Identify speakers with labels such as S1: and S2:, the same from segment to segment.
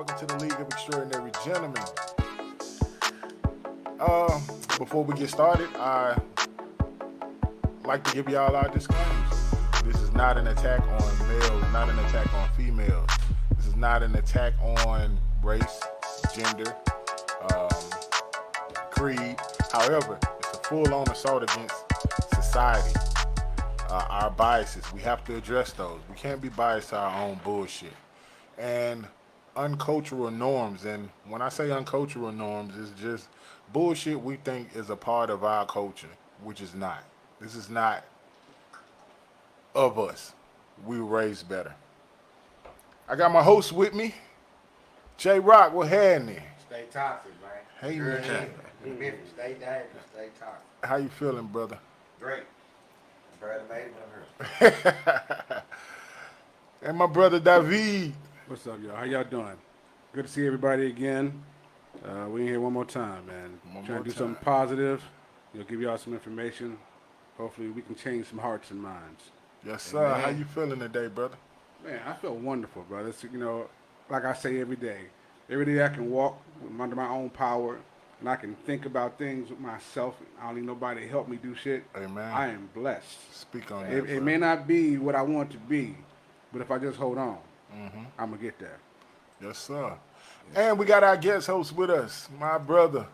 S1: Welcome to the League of Extraordinary Gentlemen. Before we get started, I like to give y'all our disclaimers. This is not an attack on males, not an attack on females. This is not an attack on race, gender, um, creed. However, it's a full-on assault against society. Our biases, we have to address those. We can't be biased to our own bullshit. And uncultural norms, and when I say uncultural norms, it's just bullshit we think is a part of our culture, which is not. This is not of us. We were raised better. I got my host with me, J Rock. What happening?
S2: Stay toxic, man.
S1: Hey,
S2: Girl,
S1: man.
S2: Memphis, stay dangerous, stay toxic.
S1: How you feeling, brother?
S2: Great. Brother made it with her.
S1: And my brother David.
S3: What's up, y'all? How y'all doing? Good to see everybody again. We in here one more time, man. Trying to do something positive. Give y'all some information. Hopefully, we can change some hearts and minds.
S1: Yes, sir.
S2: Amen.
S1: How you feeling today, brother?
S3: Man, I feel wonderful, brother. It's, like I say every day I can walk under my own power, and I can think about things with myself. I don't need nobody to help me do shit.
S1: Amen.
S3: I am blessed.
S1: Speak on that.
S3: It may not be what I want to be, but if I just hold on, I'm going to get there.
S1: Yes, sir. And we got our guest host with us, my brother,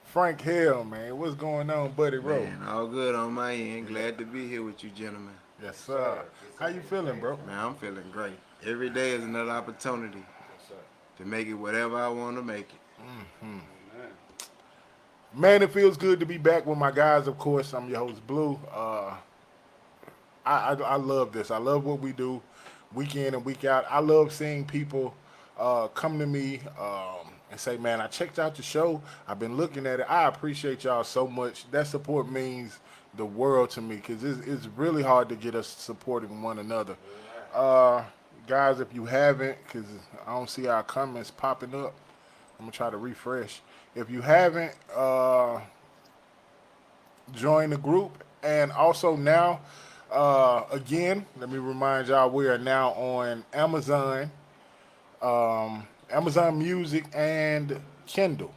S1: Frank Hale, man. What's going on, buddy? Roll.
S4: Man, all good on my end. Glad to be here with you, gentlemen.
S1: Yes, sir. How you feeling, bro?
S4: Man, I'm feeling great. Every day is another opportunity to make it whatever I want to make it.
S1: Man, it feels good to be back with my guys. Of course, I'm your host, Blue. I love this. I love what we do, week in and week out. I love seeing people come to me and say, "Man, I checked out the show. I've been looking at it. I appreciate y'all so much. That support means the world to me because it's really hard to get us supporting one another." Guys, if you haven't, because I don't see our comments popping up, I'm going to try to refresh. If you haven't, join the group. And also now, again, let me remind y'all, we are now on Amazon, Amazon Music, and Kindle.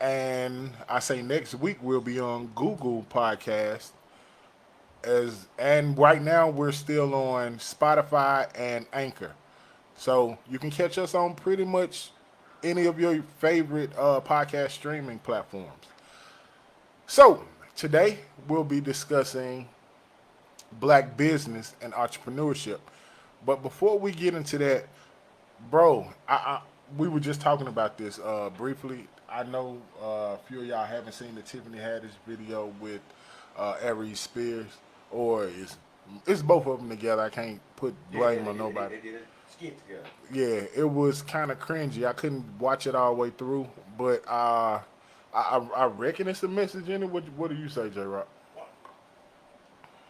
S1: And I say next week we'll be on Google Podcast. And right now we're still on Spotify and Anchor. So you can catch us on pretty much any of your favorite podcast streaming platforms. So today we'll be discussing Black business and entrepreneurship. But before we get into that, bro, we were just talking about this briefly. I know a few of y'all haven't seen the Tiffany Haddish video with Aries Spears, or it's both of them together. I can't put blame on nobody.
S2: They did a skit together.
S1: Yeah, it was kind of cringy. I couldn't watch it all the way through, but I reckon it's a message in it. What do you say, J Rock?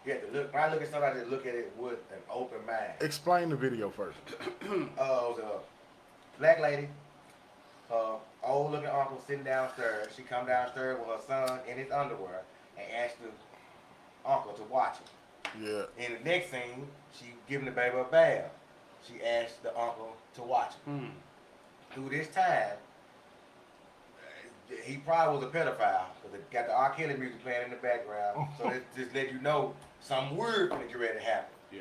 S2: You have to look. When I look at somebody, look at it with an open mind.
S1: Explain the video first.
S2: It was a black lady, old looking uncle sitting downstairs. She come downstairs with her son in his underwear and asked the uncle to watch it.
S1: Yeah.
S2: In the next scene, she giving the baby a bath. She asked the uncle to watch it. Through this time, he probably was a pedophile because it got the R. Kelly music playing in the background. So it just let you know something weird when it get ready to happen.
S3: Yeah.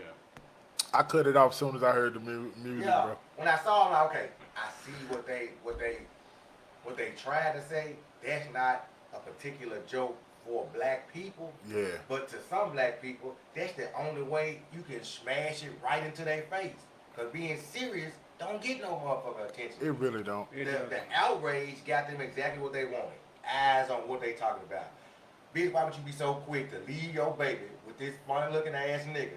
S1: I cut it off as soon as I heard the music,
S2: Yeah.
S1: bro.
S2: When I saw him, like, okay, I see what they tried to say. That's not a particular joke for black people.
S1: Yeah.
S2: But to some black people, that's the only way you can smash it right into their face. Because being serious don't get no motherfucking attention.
S1: It really don't.
S2: The outrage got them exactly what they wanted. Eyes on what they talking about. Bitch, why would you be so quick to leave your baby with this funny looking ass nigga?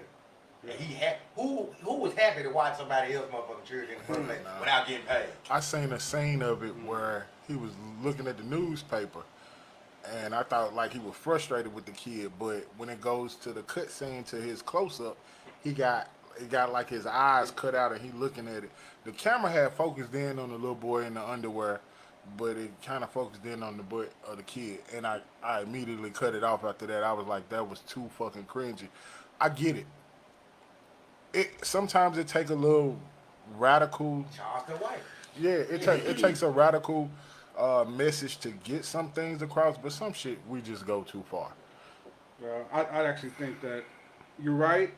S2: And who was happy to watch somebody else motherfucking children in the first place without getting paid?
S1: I seen a scene of it where he was looking at the newspaper, and I thought like he was frustrated with the kid. But when it goes to the cut scene to his close up, it got like his eyes cut out and he looking at it. The camera had focused in on the little boy in the underwear, but it kind of focused in on the butt of the kid. And I immediately cut it off after that. I was like, that was too fucking cringy. I get it. Sometimes it take a little radical.
S2: Charleston White.
S1: Yeah, it takes a radical message to get some things across, but some shit we just go too far.
S3: Well, I actually think that you're right,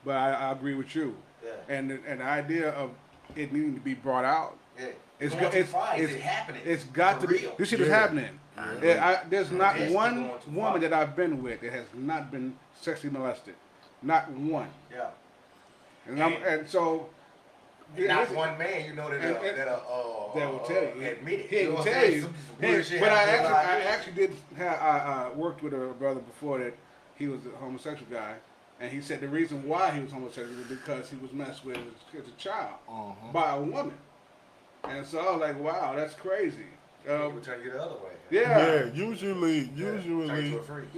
S3: but I agree with you.
S2: Yeah.
S3: And the idea of it needing to be brought out.
S2: Yeah.
S3: It's
S2: It's happening.
S3: It's got
S2: For
S3: to be.
S2: real.
S3: This shit is happening. There's not
S2: It's
S3: one
S2: going too
S3: woman
S2: far.
S3: that I've been with that has not been sexually molested. Not one.
S2: Yeah.
S3: And so.
S2: And not
S3: listen,
S2: one man, you know, that
S3: will tell you.
S2: admit it.
S3: He
S2: You know
S3: will
S2: what I'm
S3: tell
S2: saying?
S3: you.
S2: Some weird shit
S3: But I
S2: happening in life.
S3: actually did have, I worked with a brother before that he was a homosexual guy, and he said the reason why he was homosexual was because he was messed with as a child by a woman. And so I was like, wow, that's crazy.
S2: People turn you the other way.
S1: Yeah, usually,
S2: Turn you to a freak.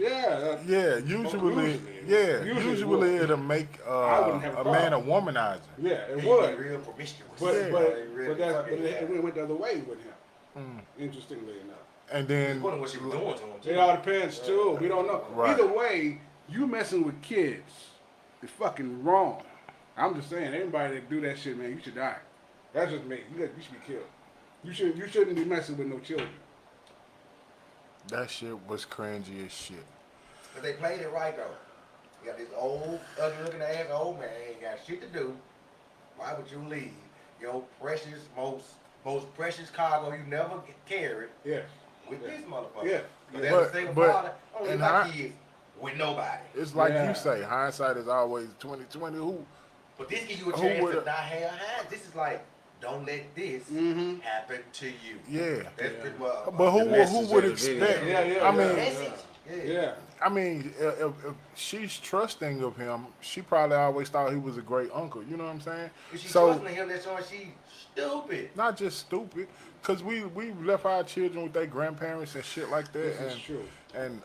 S1: usually it'll make
S3: I wouldn't have a
S1: a man a womanizer.
S3: Yeah, it
S2: He
S3: would.
S2: be real promiscuous.
S3: But
S2: Yeah, they really fucking
S3: it went the other way with him. Interestingly enough,
S1: And then
S2: Depending on what she was doing to him, too.
S3: it all depends too. We don't know.
S1: Right.
S3: Either way, you messing with kids is fucking wrong. I'm just saying, anybody that do that shit, man, you should die. That's just me. You should be killed. You shouldn't be messing with no children.
S1: that shit was cringy as shit.
S2: But they played it right, though. You got this old, ugly-looking ass old man, ain't got shit to do. Why would you leave your precious, most precious cargo you never carried
S3: Yeah.
S2: with
S3: Yeah.
S2: this motherfucker?
S3: Yeah.
S2: But
S3: Yeah.
S2: as a single
S1: But-
S2: father, I don't leave
S1: and
S2: my kids with nobody.
S1: It's like
S3: Yeah.
S1: you say, hindsight is always 2020. Who?
S2: But this gives you a
S1: Who
S2: chance to
S1: would've-
S2: not have hands. This is like, don't let this happen to you.
S1: Yeah.
S2: That's pretty much.
S1: But who
S4: message
S1: would
S4: of the video.
S1: expect?
S3: Yeah.
S1: I mean,
S2: Message.
S3: Yeah.
S1: I mean, if she's trusting of him, she probably always thought he was a great uncle. You know what I'm saying?
S2: If she
S1: So
S2: trusting him, that's showing she stupid.
S1: not just stupid, cause we left our children with their grandparents and shit like that,
S3: This is true.
S1: and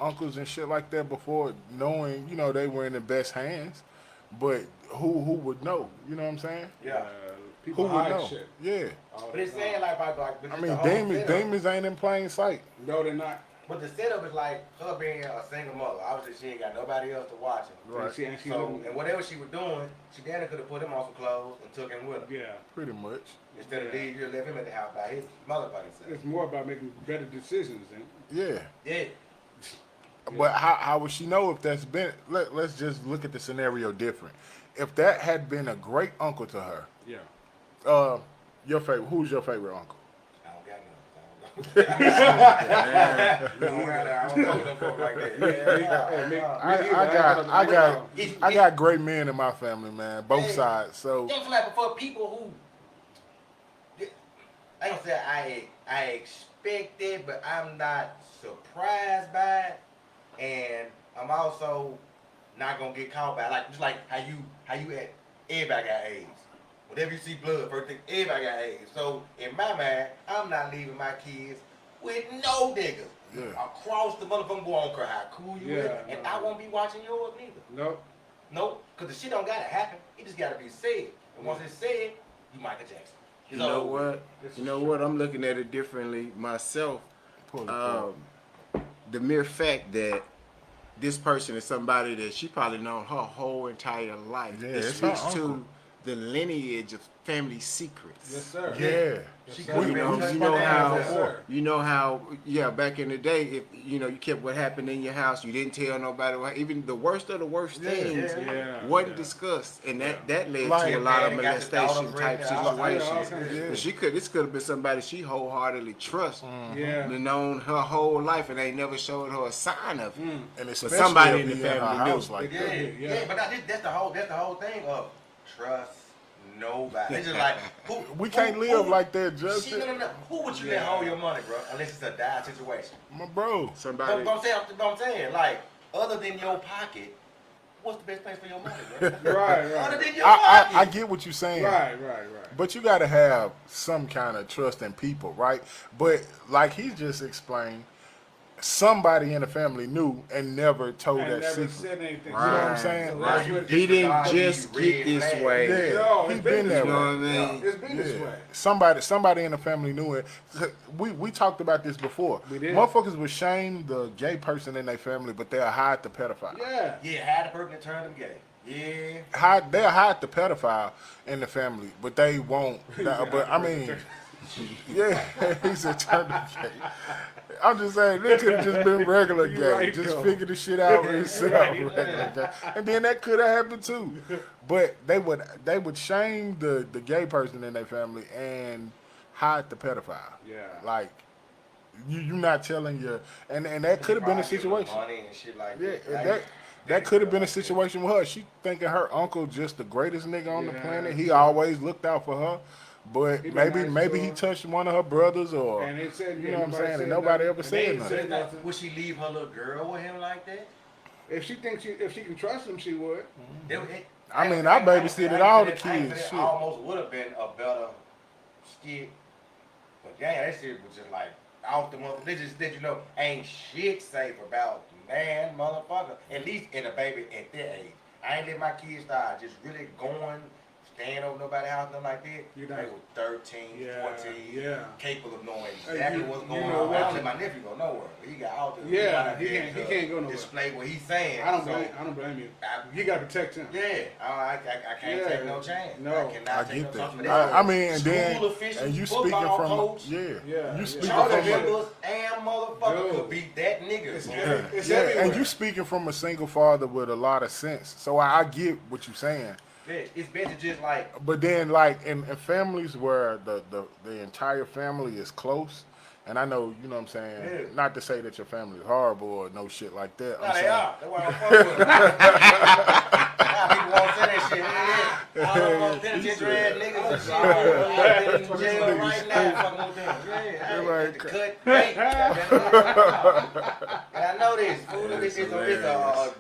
S1: uncles and shit like that before knowing, they were in the best hands. But who would know? You know what I'm saying?
S2: Yeah.
S3: People
S1: Who would
S3: hide
S1: know?
S3: shit.
S1: Yeah.
S2: But it's saying like
S1: I mean, demons ain't in plain sight.
S3: No, they're not.
S2: But the setup is like her being a single mother. Obviously, she ain't got nobody else to watch him.
S1: Right.
S3: And she
S2: So,
S3: don't-
S2: and whatever she was doing, she damn could have put him on some clothes and took him with her.
S3: yeah.
S1: Pretty much.
S2: Instead of leave you left him at the house by his mother by himself.
S3: It's more about making better decisions than.
S1: Yeah.
S2: Yeah.
S1: But how would she know if that's been? Let's just look at the scenario different. If that had been a great uncle to her,
S3: Yeah.
S1: your favorite? Who's your favorite uncle?
S2: I don't got none. I don't know them folk like that.
S1: I got great men in my family, man, both
S2: Hey.
S1: sides. So
S2: Just like for people who, I don't say I expect it, but I'm not surprised by it, and I'm also not gonna get caught by it. Like just like how you at everybody got AIDS. Whenever you see blood, first thing everybody got AIDS. So in my mind, I'm not leaving my kids with no niggas.
S1: Yeah.
S2: Across the motherfucking go on care how cool you is, and I won't be watching yours neither.
S3: Nope.
S2: Nope, because the shit don't gotta happen. It just gotta be said. And once it's said, you Michael Jackson.
S4: You know what? You know what? I'm looking at it differently myself. The mere fact that this person is somebody that she probably known her whole entire life.
S1: Yeah,
S4: It
S1: it's her
S4: speaks to
S1: uncle.
S4: the lineage of family secrets.
S3: Yes, sir.
S1: yeah.
S2: She
S3: Yes, sir.
S2: could've
S4: You
S2: been
S4: know,
S2: touched
S4: you
S2: by
S4: know
S2: that
S4: how,
S2: ass before.
S4: back in the day, if you kept what happened in your house, you didn't tell nobody. Even the worst of the worst things wasn't discussed, and that led
S1: Like-
S4: to a lot of
S2: Daddy got his daughter
S4: molestation type
S2: pregnant, all kinds of
S4: situations.
S2: shit.
S1: Yeah.
S4: This could have been somebody she wholeheartedly trusts,
S3: Yeah.
S4: known her whole life, and ain't never showed her a sign of it.
S1: And
S4: But
S1: especially
S4: somebody
S1: if
S4: in the
S1: he in her
S4: family
S1: house
S4: knew.
S1: like
S2: Yeah,
S1: that.
S2: yeah, but that's the whole thing of trust nobody. It's just like
S1: We can't live like that, Justin.
S2: No. Who would you let hold your money, bro? Unless it's a dire situation.
S1: My bro.
S4: Somebody.
S2: But I'm saying, like, other than your pocket, what's the best place for your money, bro?
S3: Right.
S2: Other
S3: Right.
S2: than your
S1: I
S2: pocket.
S1: get what you're saying.
S3: Right.
S1: But you got to have some kind of trust in people, right? But like he just explained, somebody in the family knew and never told
S3: I
S1: that
S3: never
S1: secret.
S3: said anything.
S1: You know what I'm saying?
S4: Right.
S3: That's what-
S4: He didn't
S2: Red
S4: just get this
S2: flag.
S4: way.
S1: Yeah,
S3: No,
S1: he
S3: it's
S1: been
S3: been
S1: that
S3: this
S4: You know
S1: way.
S4: what I mean?
S3: It's been this
S1: Yeah.
S3: way.
S1: Somebody in the family knew it. We talked about this before.
S3: We did.
S1: Motherfuckers would shame the gay person in their family, but they'll hide the pedophile.
S3: Yeah.
S2: Yeah, had the person that turned them gay. Yeah.
S1: They'll hide the pedophile in the family, but they won't. But I mean, yeah, he's a turn gay. I'm just saying, they could have just been regular gay.
S3: Right,
S1: just
S3: though.
S1: figure the shit out for himself.
S3: Right.
S1: Regular gay. And then that could have happened too. But they would shame the gay person in their family and hide the pedophile.
S3: Yeah.
S1: Like, you're not telling your... And that could have been a situation.
S2: Money and shit like
S1: Yeah,
S2: that.
S1: that could have been a situation with her. She thinking her uncle just the greatest nigga on the
S3: Yeah.
S1: planet. He always looked out for her. But
S3: He been nice
S1: maybe
S3: to
S1: he
S3: her.
S1: touched one of her brothers or...
S3: And they said,
S1: You know what I'm saying? And
S3: said
S1: nobody
S3: nothing.
S1: ever
S3: And
S1: said
S3: they ain't
S1: nothing.
S3: said nothing.
S2: Would she leave her little girl with him like that?
S3: If she can trust him, she would.
S1: I mean, I babysitted all the kids.
S2: It
S1: Shit.
S2: almost would have been a better skit. But yeah, that shit was just like off the mother. They just let you know ain't shit safe about man, motherfucker. At least in a baby at their age. I ain't let my kids start just really going, staying over nobody's house, nothing like that.
S3: You
S2: They
S3: know.
S2: were 13,
S3: Yeah,
S2: 14,
S3: yeah.
S2: capable of knowing
S3: Hey,
S2: exactly
S3: you-
S2: what's
S3: you
S2: going
S3: know
S2: on.
S3: what
S2: I don't
S3: you-
S2: let my nephew go nowhere. He got out there.
S3: Yeah, he
S2: able to
S3: can't go nowhere.
S2: Display what he's saying.
S3: I don't
S2: So,
S3: blame you.
S2: I-
S3: You got to protect him.
S2: Yeah, I can't
S3: Yeah.
S2: take no chance.
S3: No.
S2: I cannot
S1: I
S2: take
S1: get
S2: no
S1: that.
S2: chance.
S1: I mean, and then
S2: School officials,
S1: and you speaking
S2: football
S1: from
S2: coach,
S3: Yeah,
S1: you speaking
S3: All that
S2: Charter
S1: from
S3: shit.
S2: members and motherfucker
S3: Dude.
S2: could beat that nigga.
S3: It's
S2: bro.
S3: every- It's
S1: yeah,
S3: everywhere.
S1: and you speaking from a single father with a lot of sense. So I get what you're saying.
S2: Yeah, it's better just like
S1: But then, like in families where the entire family is close, and I know, you know what I'm saying,
S2: Yeah.
S1: not to say that your family is horrible or no shit like that.
S2: no,
S1: I'm
S2: they
S1: saying,
S2: are. That's why I don't fuck with them. Now people won't say that shit. Yeah, all them penitentiary ass niggas and shit. In jail right now, fucking with them. Yeah, I
S1: Right.
S2: ain't cut bait. And I know this. Food is a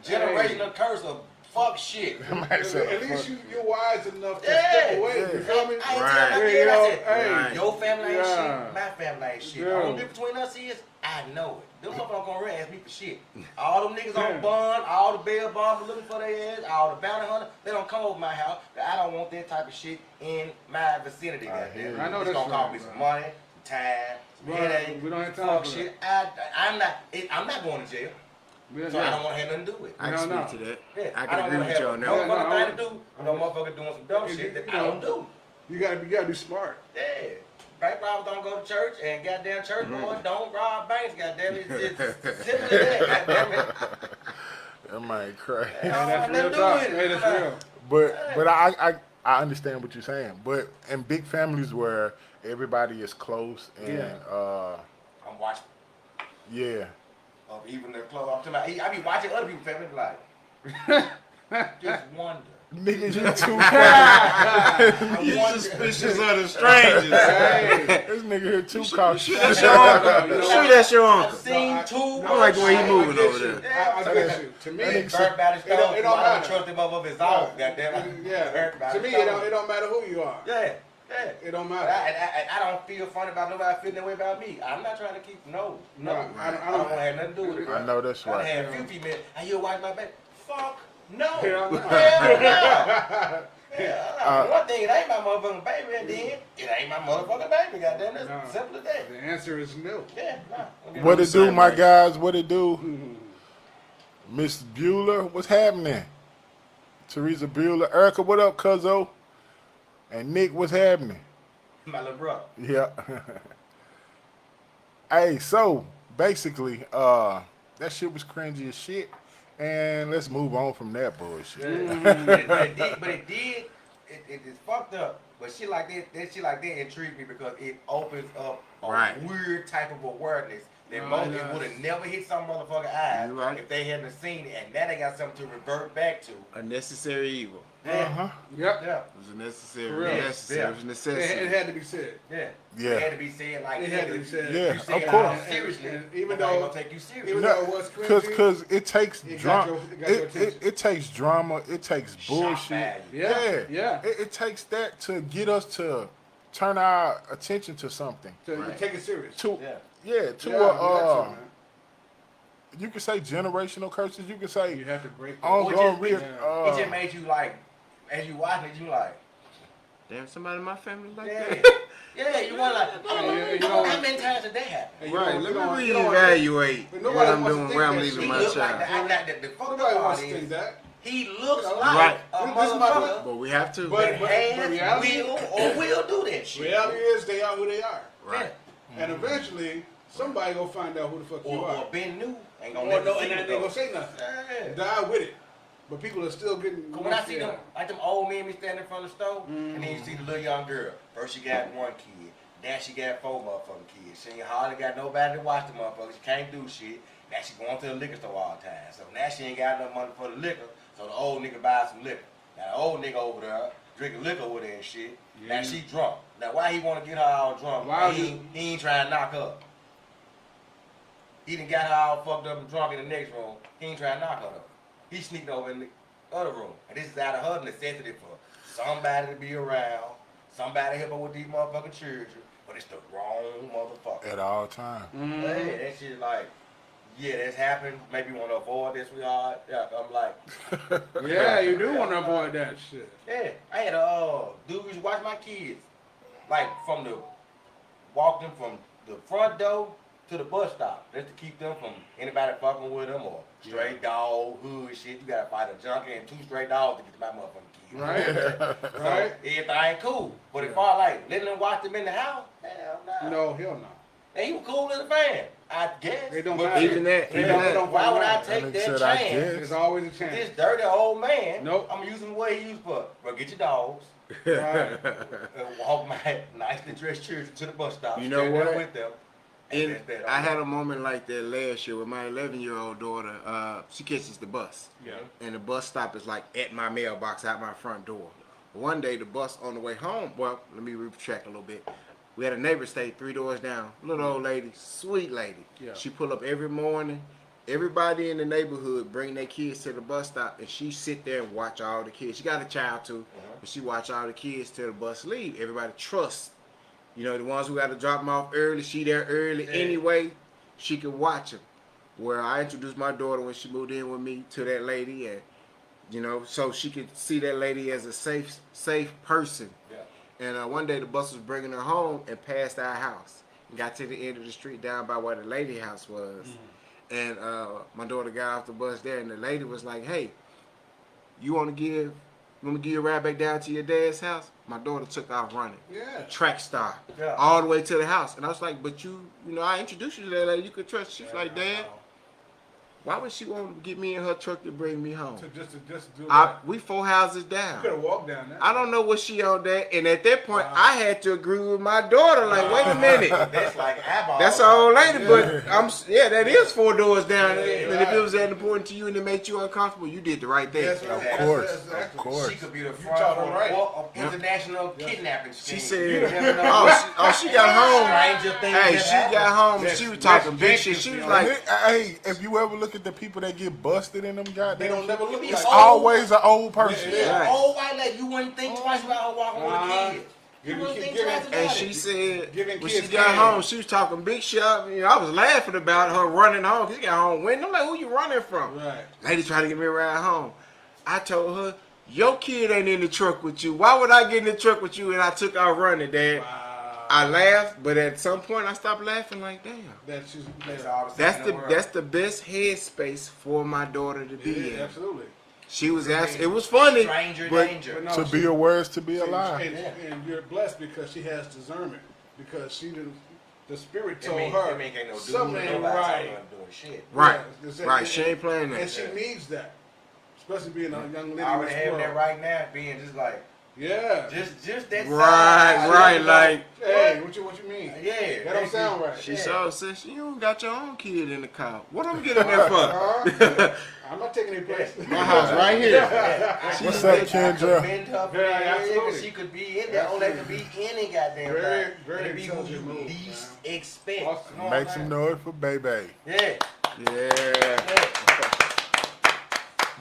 S2: generational curse of fuck shit.
S3: At least you're wise enough to
S2: Yeah.
S3: step away. You feel me?
S2: I ain't
S4: Right.
S2: tell my
S3: Yeah,
S2: kid, I said,
S3: hey.
S2: your family ain't
S3: Yeah.
S2: shit, my family ain't shit.
S3: Yeah.
S2: The only difference between us is, I know it. Them motherfuckers gonna really ask me for shit. All them niggas on bond, all the bail bonds looking for their ass, all the bounty hunters, they don't come over my house. I don't want that type of shit in my vicinity. Goddamn.
S3: I know
S2: It's
S3: that's
S2: gonna cost
S3: right,
S2: me some
S3: bro.
S2: money, some time, some
S3: Right.
S2: headache,
S3: We don't have time
S2: fuck
S3: for
S2: shit. I'm not going to jail. So I don't want to have nothing to do with it.
S4: I
S3: No,
S4: can
S3: no.
S4: speak to that.
S2: Yeah,
S4: I
S2: I
S4: can
S2: don't
S4: agree
S2: want
S4: with
S2: to
S4: you
S2: have
S4: on
S2: no
S4: that.
S3: Yeah,
S2: motherfucking
S3: no,
S2: thing to do with no motherfucker doing some dumb shit that I don't do.
S3: You gotta be smart.
S2: Yeah. Bank robbers don't go to church, and goddamn church boys don't rob banks, goddamn it. It's simple as that, goddamn it.
S1: That might crazy.
S3: Hey, that's real talk. Hey, that's real.
S1: But I understand what you're saying. But in big families where everybody is close and
S2: I'm watching.
S1: Yeah.
S2: Even the clothes off to my, I be watching other people's family like, just wonder.
S1: Nigga, you too
S2: I
S4: You
S2: wonder.
S4: suspicious of the strangers.
S1: This nigga here too cautious.
S4: Shoot, that's your uncle.
S3: You know
S4: Shoot, that's your
S2: I've
S4: uncle.
S2: seen too
S4: I like the way he
S2: much
S4: moving
S2: shit.
S4: over there.
S2: Yeah,
S3: I get you. To me,
S1: That nigga
S2: Burnt by the
S3: It don't-
S2: stove.
S3: it don't
S2: I don't
S3: matter.
S2: trust him up his off. Goddamn.
S3: yeah.
S2: Burnt by
S3: To
S2: the
S3: me,
S2: stove.
S3: it don't matter who you are.
S2: Yeah.
S3: It don't
S2: But
S3: matter.
S2: I don't feel funny about nobody feeling that way about me. I'm not trying to keep no.
S3: No, I
S2: I
S3: don't-
S2: don't want to have nothing to do with it.
S1: I know that's
S2: I
S1: right.
S2: had a few females. Hey, you watch my baby? Fuck no.
S3: Hell no.
S2: Hell no. Yeah, one thing, it ain't my motherfucking baby, and then it ain't my motherfucking baby. Goddamn, that's
S3: No.
S2: simple as that.
S3: The answer is no.
S2: Yeah, nah.
S1: What it do,
S4: Same
S1: my
S4: way.
S1: guys? What it do? Miss Bueller, what's happening? Teresa Bueller. Erica, what up, cuzzo? And Nick, what's happening?
S2: My little brother.
S1: Yeah. Hey, so basically, that shit was cringy as shit. And let's move on from that bullshit.
S2: It's fucked up. But shit like that shit like that intrigued me because it opens up a
S4: Right.
S2: weird type of awareness that
S3: No,
S2: most
S3: it
S2: it
S3: does.
S2: would have never hit some motherfucker eyes
S4: You're right.
S2: if they hadn't seen it, and now they got something to revert back to.
S4: A necessary evil.
S1: Uh-huh.
S3: Yep.
S2: Yeah,
S4: It was a necessary,
S3: For real.
S4: necessary,
S2: Yeah.
S4: it was
S3: It
S4: necessity.
S3: had to be said.
S2: yeah.
S1: Yeah.
S2: It had to be said like
S3: It had to be said.
S1: Yeah,
S2: You say
S1: of
S2: it
S1: course.
S2: out seriously,
S3: And
S2: even
S3: even
S2: though
S3: though-
S2: gonna take you serious.
S3: even though it was
S1: Cause,
S3: cringy,
S1: cause it takes
S3: it got
S1: drama.
S3: your- it got your attention.
S1: It takes drama. It takes
S2: Shock
S1: bullshit.
S2: value.
S3: Yeah.
S1: It takes that to get us to turn our attention to something.
S3: to
S4: Right.
S3: take it serious.
S1: To
S2: Yeah.
S1: yeah, to
S3: Yeah,
S1: a
S3: man.
S1: you can say generational curses. You can say
S3: You have to break that.
S1: ongoing
S2: just-
S1: real.
S2: It just made you like, as you watching it, you like,
S4: Damn, somebody in my family like
S2: yeah,
S4: that.
S2: yeah. You want like,
S3: you know-
S2: how many times did that happen?
S3: And you
S4: Right,
S3: don't-
S4: let
S3: you don't-
S4: me
S3: you don't want that.
S4: reevaluate
S3: But
S4: what
S3: nobody
S4: I'm
S3: wants to
S4: doing,
S3: think
S4: where I'm
S3: that
S4: leaving
S3: shit.
S4: my
S2: He look like
S4: child.
S2: the fucked
S3: Nobody
S2: up
S3: wants
S2: part
S3: to think
S2: is,
S3: that.
S2: He looks like
S4: Right.
S2: a
S3: This is my
S2: motherfucker
S4: But we have to.
S3: But-
S2: that has,
S3: reality-
S2: will do that shit.
S3: Reality is they are who they are.
S4: Right.
S3: And eventually, somebody gonna find out who the fuck you
S2: Or
S3: are.
S2: Ben New ain't
S3: Or
S2: gonna let
S3: no,
S2: you
S3: and
S2: see
S3: they
S2: it,
S3: ain't
S2: though.
S3: gonna say nothing.
S2: Yeah.
S3: Die with it. But people are still getting.
S2: Cause when I see them, like them old men be standing in front of the stove, and then you see the little young girl. First she got one kid, then she got 4 motherfucking kids. She ain't hardly got nobody to watch the motherfuckers. She can't do shit. Now she going to the liquor store all the time. So now she ain't got enough money for the liquor. So the old nigga buys some liquor. Now the old nigga over there drinking liquor with her and shit.
S3: Yeah.
S2: Now she drunk. Now why he want to get her all drunk?
S3: Why
S2: He ain't trying to knock her up. He done got her all fucked up and drunk in the next room. He ain't trying to knock her up. He sneaked over in the other room. And this is out of her necessity for somebody to be around, somebody to help her with these motherfucking children. But it's the wrong motherfucker.
S1: At all times.
S2: Hey, that shit like, yeah, that's happened. Maybe you want to avoid this, sweetheart. Yeah, I'm like,
S3: Yeah, you do want to avoid that shit.
S2: yeah. I had a dude who used to watch my kids. Like walk them from the front door to the bus stop. That's to keep them from anybody fucking with them or stray dog, hood shit. You gotta fight a junkie and 2 stray dogs to get to my motherfucking kids.
S3: Right?
S2: So,
S3: Right?
S2: everything cool. But if I like letting them watch them in the house, hell no.
S3: No, hell no.
S2: And he was cool as a fan, I guess.
S3: They don't
S2: But
S3: mind
S4: Even that,
S3: They
S4: even
S3: don't-
S4: that.
S3: they don't
S2: why would I
S3: mind.
S2: take
S1: That
S2: that
S1: nigga said, I
S2: chance?
S1: guess.
S3: There's always a
S2: This
S3: chance.
S2: dirty old man,
S3: Nope.
S2: I'm using what he used for. Bro, get your dogs.
S3: Right.
S2: Walk my nicely dressed children to the bus stop.
S4: You know
S2: stand there
S4: what?
S2: with them. And
S4: And
S2: that's that.
S4: I had a moment like that last year with my 11-year-old daughter. She catches the bus.
S3: Yeah.
S4: And the bus stop is like at my mailbox out my front door. One day the bus on the way home, well, let me retract a little bit. We had a neighbor stay 3 doors down, little old lady, sweet lady.
S3: Yeah.
S4: She pull up every morning. Everybody in the neighborhood bring their kids to the bus stop, and she sit there and watch all the kids. She got a child too, but she watch all the kids till the bus leave. Everybody trusts, you know, the ones who got to drop them off early. She there early anyway. She could watch them. Where I introduced my daughter when she moved in with me to that lady, and you know, so she could see that lady as a safe person.
S2: Yeah.
S4: And one day the bus was bringing her home and passed our house. And got to the end of the street down by where the lady house was. And my daughter got off the bus there, and the lady was like, "Hey, you want to give you a ride back down to your dad's house?" My daughter took off running.
S3: Yeah.
S4: Track star.
S2: Yeah.
S4: All the way to the house. And I was like, "But you know, I introduced you to that lady. You could trust." She's like, "Dad, why would she want to get me in her truck to bring me home?
S3: To just do that.
S4: We 4 houses
S3: You
S4: down."
S3: could have walked down there.
S4: I don't know what she on that. And at that point, I had to agree with my daughter. Like, wait a minute.
S2: That's like eyeball.
S4: That's an old lady, but that is 4 doors down.
S3: Yeah,
S4: And
S3: right.
S4: if it was that important to you and it made you uncomfortable, you did the right thing.
S3: Yes,
S1: Of
S3: that's-
S1: course,
S3: that's exactly.
S1: of course.
S2: She could be the
S3: taught
S2: front
S3: her right.
S2: of international kidnapping scheme.
S4: She said,
S2: You never know.
S4: she got home.
S2: Stranger things
S4: Hey,
S2: have
S4: she
S2: happened.
S4: got home and
S3: Yes,
S4: she was talking
S3: yes,
S4: big
S3: yes,
S4: shit.
S3: yes,
S4: She was
S3: yes.
S4: like,
S1: Hey, if you ever look at the people that get busted in them goddamn,
S3: They don't never look
S2: It's
S3: like
S1: it's
S3: that.
S1: always an old person.
S3: Yeah.
S4: Right.
S2: Old white lady, you wouldn't think twice about her walking with a kid. You
S3: Giving
S2: wouldn't
S3: kid-
S2: think
S3: giving-
S2: twice about
S4: and
S2: it.
S4: she said,
S3: Giving
S4: when she
S3: kids
S4: got
S3: candy.
S4: home, she was talking big shit. You know, I was laughing about her running home. She got home winning. I'm like, who you running from?
S3: Right.
S4: Lady tried to get me a ride home. I told her, your kid ain't in the truck with you. Why would I get in the truck with you? And I took out running, Dad.
S3: Wow.
S4: I laughed, but at some point I stopped laughing. Like, damn.
S3: That's just.
S2: That's
S3: Yeah.
S2: all
S4: That's the best headspace for my daughter to be
S3: Yeah,
S4: in.
S3: absolutely.
S4: She was it was funny,
S2: Stranger
S4: but
S2: danger.
S3: But no,
S1: To be aware is to be alive.
S3: And you're blessed because she has discernment. Because she didn't. The spirit
S2: It
S3: told
S2: mean,
S3: her
S2: it mean ain't no dude,
S3: something ain't
S2: nobody
S3: right.
S2: telling her doing shit.
S4: right,
S3: Yeah, it's-
S4: right. She ain't playing
S3: And
S4: that.
S3: she needs that, especially being a young lady.
S2: I
S3: in
S2: already
S3: this
S2: have
S3: world.
S2: that right now, being just like,
S3: Yeah.
S2: just that
S4: Right,
S2: side.
S4: right. Like
S3: Hey, what you mean?
S2: Yeah.
S3: That don't sound right.
S4: she
S2: Yeah.
S4: so says, you don't got your own kid in the car. What I'm getting there for?
S3: I'm not taking any place.
S4: My house right here.
S1: What's up,
S2: I could
S1: Kendra?
S2: bend her for
S3: Yeah,
S2: that area,
S3: absolutely.
S2: 'cause she could be in there. Only could be any goddamn
S3: Very,
S2: thing.
S3: very
S2: It'd be who you
S3: intelligent move,
S2: least
S3: man.
S2: expect.
S3: Awesome.
S2: You know what
S1: Make
S2: I'm
S1: some
S2: saying?
S1: noise for baby.
S2: Yeah.
S4: Yeah.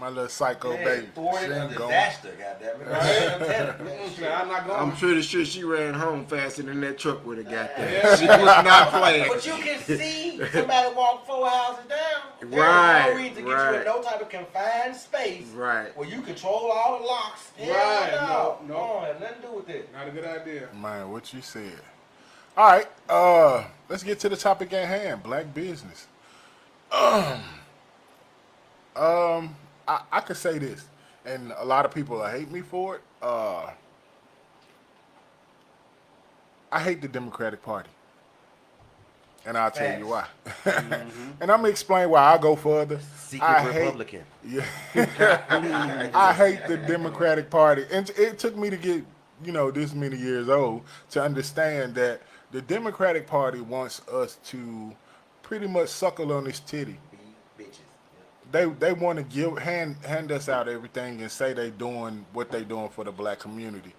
S1: My little psycho
S2: Yeah,
S1: baby.
S2: thwarted
S1: She
S2: a
S1: ain't going.
S2: disaster, goddamn it.
S3: I'm not going.
S4: I'm pretty sure she ran home faster than that truck would have got there. She was not playing.
S2: But you can see somebody walk 4 houses down.
S4: Right,
S2: There's no reason to get you
S4: right.
S2: in no type of confined space
S4: Right.
S2: where you control all the locks. Hell
S3: Right, no.
S2: Oh, it had nothing to do with it.
S3: Not a good idea.
S1: Man, what you said. All right, let's get to the topic at hand. Black business. I could say this. and a lot of people hate me for it. I hate the Democratic Party. And I'll tell you why. And I'm going to explain why. I'll go further.
S2: Secret Republican.
S1: Yeah. I hate the Democratic Party. And it took me to get, this many years old to understand that the Democratic Party wants us to pretty much suckle on this titty.
S2: Be bitches.
S1: They want to hand us out everything and say they doing what they doing for the black community.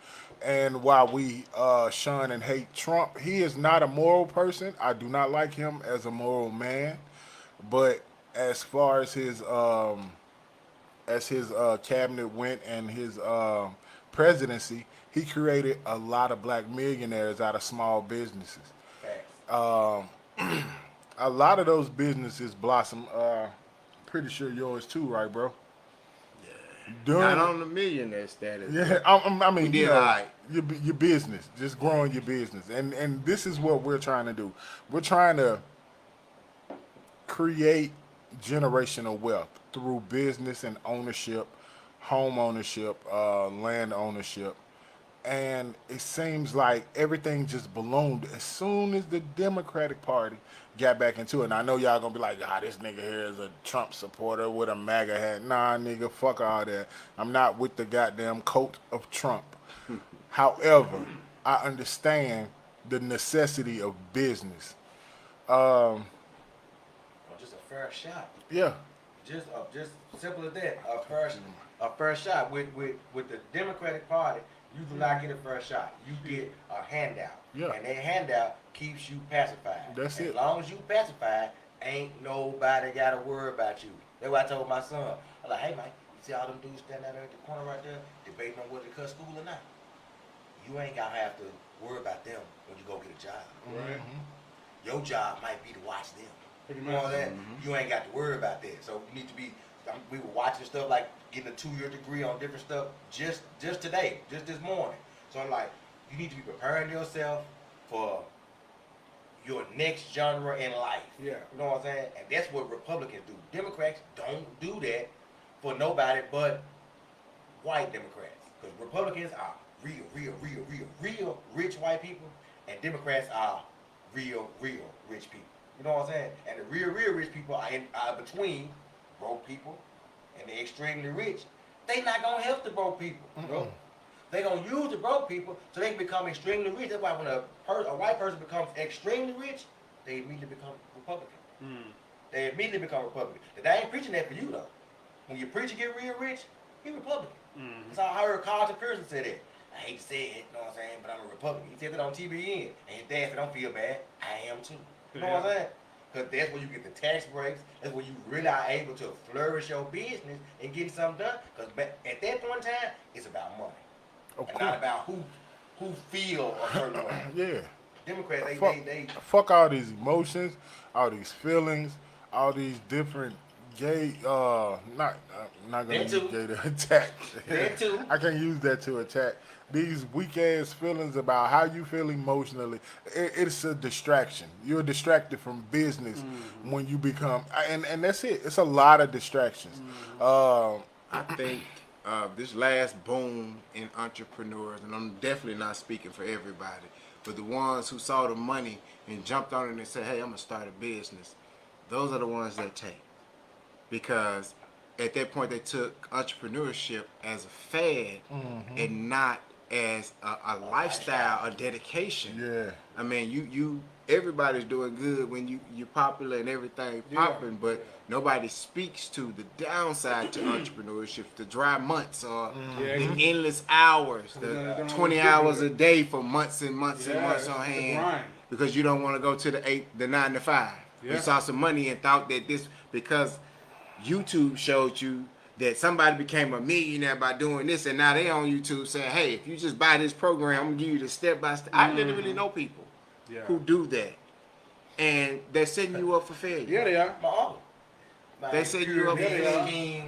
S1: And while we shun and hate Trump, he is not a moral person. I do not like him as a moral man. But as far as his cabinet went and his presidency, he created a lot of black millionaires out of small businesses.
S2: Facts.
S1: A lot of those businesses blossom. Pretty sure yours too, right, bro?
S4: Not on the millionaire status.
S1: Yeah, I mean,
S4: did all right.
S1: your business, just growing your business, and this is what we're trying to do. We're trying to create generational wealth through business and ownership, home ownership, land ownership, and it seems like everything just ballooned as soon as the Democratic Party got back into it. And I know y'all gonna be like, this nigga here is a Trump supporter with a MAGA hat. Nah, nigga, fuck all that. I'm not with the goddamn coat of Trump. However, I understand the necessity of business.
S2: Or just a fair shot.
S1: Yeah.
S2: Just simple as that. A fair shot with the Democratic Party. You do not get a fair shot. You get a handout.
S1: Yeah.
S2: And that handout keeps you pacified.
S1: That's it.
S2: As long as you pacified, ain't nobody got to worry about you. That's what I told my son. I was like, hey, Mike, you see all them dudes standing out there at the corner right there debating on whether to cut school or not? You ain't going to have to worry about them when you go get a job.
S3: Right.
S2: Your job might be to watch them.
S3: Pretty
S2: You know what
S3: much.
S2: I'm saying? You ain't got to worry about that. So you need to be. We were watching stuff like getting a 2-year degree on different stuff just today, just this morning. So I'm like, you need to be preparing yourself for your next genre in life.
S3: Yeah.
S2: You know what I'm saying? And that's what Republicans do. Democrats don't do that for nobody but white Democrats. Because Republicans are real rich white people, and Democrats are real rich people. You know what I'm saying? And the real rich people are between broke people and the extremely rich. They not gonna help the broke people. Bro. They gonna use the broke people so they can become extremely rich. That's why when a white person becomes extremely rich, they immediately become Republican. They immediately become Republican. They ain't preaching that for you though. When your preacher get real rich, he Republican. That's how I heard Carlton Pearson say that. I hate to say it, you know what I'm saying, but I'm a Republican. He said that on TBN. And his dad said, don't feel bad. I am too. You know what I'm saying? Because that's where you get the tax breaks. That's where you really are able to flourish your business and get something done. Because at that point in time, it's about money.
S1: Of
S2: And
S1: course.
S2: not about who feel a certain way.
S1: Yeah.
S2: Democrats, they
S1: Fuck all these emotions, all these feelings, all these different gay. Not gonna
S2: That
S1: use
S2: too.
S1: gay to attack.
S2: That too.
S1: I can't use that to attack. These weak ass feelings about how you feel emotionally. It's a distraction. You're distracted from business when you become, and that's it. It's a lot of distractions.
S4: I think this last boom in entrepreneurs, and I'm definitely not speaking for everybody, but the ones who saw the money and jumped on it and said, hey, I'm going to start a business, those are the ones that take. Because at that point, they took entrepreneurship as a fad and not as a lifestyle, a dedication.
S1: Yeah.
S4: I mean, you everybody's doing good when you're popular and everything popping, but nobody speaks to the downside to entrepreneurship, the dry months or the endless hours, the 20 hours a day for months and months and months on hand because you don't want to go to the 9 to 5. You saw some money and thought that this, because YouTube showed you that somebody became a millionaire by doing this, and now they on YouTube saying, hey, if you just buy this program, I'm gonna give you the step-by-step. I literally know people who do that, and they're setting you up for failure.
S3: Yeah, they are.
S2: my uncle.
S4: They setting you up for failure.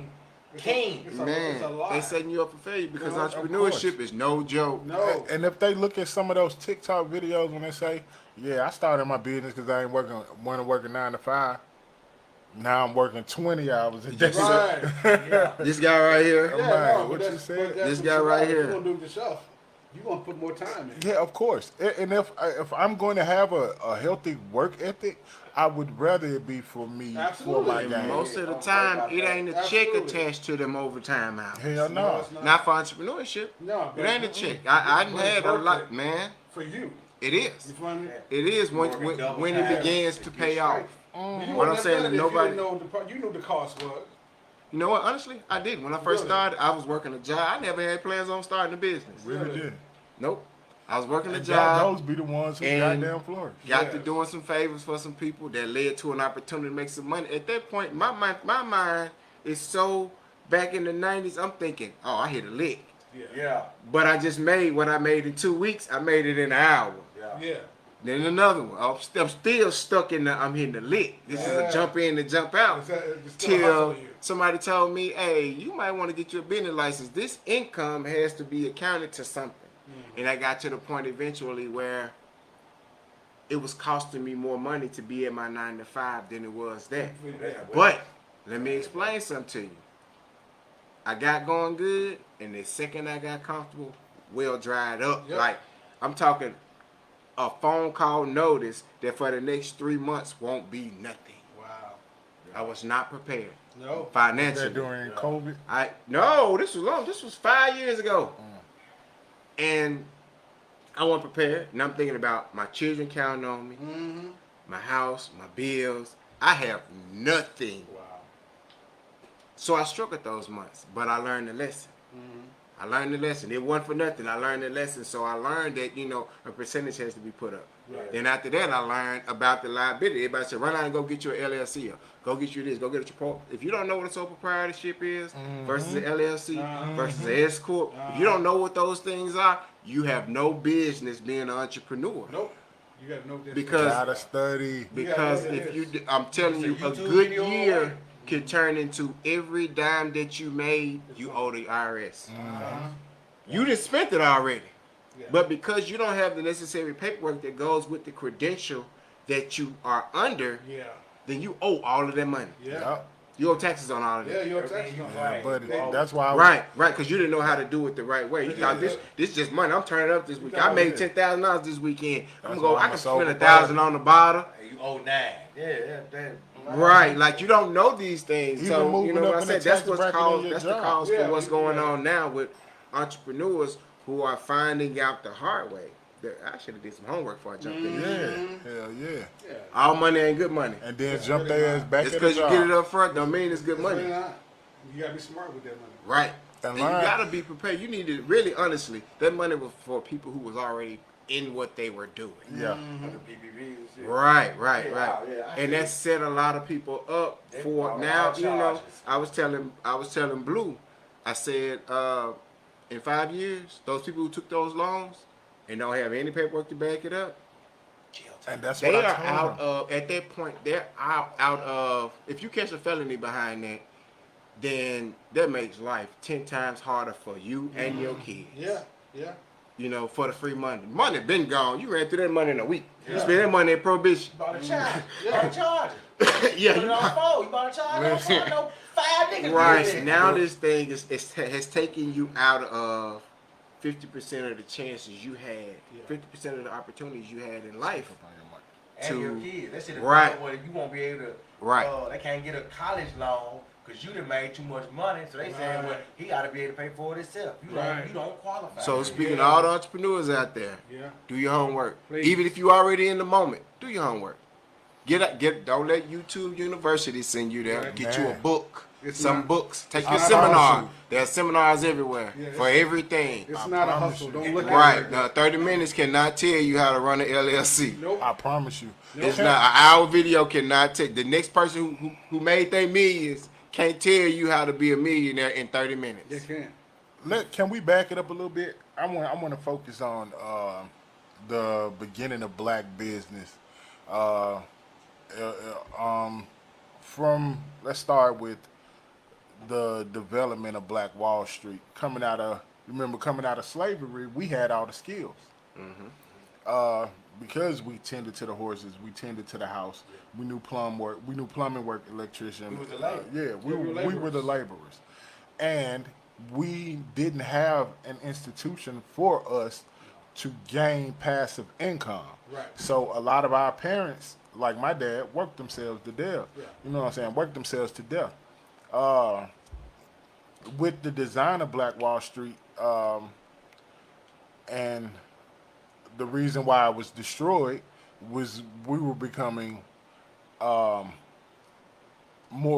S2: King.
S3: It's a lot.
S4: They setting you up for failure because
S1: Of
S4: entrepreneurship is no joke.
S3: No.
S1: And if they look at some of those TikTok videos when they say, yeah, I started my business because I ain't want to work a 9 to 5. Now I'm working 20 hours a day.
S3: Right.
S2: Yeah.
S4: This guy right here.
S1: Yeah, man, what
S3: but
S1: you said?
S4: This guy right
S3: If
S4: here.
S3: you're gonna do it yourself, you're gonna put more time in.
S1: Yeah, of course. And if I'm going to have a healthy work ethic, I would rather it be for me, for my
S3: Absolutely.
S4: And
S1: game.
S4: most of the time, it ain't a check
S3: Absolutely.
S4: attached to them overtime hours.
S1: Hell
S3: No,
S1: no.
S3: it's not.
S4: Not for entrepreneurship.
S3: No,
S4: It
S3: but-
S4: ain't a check. I done
S3: but it's
S4: had a
S3: worth
S4: lot,
S3: it.
S4: man.
S3: For you.
S4: It
S3: You
S4: is.
S3: feel me?
S4: It is when it begins to pay off.
S3: You
S4: What I'm
S3: wouldn't have
S4: saying
S3: done
S4: is
S3: it if
S4: nobody-
S3: You, didn't know you knew the cost was.
S4: You know what? Honestly, I did. When I first
S3: Really?
S4: started, I was working a job. I never had plans on starting a business.
S1: Really did.
S4: Nope. I was working a
S1: And
S4: job.
S1: those be the ones who
S4: and
S1: goddamn flourish.
S4: Got to
S3: Yes.
S4: doing some favors for some people that led to an opportunity to make some money. At that point, my mind is so back in the 90s. I'm thinking, oh, I hit a lick.
S2: Yeah.
S4: But I just made what I made in 2 weeks. I made it in an hour.
S2: Yeah.
S3: Yeah.
S4: Then another one. I'm still stuck in the. I'm hitting the lick. This is a
S3: Yeah.
S4: jump in and jump out.
S3: It's still
S4: Till
S3: hustling you.
S4: somebody told me, hey, you might want to get your business license. This income has to be accounted to something. And I got to the point eventually where it was costing me more money to be at my 9 to 5 than it was that. But let me explain something to you. I got going good, and the second I got comfortable, well dried up.
S3: Yep.
S4: Like, I'm talking a phone call notice that for the next 3 months won't be nothing.
S3: Wow.
S4: I was not prepared
S3: No.
S4: financially.
S1: That during COVID.
S4: No, this was long. This was 5 years ago. And I wasn't prepared. And I'm thinking about my children counting on me,
S3: Mm-hmm.
S4: my house, my bills. I have nothing.
S3: Wow.
S4: So I struggled those months, but I learned the lesson.
S3: Mm-hmm.
S4: I learned the lesson. It wasn't for nothing. I learned the lesson. So I learned that, a percentage has to be put up.
S3: Right.
S4: Then after that, I learned about the liability. Everybody said, run out and go get your LLC, or go get you this, go get your If you don't know what a sole proprietorship is versus an LLC versus an S Corp, if you don't know what those things are, you have no business being an entrepreneur.
S3: Nope. You got no
S4: Because-
S1: Gotta study.
S4: Because
S3: Yeah,
S4: if
S3: it
S4: you,
S3: is.
S4: I'm telling you,
S2: It's a
S4: a
S2: YouTube
S4: good
S2: video
S4: year
S2: away.
S4: can turn into every dime that you made, you owe the IRS.
S3: Uh-huh.
S4: You done spent it already.
S3: Yeah.
S4: But because you don't have the necessary paperwork that goes with the credential that you are under,
S3: Yeah.
S4: then you owe all of that money.
S3: Yeah.
S1: Yup.
S4: You owe taxes on all of
S3: Yeah,
S4: that.
S3: you're
S2: Everything
S3: taxing.
S2: you
S1: Yeah,
S2: Right.
S1: but that's why I was,
S4: Right, because you didn't know how to do it the right way. You thought this just money. I'm turning up this week. I made $10,000 this weekend. I'm
S1: That's
S4: gonna go.
S1: why
S4: I
S1: I'm
S4: can
S1: a sole
S4: spend $1,000 on the bottle.
S2: Hey, you owe 9. Yeah.
S4: Right, like you don't know these things.
S1: Even
S4: So you
S1: moving
S4: know
S1: up
S4: what I
S1: in the
S4: said. That's
S1: tax
S4: what's
S1: bracket in
S4: caused.
S1: your
S4: That's the
S1: job.
S4: cause
S3: Yeah,
S4: for what's
S3: we-
S4: going
S3: yeah.
S4: on now with entrepreneurs who are finding out the hard way. I should have did some homework before I jumped in.
S1: yeah, hell yeah.
S3: Yeah.
S4: All money ain't good money.
S1: And then jump their ass back
S4: Just
S1: at the
S4: because you
S1: job.
S4: get it up front don't mean it's good
S3: It's really
S4: money.
S3: not. You gotta be smart with that money.
S4: Right.
S1: And
S4: And you
S1: learn.
S4: gotta be prepared. You need to really, honestly, that money was for people who was already in what they were doing.
S1: Yeah.
S2: The PPP and shit.
S4: Right.
S2: Yeah, I
S4: And
S2: see.
S4: that set a lot of people up
S2: They
S4: for
S2: follow
S4: now.
S2: all
S4: You know,
S2: charges.
S4: I was telling Blue, I said, in 5 years, those people who took those loans and don't have any paperwork to back it up,
S1: And that's
S4: they
S1: what I
S4: are
S1: told
S4: out
S1: them.
S4: of. At that point, they're out of. If you catch a felony behind that, then that makes life 10 times harder for you and your kids.
S3: Yeah. Yeah.
S4: You know, for the free money. Money been gone. You ran through that money in a week. You
S3: Yeah.
S4: spent that money in prohibition.
S2: You bought a charger. You bought a charger.
S4: Yeah,
S2: Put it on phone. You bought a charger on phone. No 5 niggas.
S4: right.
S2: did it.
S4: Now this thing has taken you out of 50% of the chances you had, 50% of the opportunities you had in life.
S2: And your
S4: to-
S2: kids. That shit is
S4: right.
S2: where you won't be able to.
S4: Right.
S2: They can't get a college loan because you done made too much money. So they saying, well,
S3: Right.
S2: he got to be able to pay for it himself.
S3: Right.
S2: You don't qualify.
S4: So speaking to all the entrepreneurs out there,
S3: Yeah.
S4: do your homework.
S3: Please.
S4: Even if you already in the moment, do your homework. Don't let YouTube University send you there.
S3: Right.
S4: Get you a
S1: Man.
S4: book.
S3: It's
S4: Some
S3: not-
S4: books. Take
S3: it's
S4: your
S3: not
S4: seminar.
S1: hustle.
S4: There are seminars everywhere
S3: Yeah,
S4: for everything.
S3: It's
S1: I
S3: not a
S1: promise
S3: hustle.
S1: you.
S3: Don't look at
S4: Right.
S3: it.
S4: Now, 30 minutes cannot tell you how to run an LLC.
S3: Nope.
S1: I promise you.
S4: It's not an hour video cannot take. The next person who made their millions can't tell you how to be a millionaire in 30 minutes.
S3: You can.
S1: Can we back it up a little bit? I want to focus on the beginning of Black business. Let's start with the development of Black Wall Street. Coming out of slavery, we had all the skills. because we tended to the horses, we tended to the house. We knew plumbing work, electrician.
S2: We was the laborers.
S1: We were the laborers, and we didn't have an institution for us to gain passive income.
S3: Right.
S1: So a lot of our parents, like my dad, worked themselves to death.
S3: Yeah.
S1: You know what I'm saying? Worked themselves to death. With the design of Black Wall Street, and the reason why it was destroyed was we were becoming more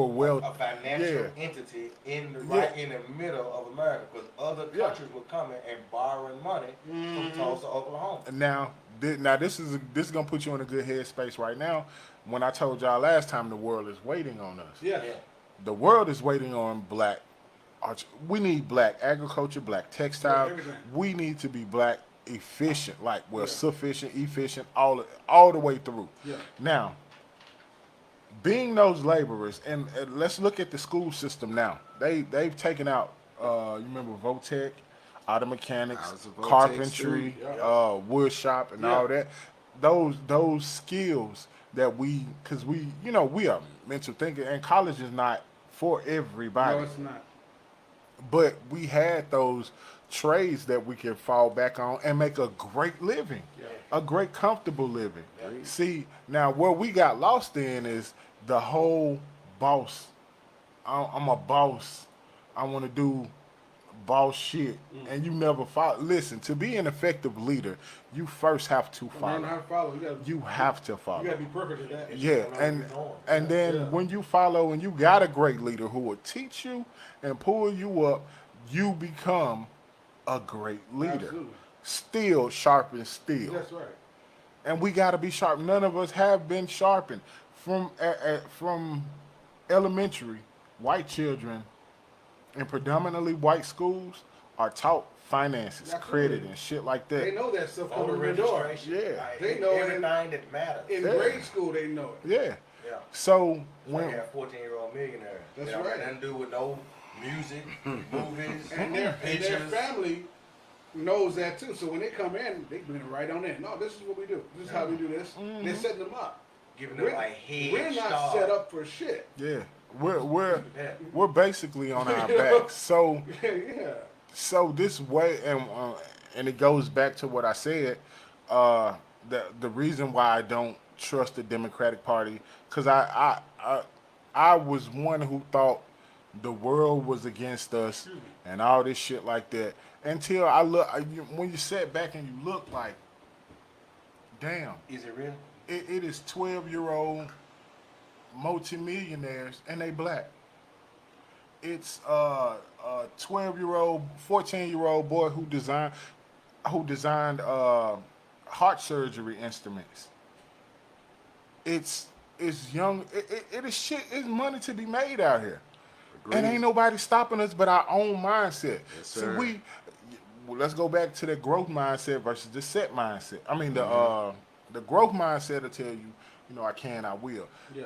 S1: wealthy.
S2: A financial entity in the right in the middle of America, because other countries were coming and borrowing money from Tulsa, Oklahoma.
S1: Now this is gonna put you in a good headspace right now. When I told y'all last time, the world is waiting on us.
S3: Yeah.
S1: The world is waiting on black. We need black agriculture, black textile.
S3: everything.
S1: We need to be black efficient, sufficient, efficient, all the way through.
S3: Yeah.
S1: Now, being those laborers, and let's look at the school system now. They've taken out. You remember Votech, auto mechanics,
S4: I was a Votech
S1: carpentry,
S3: student.
S1: wood shop, and
S3: Yeah.
S1: all that. Those skills that we are mental thinking, and college is not for everybody.
S3: No, it's not.
S1: But we had those trades that we could fall back on and make a great living, a great comfortable living.
S2: Yeah.
S1: See, now where we got lost in is the whole boss. I'm a boss. I want to do boss shit, and you never follow. Listen, to be an effective leader, you first have to
S3: Learn
S1: follow.
S3: how to follow.
S1: You have to follow.
S3: You gotta be perfect at that.
S1: Yeah, and then when you follow and you got a great leader who will teach you and pull you up, you become a great leader.
S3: Absolutely.
S1: Still sharpen steel.
S3: That's right.
S1: And we got to be sharp. None of us have been sharpened from elementary. White children in predominantly white schools are taught finances,
S3: Absolutely.
S1: credit, and shit like that.
S3: They know that stuff
S2: Voter
S3: coming in the door.
S2: registration.
S1: Yeah.
S2: Like,
S3: They know
S2: everything that matters.
S3: In
S1: Yeah.
S3: grade school, they know it.
S1: Yeah.
S2: Yeah.
S1: So
S2: We
S1: when
S2: have 14-year-old millionaires.
S3: That's
S2: They don't
S3: right.
S2: got nothing to do with no music, movies,
S3: And their
S2: pictures.
S3: family knows that too. So when they come in, they bring it right on in. No, this is what we do. This is how we do this. They're setting them up.
S2: Giving them like head
S3: We're not
S2: start.
S3: set up for shit.
S1: yeah, we're
S2: Yeah.
S1: basically on our backs. So
S3: Yeah.
S1: so this way, and it goes back to what I said. The reason why I don't trust the Democratic Party, because I was one who thought the world was against us and all this shit like that. Until when you sat back and you look like, damn,
S2: Is it real?
S1: it is 12-year-old multimillionaires and they black. It's a 12-year-old, 14-year-old boy who designed heart surgery instruments. It's young. It is shit. It's money to be made out here, and ain't nobody stopping us but our own mindset.
S4: Yes,
S1: So
S4: sir.
S1: let's go back to the growth mindset versus the set mindset. I mean the growth mindset will tell you, I can, I will.
S3: Yeah.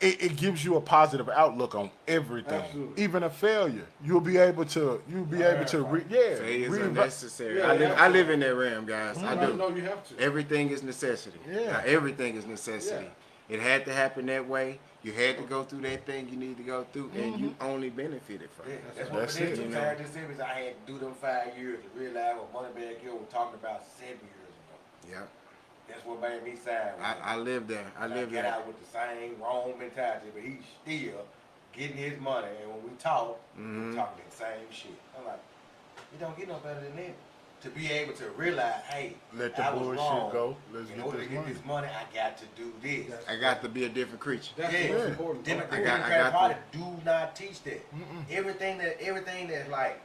S1: It gives you a positive outlook on everything,
S3: Absolutely.
S1: even a failure. You'll be able to
S3: Failures
S4: Failures are necessary.
S3: Yeah,
S4: I live in that realm, guys. I do.
S3: No, you have to.
S4: Everything is necessity.
S1: Yeah.
S4: Now, everything is necessity. It had to happen that way. You had to go through that thing you need to go through, and you only benefited from
S2: Yeah,
S4: it.
S2: that's
S1: That's
S2: what
S1: it,
S2: the
S1: you
S2: tired this is. I had to do them 5 years to realize what Moneybag Yo was talking about 7 years ago.
S4: Yep.
S2: That's what made me sign.
S4: I live there. I live
S2: get
S4: there.
S2: out with the same wrong mentality, but he's still getting his money. And when we talk, we talking the same shit. I'm like, it don't get no better than that. To be able to realize, hey,
S1: Let the
S2: I was
S1: bullshit
S2: wrong.
S1: go. Let's
S2: In
S1: get
S2: order
S1: this
S2: to get
S1: money.
S2: this money, I got to do this.
S4: I got to be a different creature.
S3: That's
S2: Yeah.
S3: the most important part.
S2: The
S4: I got
S2: Democratic Party
S4: to-
S2: do not teach that. Everything that's like,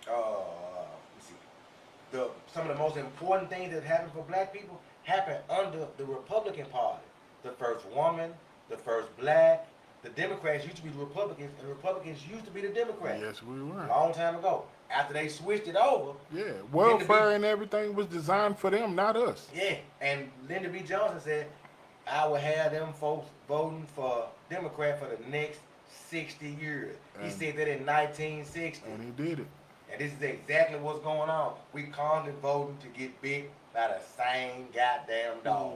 S2: let's see, some of the most important things that happen for black people happen under the Republican Party. The first woman, the first black. The Democrats used to be the Republicans, and the Republicans used to be the Democrats.
S1: Yes, we were.
S2: Long time ago. After they switched it over,
S1: Yeah, welfare and everything was designed for them, not us.
S2: yeah, and Lyndon B. Johnson said, I will have them folks voting for Democrat for the next 60 years. He
S1: And-
S2: said that in 1960.
S1: And he did it.
S2: And this is exactly what's going on. We constantly voting to get big by the same goddamn dog.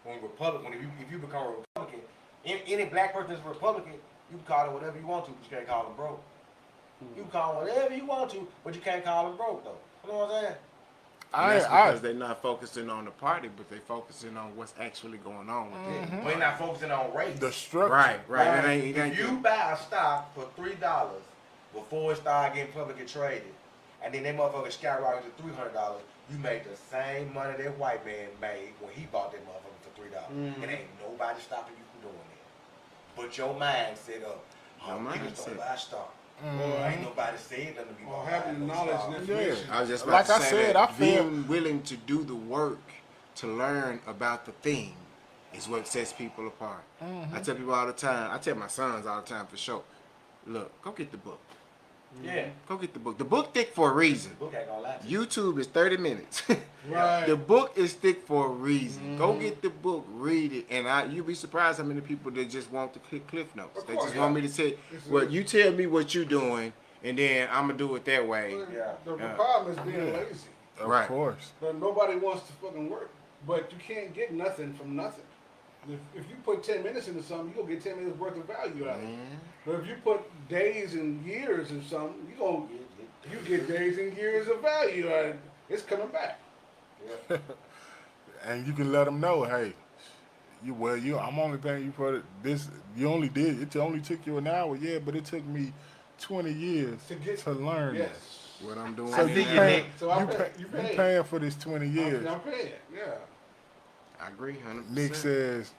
S2: When if you become a Republican, any black person that's a Republican, you can call them whatever you want to, but you can't call them broke. You can call them whatever you want to, but you can't call them broke though. You know what I'm saying?
S4: That's because they're not focusing on the party, but they're focusing on what's actually going on with it.
S2: We're not focusing on race.
S1: The structure.
S4: Right.
S2: If you buy a stock for $3 before it started getting publicly traded, and then that motherfucker skyrocketed to $300, you made the same money that white man made when he bought that motherfucker for $3. It ain't nobody stopping you from doing that. But your mind set up. Niggas don't buy stock. Ain't nobody said nothing to me.
S3: Or having knowledge and information.
S4: I was just about
S1: Like
S4: to
S1: I
S4: say
S1: said,
S4: that
S1: I feel-
S4: being willing to do the work to learn about the thing is what sets people apart. I tell people all the time, I tell my sons all the time for sure, look, go get the book.
S2: Yeah.
S4: Go get the book. The book thick for a reason.
S2: The book ain't gonna lie to you.
S4: YouTube is 30 minutes.
S3: Right.
S4: The book is thick for a reason. Go get the book, read it, and you'll be surprised how many people that just want the cliff notes.
S3: Of
S4: They
S3: course,
S4: just want me to say, well, you tell me what you're doing, and then I'm gonna do it that way.
S2: Yeah.
S3: The problem is being lazy.
S1: Of
S4: Right.
S1: course.
S3: But nobody wants to fucking work. But you can't get nothing from nothing. If you put 10 minutes into something, you're going to get 10 minutes worth of value out of it. But if you put days and years in something, you get days and years of value out of it. It's coming back.
S1: And you can let them know, hey, I'm only paying you for this. You only did. It only took you an hour, yeah, but it took me 20 years to learn this.
S3: Yes.
S4: What I'm doing.
S1: So
S2: you
S1: you paying for this 20 years.
S3: I'm paying, yeah.
S4: I agree, 100%.
S1: Nick says,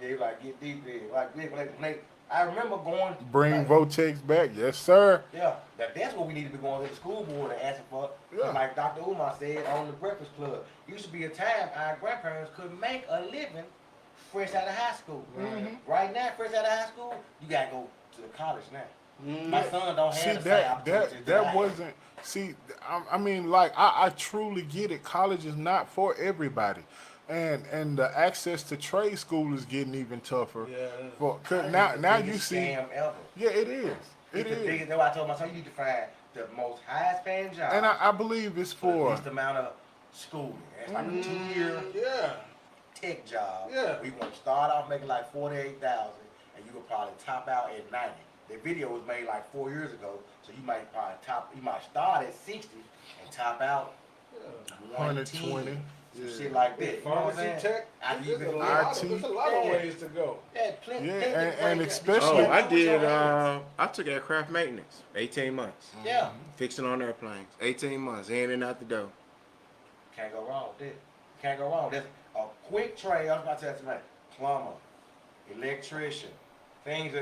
S2: Yeah, you like get deep there. I remember going.
S1: bring Votex back. Yes, sir.
S2: Yeah, that's what we need to be going to the school board and asking for.
S1: Yeah.
S2: Like Dr. Umar said on the Breakfast Club, used to be a time our grandparents could make a living fresh out of high school. Right now, fresh out of high school, you gotta go to the college now. My son don't
S1: See,
S2: have the same opportunities that I
S1: that
S2: had.
S1: wasn't. See, I mean, like I truly get it. College is not for everybody, and the access to trade school is getting even tougher.
S3: Yeah.
S1: Cause now you
S2: Biggest
S1: see.
S2: scam ever.
S1: Yeah, it is. It
S2: It's the
S1: is.
S2: biggest. That's why I told my son you need to find the most highest paying job.
S1: And I believe it's
S2: for the
S1: for.
S2: least amount of schooling. It's like a 2-year
S3: Yeah.
S2: tech job.
S3: Yeah.
S2: We want to start off making like 48,000, and you could probably top out at 90. The video was made like 4 years ago, so you might start at 60 and top out
S1: 120.
S2: Some shit like that. You know what I'm
S3: Pharmacy
S2: saying?
S3: tech.
S2: After
S3: There's
S2: you've
S3: a
S2: been
S3: lot
S1: IT.
S3: of- there's a lot of ways to go.
S2: Yeah, plenty.
S1: Yeah,
S2: plenty of
S1: and
S2: ways.
S1: especially-
S4: Oh, I
S2: You do
S4: did.
S2: your hands.
S4: I took aircraft maintenance, 18 months.
S2: Yeah.
S4: Fixing on airplanes, 18 months, in and out the door.
S2: Can't go wrong with that. Can't go wrong. There's a quick trade. I was about to tell somebody. Plumber, electrician, things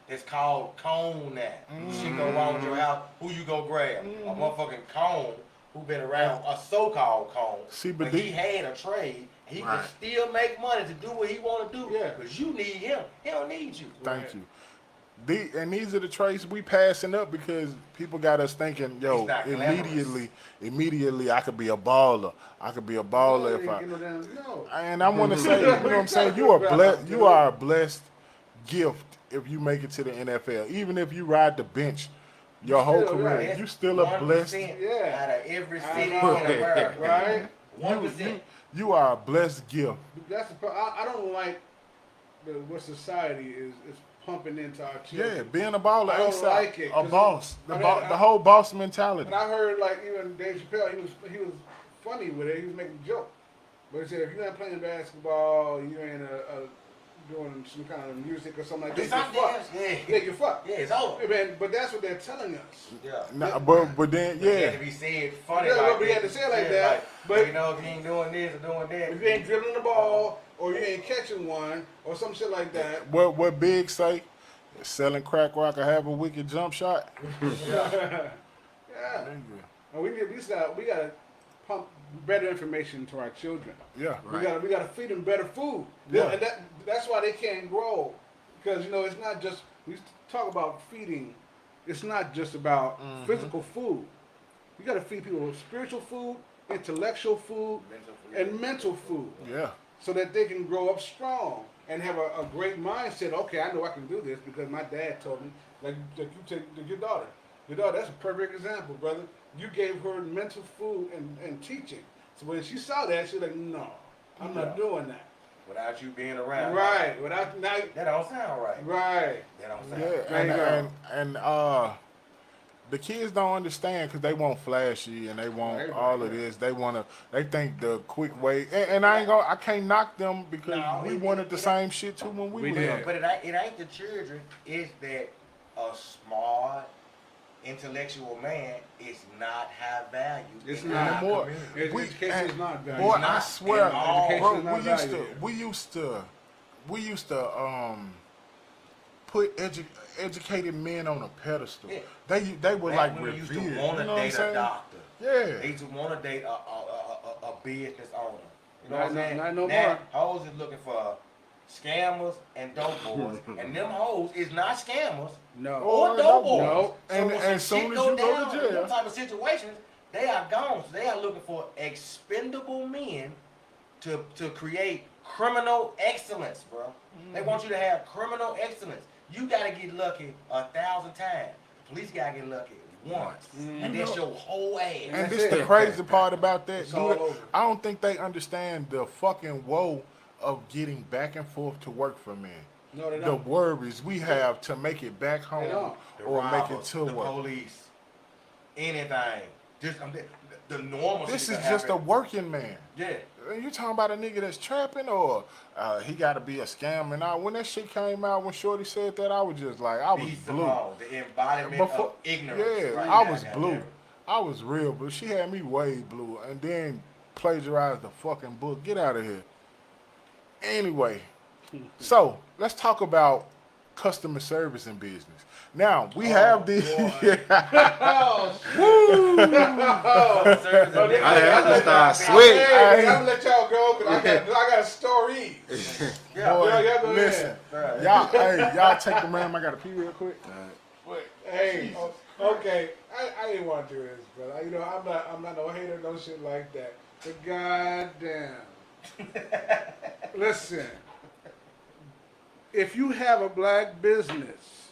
S2: that's called cone now. Shit go wrong with your house. Who you go grab? A motherfucking cone who been around, a so-called cone.
S1: See, but
S2: he had a trade. He
S4: Right.
S2: can still make money to do what he want to do.
S3: Yeah.
S2: Because you need him. He don't need you.
S1: Thank you. And these are the traits we passing up because people got us thinking, yo,
S2: It's not
S1: immediately I could be a baller. I could be a baller if I.
S3: No.
S1: And I want to say, you know what I'm saying? You are a blessed gift if you make it to the NFL. Even if you ride the bench your whole
S3: Still,
S1: career,
S3: right.
S1: you still a blessed.
S2: 1%
S3: Yeah.
S2: out of every city in
S3: know.
S2: America.
S3: Right?
S2: 1%.
S1: You are a blessed gift.
S3: That's the problem. I don't like what society is pumping into our children.
S1: Yeah, being a baller,
S3: I don't
S1: ASAP,
S3: like it,
S1: a
S3: 'cause
S1: boss, the
S3: I-
S1: the whole boss mentality.
S3: And I heard like even Dave Chappelle, he was funny with it. He was making a joke, but he said if you're not playing basketball, you ain't doing some kind of music or something like that,
S2: Something
S3: you're fucked.
S2: else, yeah.
S3: Yeah, you're fucked.
S2: Yeah, it's over.
S3: Hey, man, but that's what they're telling us.
S2: Yeah.
S1: Nah, but then
S2: It had
S1: yeah,
S2: to be said funny
S3: Yeah,
S2: like
S3: we
S2: that.
S3: had to say it like
S2: Yeah,
S3: that, but-
S2: you know, if you ain't doing this or doing that.
S3: If you ain't dribbling the ball or you ain't catching one or some shit like that.
S1: what Big say? Selling crack rock or have a wicked jump shot.
S3: Yeah. And we gotta pump better information to our children.
S1: Yeah,
S4: Right.
S3: We gotta feed them better food.
S1: Yeah.
S3: And that's why they can't grow. Because it's not just we talk about feeding, it's not just about physical food. You gotta feed people spiritual food, intellectual food, and mental food.
S1: yeah.
S3: So that they can grow up strong and have a great mindset. Okay, I know I can do this because my dad told me. Like you take your daughter. Your daughter, that's a perfect example, brother. You gave her mental food and teaching. So when she saw that, she was like, no, I'm not doing that.
S2: Without you being around.
S3: Right. Without now.
S2: That don't sound right.
S3: Right.
S2: That don't sound
S1: Yeah,
S2: right.
S1: and the kids don't understand because they want flashy and they want all of this. They think the quick way. And I can't knock them because we wanted the same shit too when we were young.
S2: But it ain't the children. It's that a smart, intellectual man is not high value.
S3: It's
S2: in
S3: not
S2: our
S1: more.
S2: community.
S3: Education is not valued.
S1: Boy,
S2: It's not
S1: I swear,
S2: at all.
S3: Education is
S1: bro,
S3: not
S1: we used to put educated men on a pedestal.
S2: Yeah.
S1: They were like
S2: Women
S1: revered.
S2: used to
S1: You
S2: want to
S1: know what I'm
S2: date a
S1: saying?
S2: doctor.
S1: Yeah.
S2: They used to want to date a business owner. You know
S3: Not-
S2: what I'm saying?
S3: not no
S2: now,
S3: more.
S2: hoes is looking for scammers and dope boys, and them hoes is not scammers
S3: No.
S2: or dope boys.
S3: No.
S2: So
S1: And
S2: when
S1: as
S2: some
S1: soon
S2: shit
S1: as you go to
S2: down in
S1: jail-
S2: them type of situations, they are gone. So they are looking for expendable men to create criminal excellence, bro. They want you to have criminal excellence. You gotta get lucky 1,000 times. The police gotta get lucky once, and that's your whole ass.
S1: And
S3: That's
S1: this
S3: it.
S1: the crazy part about that.
S3: It's all
S1: Dude,
S3: over.
S1: I don't think they understand the fucking woe of getting back and forth to work for men.
S3: No, they
S1: The
S3: don't.
S1: worries we have to make it back home
S3: don't.
S2: The
S1: or make it
S2: robbers,
S1: to
S2: the
S1: work.
S2: police, anything. Just the normal.
S1: This
S2: shit
S1: is
S2: that
S1: just a
S2: happen.
S1: working man.
S2: Yeah.
S1: You talking about a nigga that's trapping or he got to be a scam? And when that shit came out, when Shorty said that, I was just like, I was
S2: B.
S1: blue.
S2: Simone, the embodiment of ignorance.
S1: Yeah,
S2: right
S1: I
S2: now,
S1: was
S2: goddamn
S1: blue.
S2: it.
S1: I was real blue. She had me way blue, and then plagiarized the fucking book. Get out of here. Anyway, so let's talk about customer service in business. Now we have these.
S4: I have to start sweating.
S3: Hey, I'm gonna let y'all go because I got stories.
S2: Yeah.
S1: Boy,
S3: y'all go
S1: listen,
S2: ahead.
S1: y'all take the man. I gotta pee real quick.
S3: Hey, okay, I didn't want to do this, but I'm not no hater, no shit like that. But goddamn, listen, if you have a black business,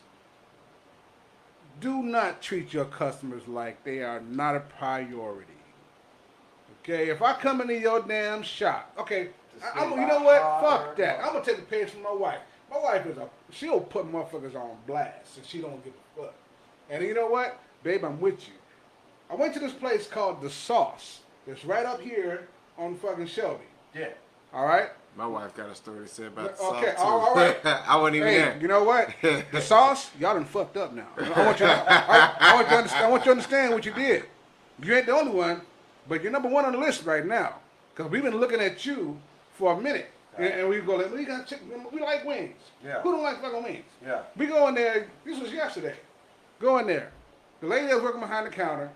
S3: do not treat your customers like they are not a priority. Okay, if I come into your damn shop, okay, you know what? Fuck that. I'm gonna take a page from my wife. My wife she'll put motherfuckers on blast, and she don't give a fuck. And you know what, babe, I'm with you. I went to this place called The Sauce. It's right up here on fucking Shelby.
S2: Yeah.
S3: All right.
S4: My wife got a story to say about the
S3: Okay,
S4: sauce too.
S3: all right.
S4: I wasn't even
S3: Hey,
S4: there.
S3: you know what? The Sauce, y'all done fucked up now. I want you to understand what you did. You ain't the only one, but you're number one on the list right now. Because we've been looking at you for a minute. And we go, we got chicken. We like wings.
S2: Yeah.
S3: Who don't like fucking wings?
S2: Yeah.
S3: We go in there. This was yesterday. Go in there. The lady that was working behind the counter,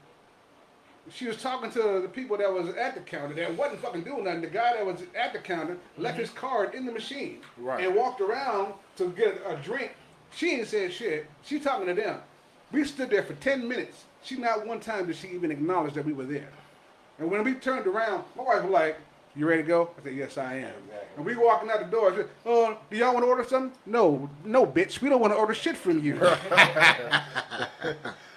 S3: she was talking to the people that was at the counter that wasn't fucking doing nothing. The guy that was at the counter left his card in the machine and walked around to get a drink. She ain't said shit. She talking to them. We stood there for 10 minutes. She not one time did she even acknowledge that we were there. And when we turned around, my wife was like, "You ready to go?" I said, "Yes, I am."
S2: Exactly.
S3: And we walking out the door. I said, "Do y'all want to order something?" No, bitch. We don't want to order shit from you.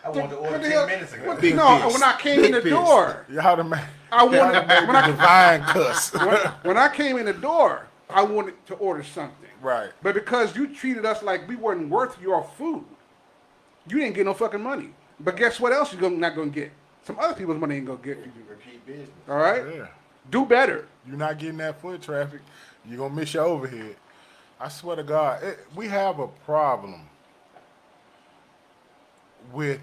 S2: I wanted to order
S3: What the
S2: 10
S3: hell-
S2: minutes ago.
S3: what-
S4: Big
S3: no,
S4: piece.
S3: when I came in the
S4: Big piece.
S3: door,
S1: Y'all the man.
S3: I wanted when I
S1: Divine cuss.
S3: when I came in the door, I wanted to order something.
S1: Right.
S3: But because you treated us like we weren't worth your food, you didn't get no fucking money. But guess what else you're not gonna get? Some other people's money ain't gonna get you.
S2: Repeat business.
S3: All right?
S1: Yeah.
S3: Do better.
S1: You're not getting that foot traffic. You're gonna miss your overhead. I swear to God, we have a problem with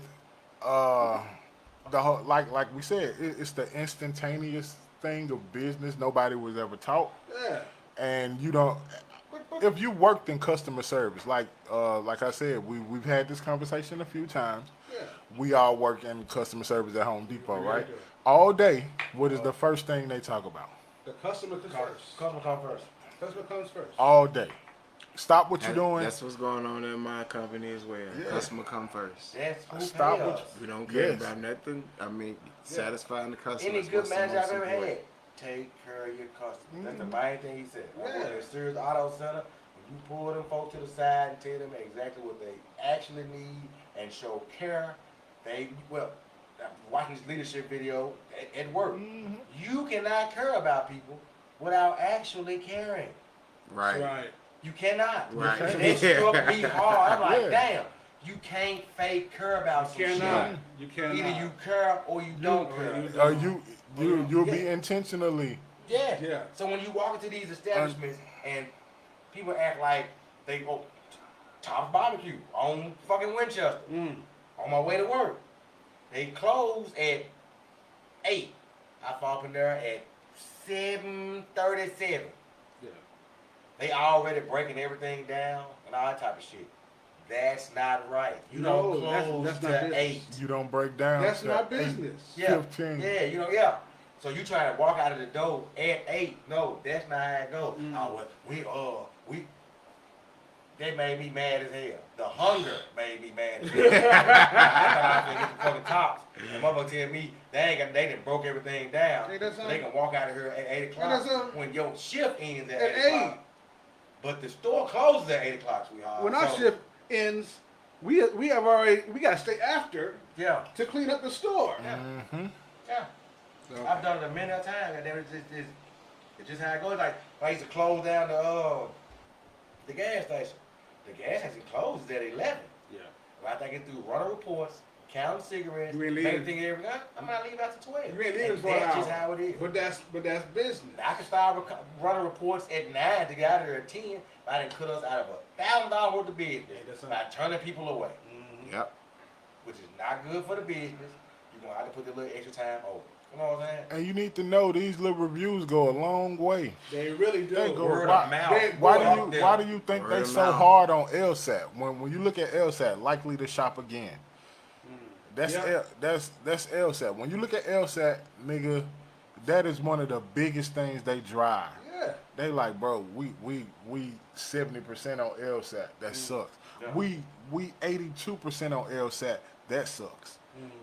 S1: the whole, like we said, it's the instantaneous thing of business. Nobody was ever taught,
S3: Yeah.
S1: and you don't. If you worked in customer service, like I said, we've had this conversation a few times.
S3: Yeah.
S1: We all work in customer service at Home Depot,
S3: Yeah,
S1: right?
S3: we do.
S1: All day, what is the first thing they talk about?
S3: The customer comes first.
S2: Customer come first.
S3: Customer comes first.
S1: All day. Stop what you're doing.
S4: That's what's going on in my company as well.
S1: Yeah.
S4: Customer come first.
S2: That's who
S1: Stop
S2: pay
S1: what
S2: us.
S4: We don't care
S1: Yes.
S4: about nothing. I mean, satisfying the customer.
S2: Any
S4: is
S2: good
S4: what's the
S2: manager
S4: most
S2: I've ever
S4: important.
S2: had, take care of your customers. That's the main thing he said. I work at Sears Auto Center. When you pull them folks to the side and tell them exactly what they actually need and show care, watching this leadership video at work.
S1: Mm-hmm.
S2: You cannot care about people without actually caring.
S4: Right.
S3: Right.
S2: You cannot.
S4: Right.
S2: And it struck me hard. I'm like,
S1: Yeah.
S2: damn, you can't fake care about some
S3: Cannot.
S2: shit.
S3: You cannot.
S2: Either you care or you don't
S3: or
S2: care.
S3: you don't.
S1: You'll be
S2: Yeah.
S1: intentionally.
S2: Yeah.
S3: Yeah.
S2: So when you walk into these establishments and people act like they go Tom's Barbecue on fucking Winchester on my way to work, they close at 8. I fall up in there at 7:37.
S3: Yeah.
S2: They already breaking everything down and all that type of shit. That's not right. You
S3: No,
S2: don't close
S3: that's not
S2: to
S3: business.
S2: 8.
S1: You don't break down.
S3: That's
S1: to
S3: not
S1: 8,
S3: business.
S2: Yeah.
S1: 15.
S2: Yeah, you know, yeah. So you trying to walk out of the door at 8. No, that's not how it goes. Oh, well, they made me mad as hell. The hunger made me mad as hell. I thought I was gonna get the fucking tops. And motherfucker tell me they done broke everything down.
S3: Hey, that's
S2: So
S3: not-
S2: they can walk out of here at 8
S3: Hey, that's
S2: o'clock
S3: not-
S2: when your shift ends at
S3: At
S2: 8 o'clock.
S3: 8.
S2: But the store closes at 8 o'clock, sweetheart.
S3: When our
S2: So,
S3: shift ends, we got to stay after
S2: Yeah,
S3: to clean up the store.
S1: Mm-hmm.
S2: yeah.
S3: So,
S2: I've done it a many a time, and then it's just how it goes. Like I used to close down the gas station. The gas station closes at 11.
S3: yeah.
S2: After I get through running reports, counting cigarettes,
S3: You ain't
S2: making
S3: leaving.
S2: things every night, I'm not leaving after 12.
S3: You ain't leaving
S2: And
S3: for an
S2: that's just
S3: hour.
S2: how it is.
S3: But that's business.
S2: I can start running reports at 9 to get out of there at 10. But I didn't cut us out of $1,000 worth of business
S3: that's
S2: by turning people away,
S4: Yep.
S2: which is not good for the business. You're going to have to put the little extra time over. You know what I'm saying?
S1: And you need to know these little reviews go a long way.
S3: They really do.
S1: They go
S2: Word
S1: why-
S2: of mouth.
S1: Why do you think
S4: Word
S1: they
S4: of
S1: so
S4: mouth.
S1: hard on LSAT? When you look at LSAT, likely to shop again. That's
S3: Yeah.
S1: that's LSAT. When you look at LSAT, nigga, that is one of the biggest things they drive.
S3: Yeah.
S1: They like, bro, we 70% on LSAT. That sucks.
S2: Yeah.
S1: We 82% on LSAT. That sucks.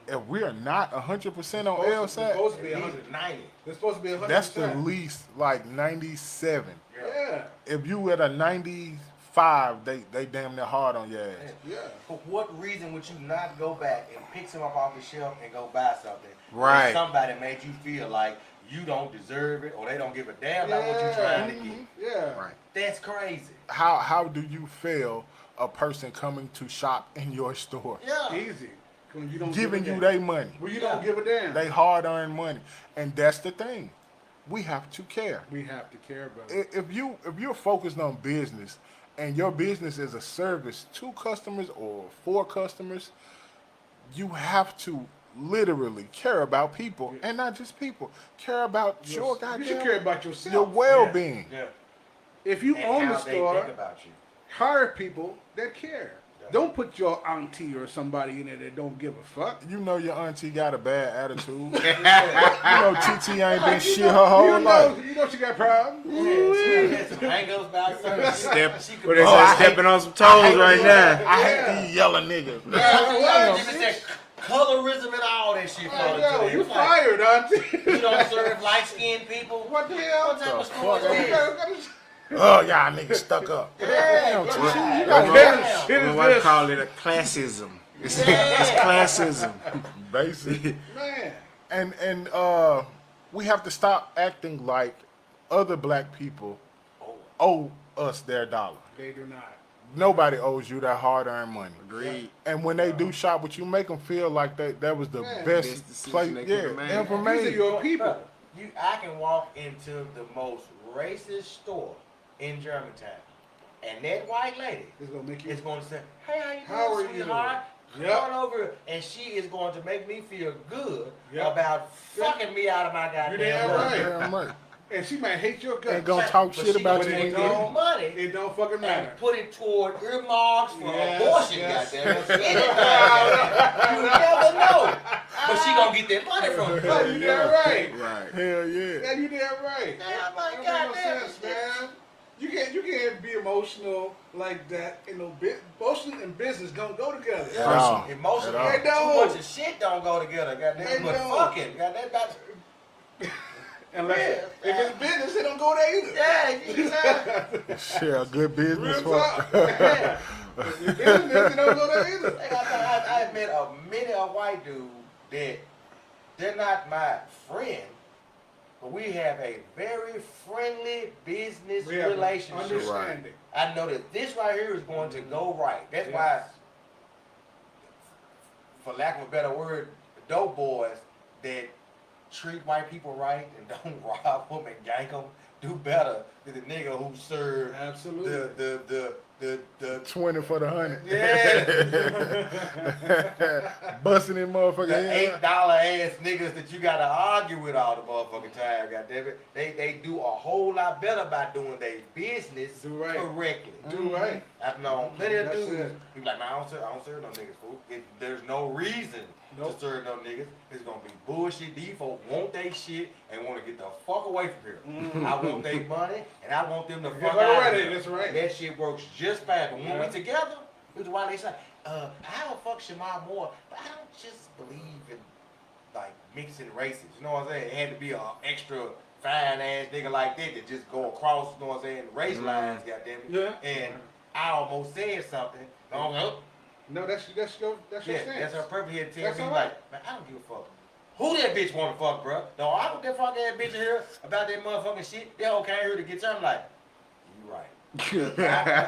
S1: If we're not 100% on
S3: It's supposed to
S1: LSAT,
S3: be
S2: At
S3: 100.
S2: least 90.
S3: It's supposed to be 100%.
S1: that's the least like 97.
S3: Yeah.
S1: If you at a 95, they damn near hard on your ass.
S3: Yeah.
S2: For what reason would you not go back and pick some up off the shelf and go buy something?
S4: Right.
S2: When somebody made you feel like you don't deserve it or they don't give a damn about what you're trying to get.
S3: Yeah.
S4: Right.
S2: That's crazy.
S1: How do you feel a person coming to shop in your store,
S2: Yeah.
S3: Easy. When you don't
S1: giving
S3: give a
S1: you
S3: damn.
S1: their money?
S3: Well, you don't give a damn.
S1: They hard earned money, and that's the thing. We have to care.
S3: We have to care about it.
S1: If you're focused on business, and your business is a service to customers or for customers, you have to literally care about people, and not just people. Care about your
S3: You
S1: goddamn
S3: should care about yourself.
S1: your well-being.
S2: Yeah.
S3: If you
S2: And
S3: own
S2: how
S3: the
S2: they
S3: store,
S2: think about you.
S3: hire people that care.
S2: Yeah.
S3: Don't put your auntie or somebody in there that don't give a fuck.
S1: You know your auntie got a bad attitude. You know TT ain't been shit her whole
S3: you
S1: life.
S3: know she got problems.
S2: She had some hang-ups about certain
S4: Step.
S2: shit. She could
S4: What they
S1: Oh,
S4: say,
S1: I
S4: stepping on some toes right now.
S1: I hate these yellow niggas.
S2: She said colorism and all that shit.
S3: I
S2: floated
S3: know,
S2: to
S3: you
S2: It's like,
S3: fired, auntie.
S2: You don't serve light-skinned people.
S3: What the hell?
S2: What type of
S1: The
S2: store
S1: fuck?
S2: is this?
S1: Oh, y'all niggas stuck up. Damn, TT, you
S3: What
S1: got
S3: kind of
S1: that
S3: shit is
S4: What I
S3: this?
S4: call it a classism. It's classism.
S1: basic.
S3: Man.
S1: And we have to stop acting like other black people owe us their dollar.
S3: They do not.
S1: Nobody owes you that hard-earned money.
S4: Agreed.
S1: And when they do shop with you, make them feel like that was the
S3: Yeah.
S1: best
S4: Best decision
S1: place.
S4: they
S1: Yeah,
S4: could've made.
S3: These are
S1: information.
S3: your people.
S2: I can walk into the most racist store in Germantown, and that white lady
S3: It's gonna make you.
S2: is going to say, "Hey, how you doing,
S3: How are you
S2: sweetheart?
S3: doing?"
S2: Come on over," and she is going to make me feel good
S3: Yep.
S2: about fucking me out of my goddamn
S3: damn
S2: money.
S3: right.
S1: Damn right.
S3: And she might hate your guts.
S1: Ain't gonna talk
S2: But
S1: shit
S2: she
S1: about
S2: gonna
S1: you.
S2: take
S1: when you-
S2: your money
S3: It don't fucking matter.
S2: and put it toward earmarks for
S3: Yes,
S2: abortion,
S3: yes,
S2: goddamn.
S3: yes.
S2: Anything. You never know. But she gonna get that money from
S3: Oh,
S2: you.
S3: you damn right.
S4: Right.
S1: Hell yeah.
S3: Yeah, you damn right.
S2: Yeah, my
S3: That
S2: God,
S3: makes no sense, man. You can't be emotional like that. Emotional and business don't go together.
S2: Yeah.
S1: No,
S2: Emotion,
S1: at all.
S3: They
S2: too
S3: don't.
S2: much of shit don't go together, goddamn.
S3: They
S2: But
S3: don't.
S2: fucking, goddamn, that's
S3: Unless
S2: Yeah.
S3: if it's business, it don't go there either.
S2: yeah, you know.
S1: Share a good business
S3: Real
S1: for.
S3: talk. If it's business, it don't go there either.
S2: Like I met a white dude that they're not my friend, but we have a very friendly business
S3: We have
S2: relationship.
S3: understanding.
S2: I know that this right here is going to go right. That's why, for lack of a better word, dope boys that treat white people right and don't rob them and gank them do better than the nigga who served
S3: Absolutely.
S2: the
S1: 20 for the 100.
S2: yeah
S1: Busting in motherfucking
S2: the
S1: head.
S2: $8 ass niggas that you gotta argue with all the motherfucking time. Goddamn it, they do a whole lot better by doing their business
S3: Do right.
S2: correctly.
S3: Do right.
S2: I've known plenty of
S3: That's
S2: dudes
S3: it.
S2: be like, man, I don't serve no niggas, fool. There's no reason
S3: Nope.
S2: to serve no niggas. It's gonna be bullshit. These folks want they shit and want to get the fuck away from here. I want their money and I want them to fuck
S3: fuck
S2: out
S3: away,
S2: of here.
S3: that's right.
S2: That shit works just fine. But when
S3: Yeah.
S2: we together, it's why they say, I don't fuck Shamar Moore, but I don't just believe in like mixing races. You know what I'm saying? It had to be an extra fine ass nigga like that just go across, you know what I'm saying, race lines, goddamn it.
S3: Yeah.
S2: And I almost said something.
S3: No, that's your stance.
S2: That's her purpose here to tell
S3: That's
S2: me
S3: all
S2: like,
S3: right.
S2: man, I don't give a fuck. Who that bitch wanna fuck, bro? No, I don't that fuck ass bitch in here about that motherfucking shit. That hoe came here to get something like, you right.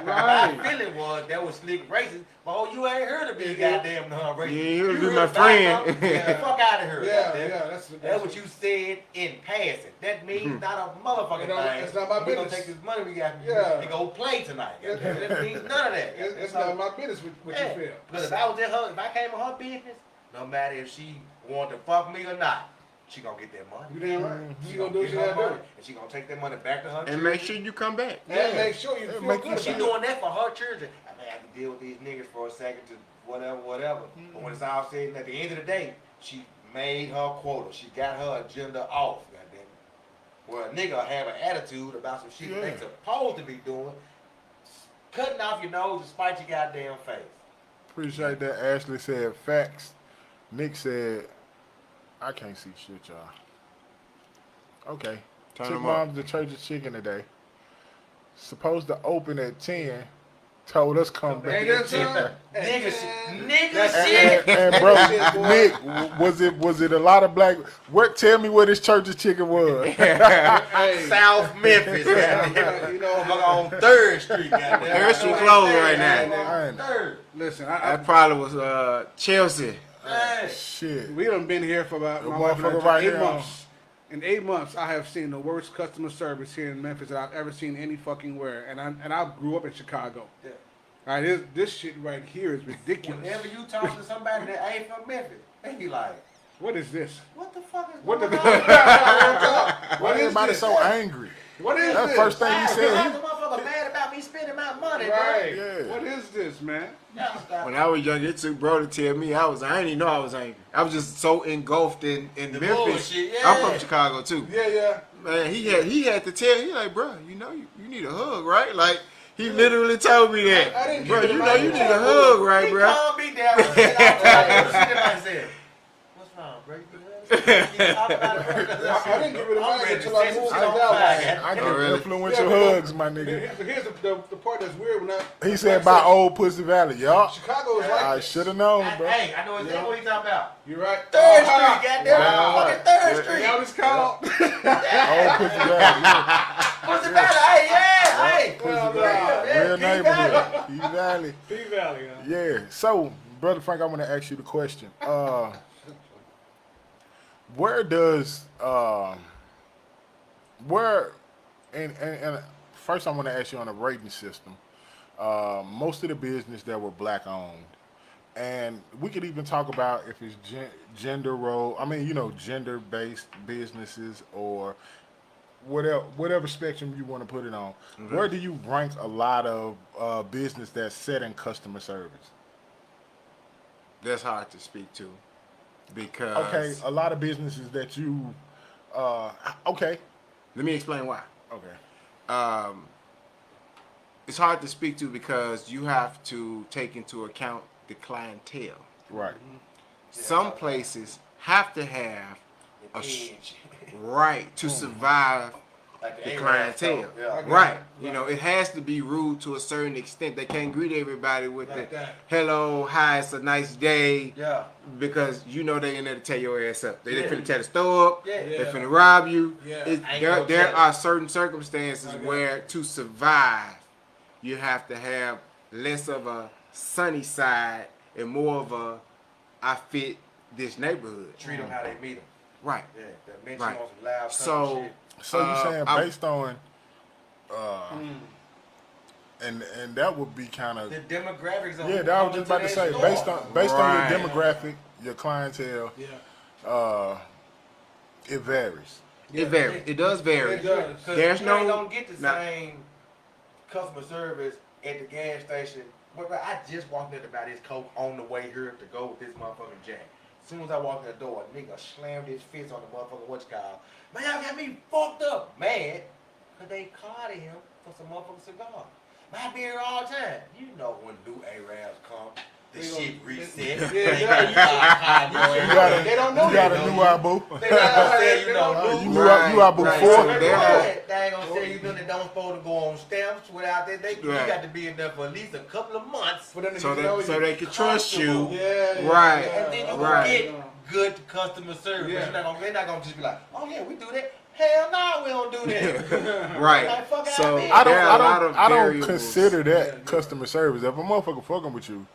S2: My feeling was that was slick racist, but oh, you ain't here to be goddamn racist.
S4: You ain't here to be
S2: here
S4: my
S2: fight
S4: friend.
S2: something? Get the fuck out of here.
S3: Yeah,
S2: goddamn.
S3: yeah,
S2: That's what you said in passing. That means not a motherfucking
S3: You know,
S2: thing.
S3: it's not my
S2: We gonna
S3: business.
S2: take this money we got
S3: Yeah.
S2: and go play tonight.
S3: Yeah.
S2: That means none of that.
S3: It's not my business what you feel.
S2: Because if I was in her, if I came in her business, no matter if she wanted to fuck me or not, she gonna get that money.
S3: You damn right.
S2: She
S3: You gonna do what
S2: get
S3: you
S2: her
S3: gotta
S2: money,
S3: do.
S2: and she gonna take that money back to her
S4: And
S2: children.
S4: make sure you come back.
S3: Yeah, make sure you feel
S1: make
S3: good
S2: She
S3: about it.
S2: doing that for her children. I mean, I can deal with these niggas for a second to whatever. But when it's all said and at the end of the day, she made her quota. She got her agenda off, goddamn it. Where a nigga have an attitude about some shit they supposed to be doing, cutting off your nose to spite your goddamn face.
S1: Appreciate that. Ashley said facts. Nick said, I can't see shit, y'all. Okay.
S4: Turn
S1: Took
S4: 'em
S1: Mom's to Church of Chicken today. Supposed to open at 10. Told us come back
S3: Ain't
S1: at
S3: that
S1: 10.
S3: something?
S2: Nigga shit. Nigga
S3: That's
S2: shit.
S1: And bro, Nick, was it a lot of black? What? Tell me where this Church of Chicken was.
S3: Hey,
S2: South Memphis, goddamn.
S3: you know,
S2: On 3rd Street, goddamn.
S4: 3rd Street closed right now.
S1: I ain't-
S2: 3rd.
S3: listen,
S4: That probably was Chelsea.
S2: Hey.
S1: Shit.
S3: we done been here for about
S1: The
S3: my wife and I
S1: motherfucker
S3: for
S1: right
S3: 8
S1: here
S3: months. In 8 months, I have seen the worst customer service here in Memphis that I've ever seen any fucking where. And I grew up in Chicago.
S2: Yeah.
S3: All right, this shit right here is ridiculous.
S2: Whenever you talk to somebody that ain't from Memphis, they be like,
S3: What is this?
S2: what the fuck is
S3: What the?
S2: going
S3: What
S1: Why
S3: is
S1: everybody
S3: this?
S1: so angry?
S3: What is
S1: That's
S3: this?
S1: the first thing he
S2: on?
S1: said.
S2: The motherfucker mad about me spending my money,
S3: Right.
S1: Yeah.
S3: What is this, man?
S2: bro. Y'all stop.
S4: When I was young, it took bro to tell me I didn't even know I was angry. I was just so engulfed in
S2: The
S4: Memphis.
S2: bullshit, yeah.
S4: I'm from Chicago too.
S3: Yeah.
S4: Man, he had to tell me like, bro, you know you need a hug, right? Like he literally told me that.
S3: I didn't
S4: Bro,
S3: give it
S4: you
S3: a
S4: know
S3: mind.
S4: you need a hug, right,
S2: He
S4: bro?
S2: calmed me down. And I said, what's wrong, bro? You talk about it, bro?
S3: I didn't give it a
S2: I'm
S3: mind
S2: ready
S3: until
S2: to
S3: I
S2: say some
S3: moved
S2: shit
S3: to
S2: on
S3: Dallas.
S2: fire.
S1: I get
S4: Oh, really?
S1: influential
S3: Yeah,
S1: hugs, my nigga.
S3: Here's the part that's weird. When
S1: He said by Old Pussy Valley, y'all.
S3: Chicago is like
S1: I
S3: this.
S1: should have known, bro.
S2: Hey, I know exactly what he's talking about.
S3: You're right.
S2: 3rd
S3: Uh-huh.
S2: Street, goddamn.
S1: Wow.
S2: Fucking 3rd Street.
S3: Y'all just called.
S1: Old Pussy Valley, yeah.
S2: What's the matter? Hey, yeah, hey.
S1: Pussy
S3: Well,
S1: Valley.
S2: yeah,
S1: Real
S2: P Valley.
S1: neighborhood. P Valley.
S3: P Valley. Huh?
S1: Yeah. So, Brother Frank, I want to ask you the question. Where does where and first I want to ask you on a rating system. Most of the business that were black owned, and we could even talk about if it's gender role. I mean, gender based businesses or whatever spectrum you want to put it on.
S4: Mm-hmm.
S1: Where do you rank a lot of business that's set in customer service?
S4: That's hard to speak to because
S1: Okay, a lot of businesses that you, okay,
S4: let me explain why.
S1: okay,
S4: It's hard to speak to because you have to take into account the clientele.
S1: right,
S4: Some places have to have a
S2: Edge.
S4: right to survive
S2: Like
S4: the
S2: A-Rab
S4: clientele.
S2: stuff, yeah.
S4: Right. You know, it has to be rude to a certain extent. They can't greet everybody with
S5: Like
S4: the
S5: that.
S4: hello, hi, it's a nice day.
S2: Yeah.
S4: Because you know they in there to tear your ass up. They
S2: Yeah.
S4: finna tear the store up.
S2: Yeah.
S4: They finna rob you.
S5: Yeah.
S2: Ain't
S4: There,
S2: no
S4: there
S2: telling.
S4: are certain circumstances
S5: Okay.
S4: where to survive, you have to have less of a sunny side and more of a I fit this neighborhood.
S2: Treat them how they meet them.
S4: Right.
S2: Yeah. That mention
S4: Right.
S2: on some loud
S4: So,
S2: shit.
S1: So you saying
S4: I'm-
S1: based on, and that would be kind of
S2: The demographics of
S1: yeah.
S2: who
S1: That I was
S2: come
S1: just about to
S2: into
S1: say
S2: that
S1: based
S2: store.
S1: on your
S4: Right.
S1: demographic, your clientele,
S5: Yeah.
S1: it varies.
S4: It varies. It does vary.
S5: It does.
S2: Because
S4: There's
S2: you ain't
S4: no-
S2: gonna get the
S4: nah.
S2: same customer service at the gas station. But I just walked in to buy this Coke on the way here to go with this motherfucking Jack. As soon as I walked in the door, a nigga slammed his fist on the motherfucking what's-called. Man, y'all got me fucked up, mad. Cause they carded him for some motherfucking cigar. Man, I be here all the time. You know when new Arabs come, the
S5: They
S2: shit
S5: gonna-
S2: reset.
S5: Yeah,
S2: They
S5: yeah,
S2: card your
S1: You
S2: ass.
S1: got a,
S5: They don't know
S1: you got
S5: that,
S1: a new
S2: though.
S1: Abu.
S2: They not gonna say you
S5: They
S2: know
S5: don't
S2: new.
S1: You you out
S4: Right.
S1: before.
S4: So
S2: They
S4: they're-
S2: ain't gonna say you nothing that don't supposed to go on stamps without that. You
S4: Right.
S2: got to be in there for at least a couple of months.
S5: For them to
S4: So
S5: get to know
S4: they, so
S5: you.
S4: they can trust you.
S5: Yeah, yeah,
S4: Right.
S5: yeah.
S2: And then you
S4: Right.
S2: gonna get good customer service.
S5: Yeah.
S2: They're not gonna just be like, oh yeah, we do that. Hell no, we don't do that.
S4: Right.
S2: Like, fuck
S4: So
S2: out here.
S1: I don't,
S4: there are a lot of
S1: I don't
S4: variables.
S1: consider that
S5: Yeah.
S1: customer service. If a motherfucker fucking with you,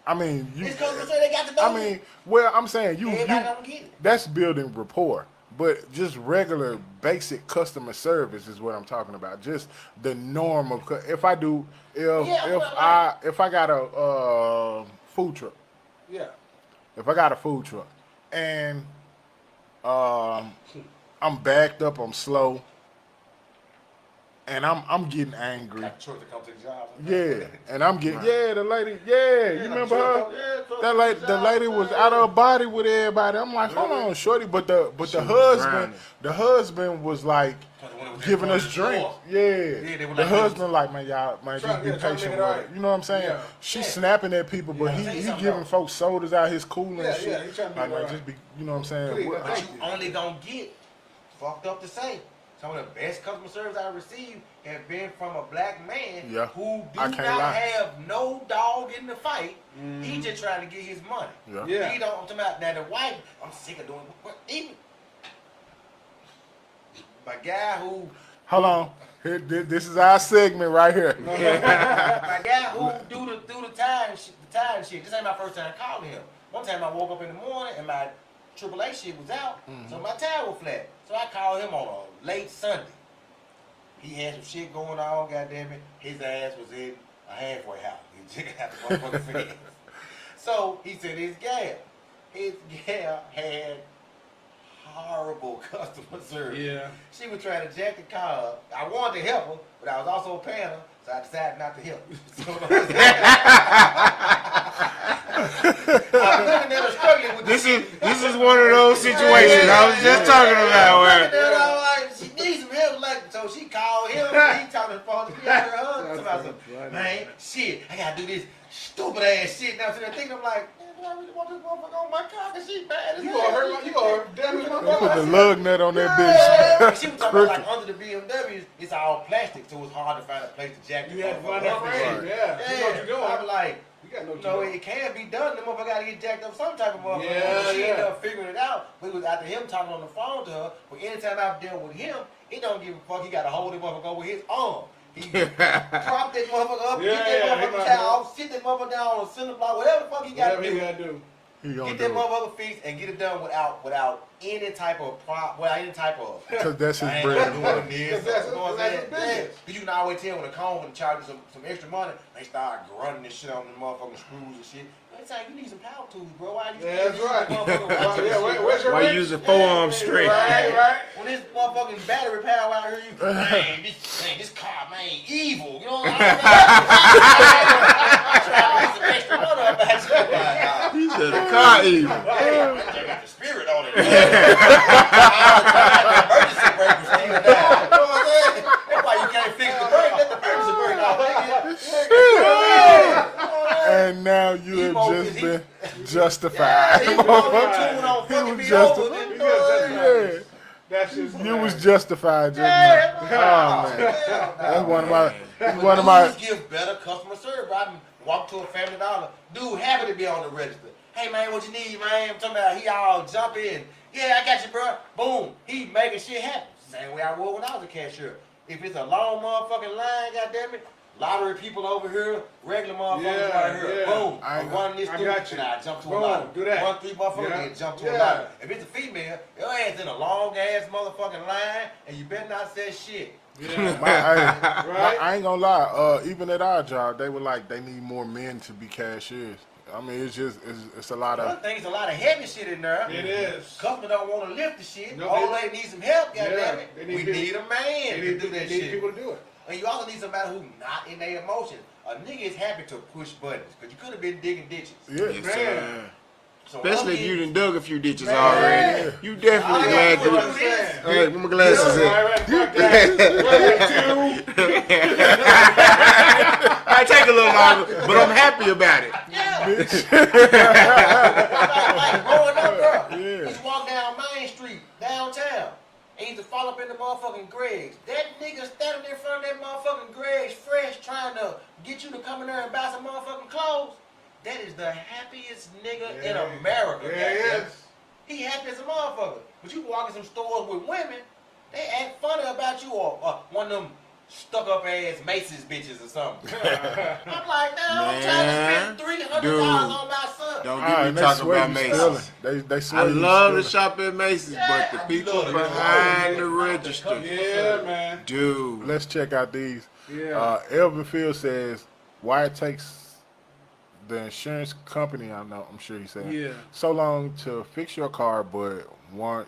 S1: I mean, you.
S2: This customer service, they got to know.
S1: I mean, well, I'm saying you.
S2: everybody gonna get it.
S1: That's building rapport. But just regular basic customer service is what I'm talking about. Just the norm of if I do if I got a food truck.
S5: Yeah.
S1: If I got a food truck and I'm backed up, I'm slow, and I'm getting angry.
S2: Got the choice to come to the job.
S1: Yeah, and I'm getting the lady. Yeah, you remember her? That lady was out of her body with everybody. I'm like, hold on, shorty. But the husband was like giving us drinks. Yeah,
S2: they were
S1: the
S2: like,
S1: husband like, man, y'all, man, just be
S5: trying to make
S1: patient
S5: it
S1: with
S5: all
S1: it.
S5: right.
S1: You know what I'm saying?
S5: Yeah.
S1: She's snapping at people, but
S2: Yeah.
S1: he giving folks sodas out his cooler
S5: Yeah,
S1: and shit.
S5: yeah, he trying to
S1: Like,
S5: make it
S1: man,
S5: all
S1: just be, you know what I'm saying?
S5: Please,
S1: What-
S5: thank
S2: But you only gonna get fucked up to say. Some of the best customer service I received have been from a black man
S1: Yeah,
S2: who do
S1: I
S2: not
S1: can't lie.
S2: have no dog in the fight. He just trying to get his money.
S1: Yeah.
S5: Yeah.
S2: He don't. I'm talking about now the wife. I'm sick of doing. What even my guy who
S1: Hold on. Here, this is our segment right here.
S2: my guy who do the time shit. This ain't my first time calling him. One time I woke up in the morning and my AAA shit was out, so my tire was flat. So I called him on a late Sunday. He had some shit going on, goddamn it. His ass was in a halfway house. He just got the motherfucking fence. So he said his gal had horrible customer service.
S5: Yeah.
S2: She was trying to jack the car up. I wanted to help her, but I was also paying her, so I decided not to help. So I'm looking at her struggling with
S4: This is one of those situations I was just talking about where
S2: like, she needs some help. Like, so she called him. He talking to the phone. She got her husband. Man, shit, I gotta do this stupid ass shit. Now, so I'm thinking, I'm like, man, do I really want this motherfucker on my car? Cause she bad as
S5: You
S2: hell.
S5: gonna hurt my, you gonna damage my
S1: Put the
S5: phone.
S1: lug nut on that
S2: Yeah.
S1: bitch.
S2: She was talking about like under the BMWs, it's all plastic, so it's hard to find a place to jack the
S5: You had to find
S2: motherfucker
S5: that
S2: up and
S5: frame.
S2: shit.
S5: Yeah. You know what you're doing.
S2: I'm like,
S5: You gotta know what
S2: you know,
S5: you're doing.
S2: it can be done. The motherfucker gotta get jacked up some type of motherfucker.
S5: Yeah,
S2: She
S5: yeah.
S2: ended up figuring it out. We was after him talking on the phone to her. But anytime I've dealt with him, he don't give a fuck. He gotta hold the motherfucker with his arm. He prop that motherfucker up,
S5: Yeah,
S2: get
S5: yeah,
S2: that
S5: he
S2: motherfucker
S5: might
S2: child, sit that motherfucker down on the center block, whatever the fuck he gotta
S5: Whatever you
S2: do.
S5: gotta do.
S1: He gonna
S2: Get that
S1: do it.
S2: motherfucker fixed and get it done without any type of prop, without any type of.
S1: Because that's his
S2: I ain't
S1: bread.
S2: doing this.
S5: Because that's
S2: You know what I'm
S5: that's
S2: saying?
S5: his business.
S2: Because you can always tell when a cone and charge you some extra money, they start grunting this shit on the motherfucking screws and shit. It's like, you need some power tools, bro. Why you
S5: Yeah, that's right.
S2: motherfucker
S5: Yeah, where's your
S4: why
S5: wrench?
S4: you using forearm strength.
S5: Right.
S2: When this motherfucking battery power out here, you man, this car, man, evil. You know what I'm saying? Trying to get some extra money up at you.
S4: He said the car evil.
S2: They got the spirit on it. Emergency brake was still down. You know what I'm saying? That's why you can't fix the brake. Let the emergency brake off, nigga.
S1: And now you have
S2: Emo,
S1: just
S2: he-
S1: been justified.
S2: He was on
S1: He
S2: fucking
S1: was
S2: me
S1: just
S2: over.
S1: yeah.
S5: That's just
S1: You was justified just
S2: Yeah,
S1: now. Oh man, that's one of my. That's one of my.
S2: Dudes give better customer service. I can walk to a Family Dollar. Dude happy to be on the register. Hey man, what you need, man? I'm talking about he all jump in. Yeah, I got you, bro. Boom. He making shit happen. Same way I was when I was a cashier. If it's a long motherfucking line, goddammit, lottery people over here, regular motherfuckers right here.
S5: Yeah.
S2: Boom.
S1: I
S2: I run this
S5: I
S2: through,
S5: got you.
S2: and I jump to a
S5: Boom,
S2: lottery.
S5: do that.
S2: Run 3 motherfuckers,
S5: Yeah.
S2: and jump to a
S5: Yeah.
S2: lottery. If it's a female, your ass in a long ass motherfucking line, and you better not say shit.
S5: Yeah.
S1: I ain't gonna lie. Even at our job, they were like they need more men to be cashiers. I mean, it's a lot
S2: One
S1: of.
S2: thing is a lot of heavy shit in there.
S5: It is.
S2: Customer don't want to lift the shit.
S5: No,
S2: Old
S5: they-
S2: lady needs some help,
S5: Yeah,
S2: goddammit.
S5: they
S2: We
S5: need people-
S2: need a man to do that
S5: They need
S2: shit.
S5: people to do it.
S2: And you also need somebody who's not in their emotions. A nigga is happy to push buttons because you could have been digging ditches.
S1: Yeah.
S4: Yes,
S5: Man.
S4: sir.
S2: So
S4: Especially if
S2: one
S4: you
S2: thing-
S4: done dug a few ditches
S2: Man.
S4: already. You definitely
S2: I
S4: glad
S2: gotta
S4: to.
S2: do
S4: All
S2: this.
S4: right, put my glasses in.
S5: All right, fuck that.
S4: Might take a little longer, but I'm happy about it.
S2: Yeah. like growing up, bro.
S1: Yeah.
S2: Just walk down Main Street, downtown. And used to fall up in the motherfucking Greg's. That nigga standing in front of that motherfucking Greg's fresh trying to get you to come in there and buy some motherfucking clothes. That is the happiest nigga in America.
S5: Yeah,
S2: goddamn.
S5: yes.
S2: He happy as a motherfucker. But you walk in some stores with women, they act funny about you or one of them stuck up ass Macy's bitches or something. I'm like, damn, I'm trying to spend $300 on my son.
S4: Don't
S1: Ah,
S4: get
S1: and
S4: me
S1: they
S4: talking
S1: swear
S4: about
S1: you
S4: Macy's.
S1: stealing. They
S4: I
S1: swear you
S4: love to
S1: stealing.
S4: shop at Macy's, but the people
S2: love it.
S4: behind the
S2: Yeah.
S4: register,
S5: Yeah, man.
S4: dude.
S1: Let's check out these.
S5: Yeah.
S1: Elvin Field says why it takes the insurance company. I'm sure he said.
S5: Yeah.
S1: So long to fix your car, but want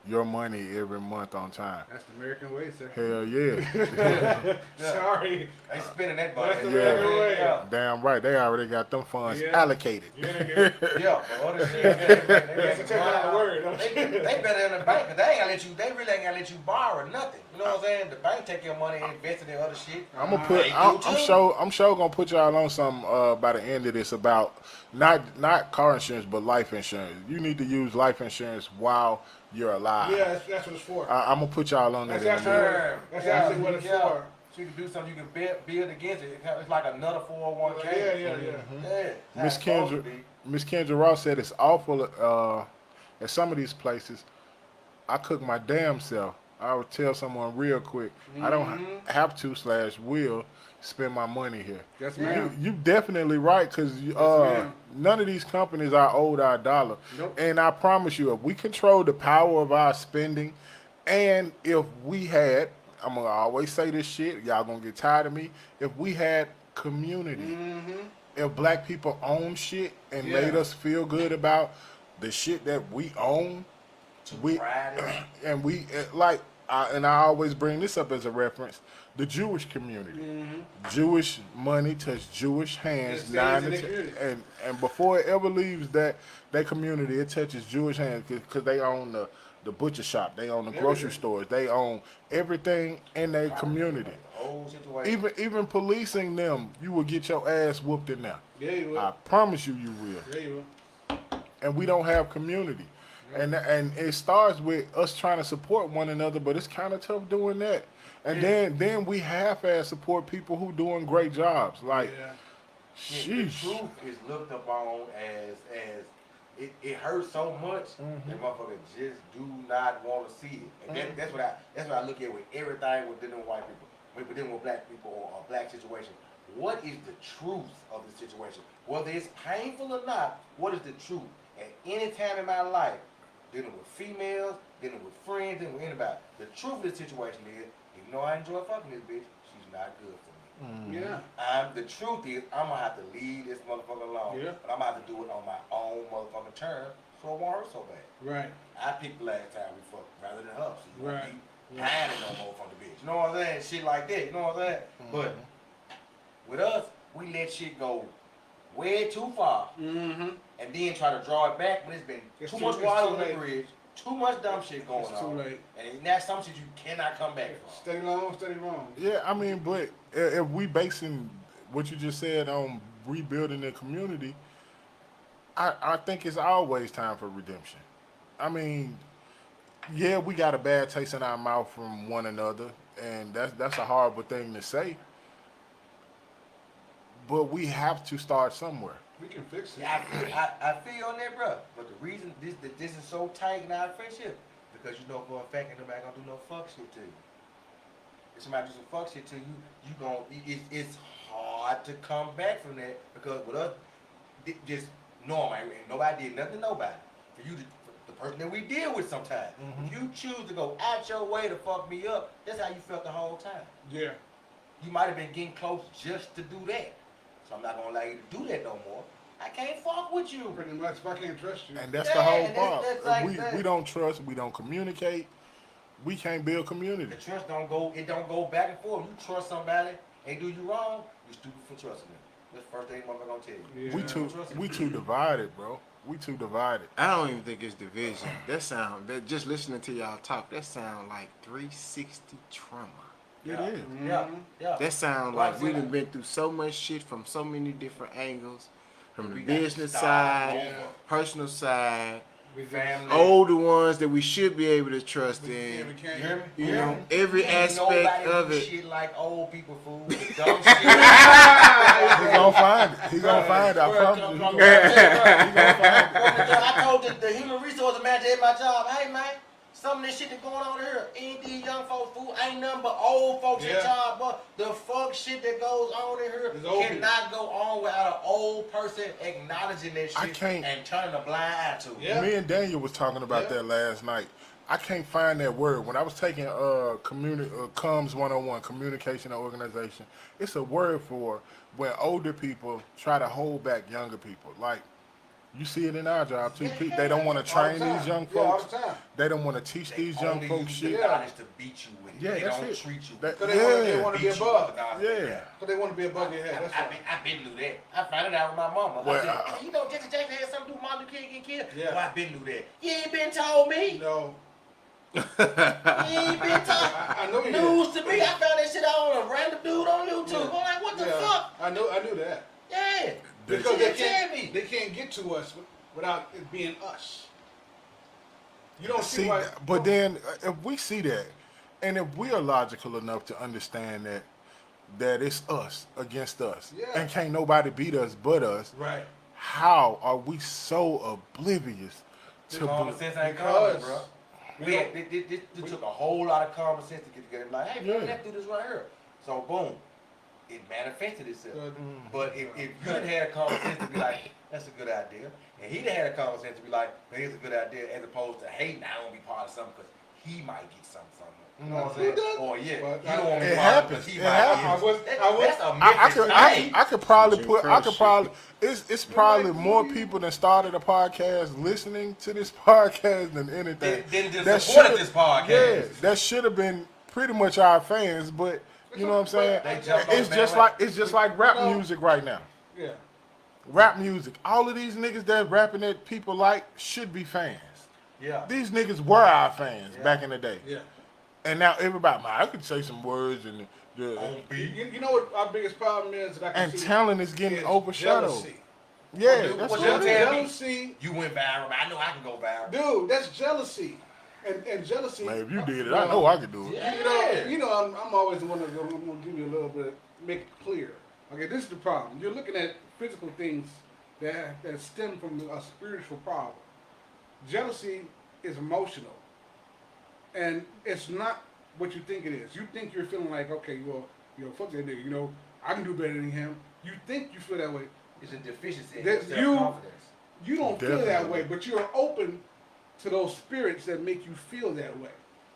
S1: your money every month on time.
S3: That's the American way, sir.
S1: Hell yeah.
S5: Sorry.
S2: They spinning that
S5: That's
S2: bucket.
S5: the
S1: Yeah.
S5: American way.
S2: Yeah.
S1: Damn right. They already got them funds
S5: Yeah.
S1: allocated.
S5: Yeah.
S2: Yeah, for other shit.
S5: That's a technical word.
S2: They better than the bank, cause they ain't gonna let you. They really ain't gonna let you borrow nothing. You know what I'm saying? The bank take your money and invest it in other shit.
S1: I'm gonna put.
S2: They do
S1: I'm
S2: too.
S1: sure gonna put y'all on some by the end of this about not car insurance but life insurance. You need to use life insurance while you're alive.
S5: Yeah, that's what it's for.
S1: I'm gonna put y'all on that.
S5: That's
S1: in a minute.
S5: That's actually what it's for.
S2: So you can do something. You can build against it. It's like another 401k.
S5: Yeah.
S2: Yeah.
S1: Miss
S2: That's supposed to
S1: Kendra,
S2: be.
S1: Miss Kendra Ross said it's awful at some of these places. I cook my damn self. I would tell someone real quick. I don't have to / will spend my money here.
S3: Yes,
S1: You,
S3: ma'am.
S1: you definitely right because
S3: ma'am.
S1: none of these companies are owed our dollar.
S3: Nope.
S1: And I promise you, if we control the power of our spending, and if we had, I'm gonna always say this shit, y'all gonna get tired of me. If we had community, if black people own shit and
S5: Yeah.
S1: made us feel good about the shit that we own, we
S2: Pride in it.
S1: and we like, and I always bring this up as a reference. The Jewish community, Jewish money touch Jewish hands,
S5: It stays
S1: 9
S5: in
S1: to
S5: the
S1: 10,
S5: community.
S1: and before it ever leaves that community, it touches Jewish hands because they own the butcher shop, they own the grocery
S5: Everything.
S1: stores, they own everything in their community.
S2: Whole situation.
S1: Even policing them, you will get your ass whooped in there.
S5: Yeah, you will.
S1: I promise you, you will.
S5: Yeah, you will.
S1: And we don't have community. And it starts with us trying to support one another, but it's kind of tough doing that. And then we half-ass support people who doing great jobs. Like,
S5: Yeah.
S2: The
S1: sheesh.
S2: truth is looked upon as it hurts so much that motherfuckers just do not want to see it. And that's what I look at with everything with dealing with white people, with dealing with black people or a black situation. What is the truth of the situation? Whether it's painful or not, what is the truth? At any time in my life, dealing with females, dealing with friends, dealing with anybody, the truth of the situation is, even though I enjoy fucking this bitch, she's not good for me.
S5: Yeah.
S2: The truth is, I'm gonna have to leave this motherfucker alone.
S5: Yeah.
S2: But I'm gonna have to do it on my own motherfucking terms, so it won't hurt so bad.
S5: Right.
S2: I picked the last time we fucked rather than her. So you
S5: Right.
S2: won't be pining no more from the bitch. You know what I'm saying? Shit like that. You know what I'm saying? But with us, we let shit go way too far,
S5: Mm-hmm.
S2: and then try to draw it back. But it's been too much
S5: it's
S2: water
S5: too
S2: on the
S5: late.
S2: bridge, too much dumb shit going
S5: It's too
S2: on,
S5: late.
S2: and that's some shit you cannot come back from.
S5: Steady long, steady wrong.
S1: Yeah, I mean, but if we basing what you just said on rebuilding the community, I think it's always time for redemption. I mean, yeah, we got a bad taste in our mouth from one another, and that's a horrible thing to say. But we have to start somewhere.
S5: We can fix it.
S2: Yeah, I feel you on that, bro. But the reason this is so tight in our friendship, because you know for a fact ain't nobody gonna do no fuck shit to you. If somebody do some fuck shit to you, you gon' it's hard to come back from that because with us, just normal, ain't nobody did nothing to nobody. For you to, the person that we deal with sometimes, if you choose to go out your way to fuck me up, that's how you felt the whole time.
S5: Yeah.
S2: You might have been getting close just to do that. So I'm not gonna allow you to do that no more. I can't fuck with you.
S5: Pretty much. If I can't trust you.
S1: And that's
S2: Yeah,
S1: the whole
S2: and
S1: problem.
S2: that's like that.
S1: We don't trust, we don't communicate, we can't build community.
S2: The trust don't go back and forth. You trust somebody, they do you wrong, you stupid for trusting them. That's the first thing I'm gonna tell you.
S5: Yeah.
S1: We too divided, bro. We too divided.
S4: I don't even think it's division. That just listening to y'all talk, that sound like 360 trauma.
S1: It is.
S2: Yeah.
S4: That sound
S2: Well,
S4: like
S2: I'm
S4: we
S2: saying
S4: done been through so much shit from so many different angles, from the
S2: We got to
S4: business
S2: start
S4: side,
S2: over.
S4: personal side,
S5: We
S2: Family.
S4: older ones that we should be able to trust
S5: Yeah,
S4: in.
S5: we
S2: You
S5: can't.
S2: hear me?
S4: You
S2: hear
S4: know,
S2: me?
S4: every
S2: Ain't nobody
S4: aspect of
S2: do
S4: it.
S2: shit like old people, fool. Dumb shit.
S1: He gonna find it. He gonna find it. I promise you. He gonna
S2: I told the human resource manager at my job, hey man, some of this shit that's going on here ain't these young folks fool, ain't nothing but old folks
S5: Yeah.
S2: at job, but the fuck shit that goes on in here
S5: It's old
S2: cannot go on without an old person acknowledging that
S1: I
S2: shit
S1: can't-
S2: and turning a blind eye to it.
S5: Yeah.
S1: Me and Daniel was talking about
S5: Yeah.
S1: that last night. I can't find that word. When I was taking comms 101, communication and organization, it's a word for when older people try to hold back younger people. Like, you see it in our job too. They don't want to
S5: All the
S1: train
S5: time.
S1: these young
S5: Yeah, all
S1: folks.
S5: the time.
S1: They don't want to teach
S2: They
S1: these young
S2: only
S1: folks
S2: use
S1: shit.
S2: the knowledge to beat you with it.
S1: Yeah,
S2: they
S1: that's
S2: don't
S1: it.
S2: treat you
S1: That-
S2: with
S5: Because
S2: it.
S5: they want to be
S2: Beat you
S5: above.
S2: with the knowledge.
S1: Yeah.
S5: Because they want to be above your head. That's all.
S2: I've been through that. I found it out with my mama.
S1: Well,
S2: I said, hey, you know, Jesse Jackson had something to do with Martin Luther King getting killed.
S5: Yeah.
S2: Well, I've been through that. You ain't been told me.
S5: No.
S2: You ain't been told.
S5: I know you
S2: News to me. I found that shit out on a random dude on YouTube.
S5: Yeah.
S2: I'm like, what the
S5: Yeah.
S2: fuck?
S5: I knew that.
S2: Yeah.
S5: Because
S2: You
S5: they
S2: didn't tell
S5: can't,
S2: me.
S5: they can't get to us without it being us. You don't see
S1: See,
S5: why.
S1: but then if we see that, and if we are logical enough to understand that it's us against us,
S5: Yeah.
S1: and can't nobody beat us but us,
S5: Right.
S1: how are we so oblivious to
S2: Common sense ain't
S5: Because
S2: common, bro.
S5: we don't-
S2: This took a whole lot of common sense to get together. Like, hey, bro,
S1: Yeah.
S2: let's do this right here. So, boom. It manifested itself.
S5: Good.
S2: But if you didn't have a common sense to be like, that's a good idea, and he didn't have a common sense to be like, it's a good idea, as opposed to, hey, now I don't be part of something because he might get something from it. You know what I'm saying?
S5: Who does?
S2: Or yeah,
S5: But
S2: you don't want to
S1: it
S2: be part of it
S1: happens.
S2: because he
S1: It
S2: might
S1: happens.
S2: get
S5: I was-
S2: That's a
S1: I
S2: Memphis
S1: could,
S2: thing.
S1: I could probably
S4: Jim
S1: put, I
S4: Crow
S1: could
S4: shit.
S1: probably, it's probably more people that started a podcast listening to this podcast than anything.
S2: Then
S1: That
S2: supported
S1: shoulda-
S2: this podcast.
S1: Yeah, that should have been pretty much our fans, but you know what I'm saying?
S2: They jumped on
S1: It's
S2: the
S1: just
S2: bandwagon.
S1: it's just like rap
S5: No.
S1: music right now.
S5: Yeah.
S1: Rap music. All of these niggas that rapping that people like should be fans.
S2: Yeah.
S1: These niggas were our fans back in the day.
S5: Yeah.
S1: And now everybody, man, I could say some words and
S2: On beat.
S5: You know what our biggest problem is that I can
S1: and
S5: see?
S1: talent is getting
S5: is
S1: overshadowed.
S5: Jealousy.
S1: Yeah,
S2: Dude,
S1: that's
S2: what
S1: what
S2: you
S1: it
S2: tell
S1: is.
S2: me?
S5: Jealousy.
S2: You went viral, but I know I can go viral.
S5: Dude, that's jealousy. And jealousy.
S1: Man, if you did it, I know I could do it.
S2: Yeah.
S5: You know, I'm always the one that's going to give you a little bit, make it clear. Okay, this is the problem. You're looking at physical things that stem from a spiritual problem. Jealousy is emotional, and it's not what you think it is. You think you're feeling like, okay, well, fuck that nigga. You know, I can do better than him. You think you feel that way.
S2: It's a deficiency in
S5: That
S2: self-confidence.
S5: You don't feel that
S1: Definitely.
S5: way, but you're open to those spirits that make you feel that way.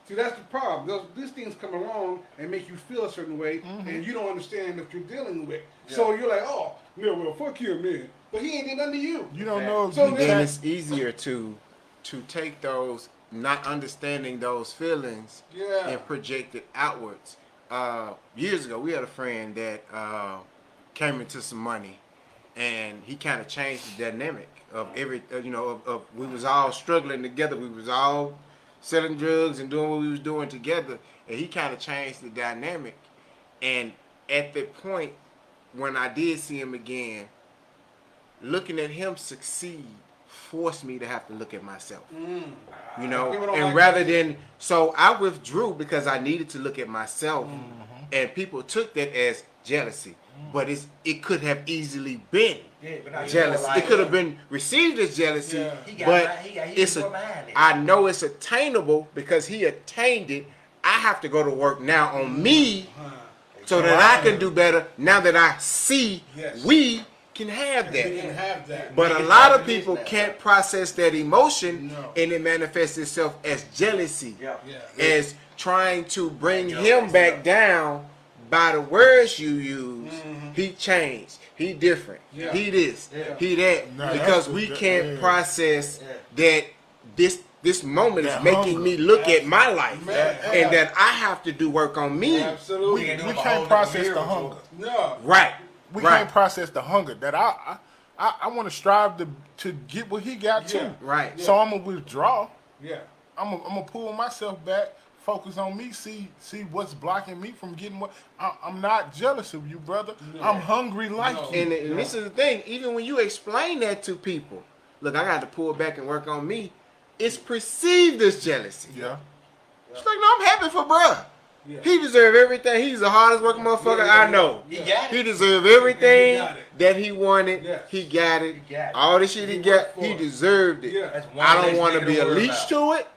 S5: See, that's the problem. These things come along and make you feel a certain way, and you don't understand what you're dealing with. So you're like, oh, yeah, well, fuck him, man. But he ain't did nothing to you.
S1: You don't know if
S5: So
S1: you
S5: then-
S4: And
S1: can.
S4: it's easier to take those not understanding those feelings
S5: Yeah.
S4: and project it outwards. Years ago, we had a friend that came into some money, and he kind of changed the dynamic of every. Of we was all struggling together. We was all selling drugs and doing what we was doing together, and he kind of changed the dynamic. And at the point when I did see him again, looking at him succeed forced me to have to look at myself. You
S5: People
S4: know,
S5: don't
S4: and
S5: like
S4: rather
S5: that.
S4: than, so I withdrew because I needed to look at myself, and people took that as jealousy, but it could have easily been
S2: Yeah, but now you
S4: jealousy.
S2: feel like-
S4: It could have been received as jealousy,
S5: Yeah.
S2: He got
S4: but
S2: mine- he
S4: it's
S2: more behind it.
S4: I know it's attainable because he attained it. I have to go to work now on me so that I can do better. Now that I see
S5: Yes.
S4: we can have
S5: We
S4: that.
S5: can have that.
S4: But a
S2: Niggas
S4: lot of
S2: have this
S4: people
S2: now.
S4: can't process that emotion,
S5: No.
S4: and it manifests itself as jealousy,
S2: Yeah.
S5: Yeah.
S4: as trying to bring
S2: Yo,
S4: him
S2: that's
S4: back
S2: up.
S4: down by the words you use. He changed. He different.
S5: Yeah.
S4: He this.
S2: Yeah.
S4: He that.
S1: Nah,
S4: because
S1: that's
S4: we
S1: the-
S4: can't
S1: yeah.
S4: process
S2: Yeah.
S4: that this moment
S1: That
S4: is making
S1: hunger.
S4: me look at my life,
S5: Man.
S4: and that I have to do work on me.
S5: Absolutely.
S2: We
S1: We can't process the hunger.
S5: No.
S4: Right.
S1: We
S4: right.
S1: can't process the hunger that I want to strive to get what he got
S5: Yeah.
S1: too.
S4: Right.
S1: So I'm gonna withdraw.
S5: Yeah.
S1: I'm gonna pull myself back, focus on me, see what's blocking me from getting what. I'm not jealous of you, brother.
S5: No.
S1: I'm hungry like
S5: No.
S1: you.
S4: And this is the thing. Even when you explain that to people, look, I got to pull back and work on me. It's perceived as jealousy.
S1: Yeah.
S4: It's like, no, I'm happy for bruh.
S5: Yeah.
S4: He deserve everything. He's the hardest working motherfucker I know.
S2: He got
S4: He
S2: it.
S4: deserve everything
S5: He got it.
S4: that he wanted.
S5: Yes.
S4: He got it.
S2: He got it.
S4: All the shit he got,
S5: worked for
S4: he
S5: it.
S4: deserved it.
S5: Yeah.
S2: That's one
S4: I don't
S2: less
S4: want to
S2: nigga
S4: be a
S2: worry
S4: leech
S2: about.
S4: to it.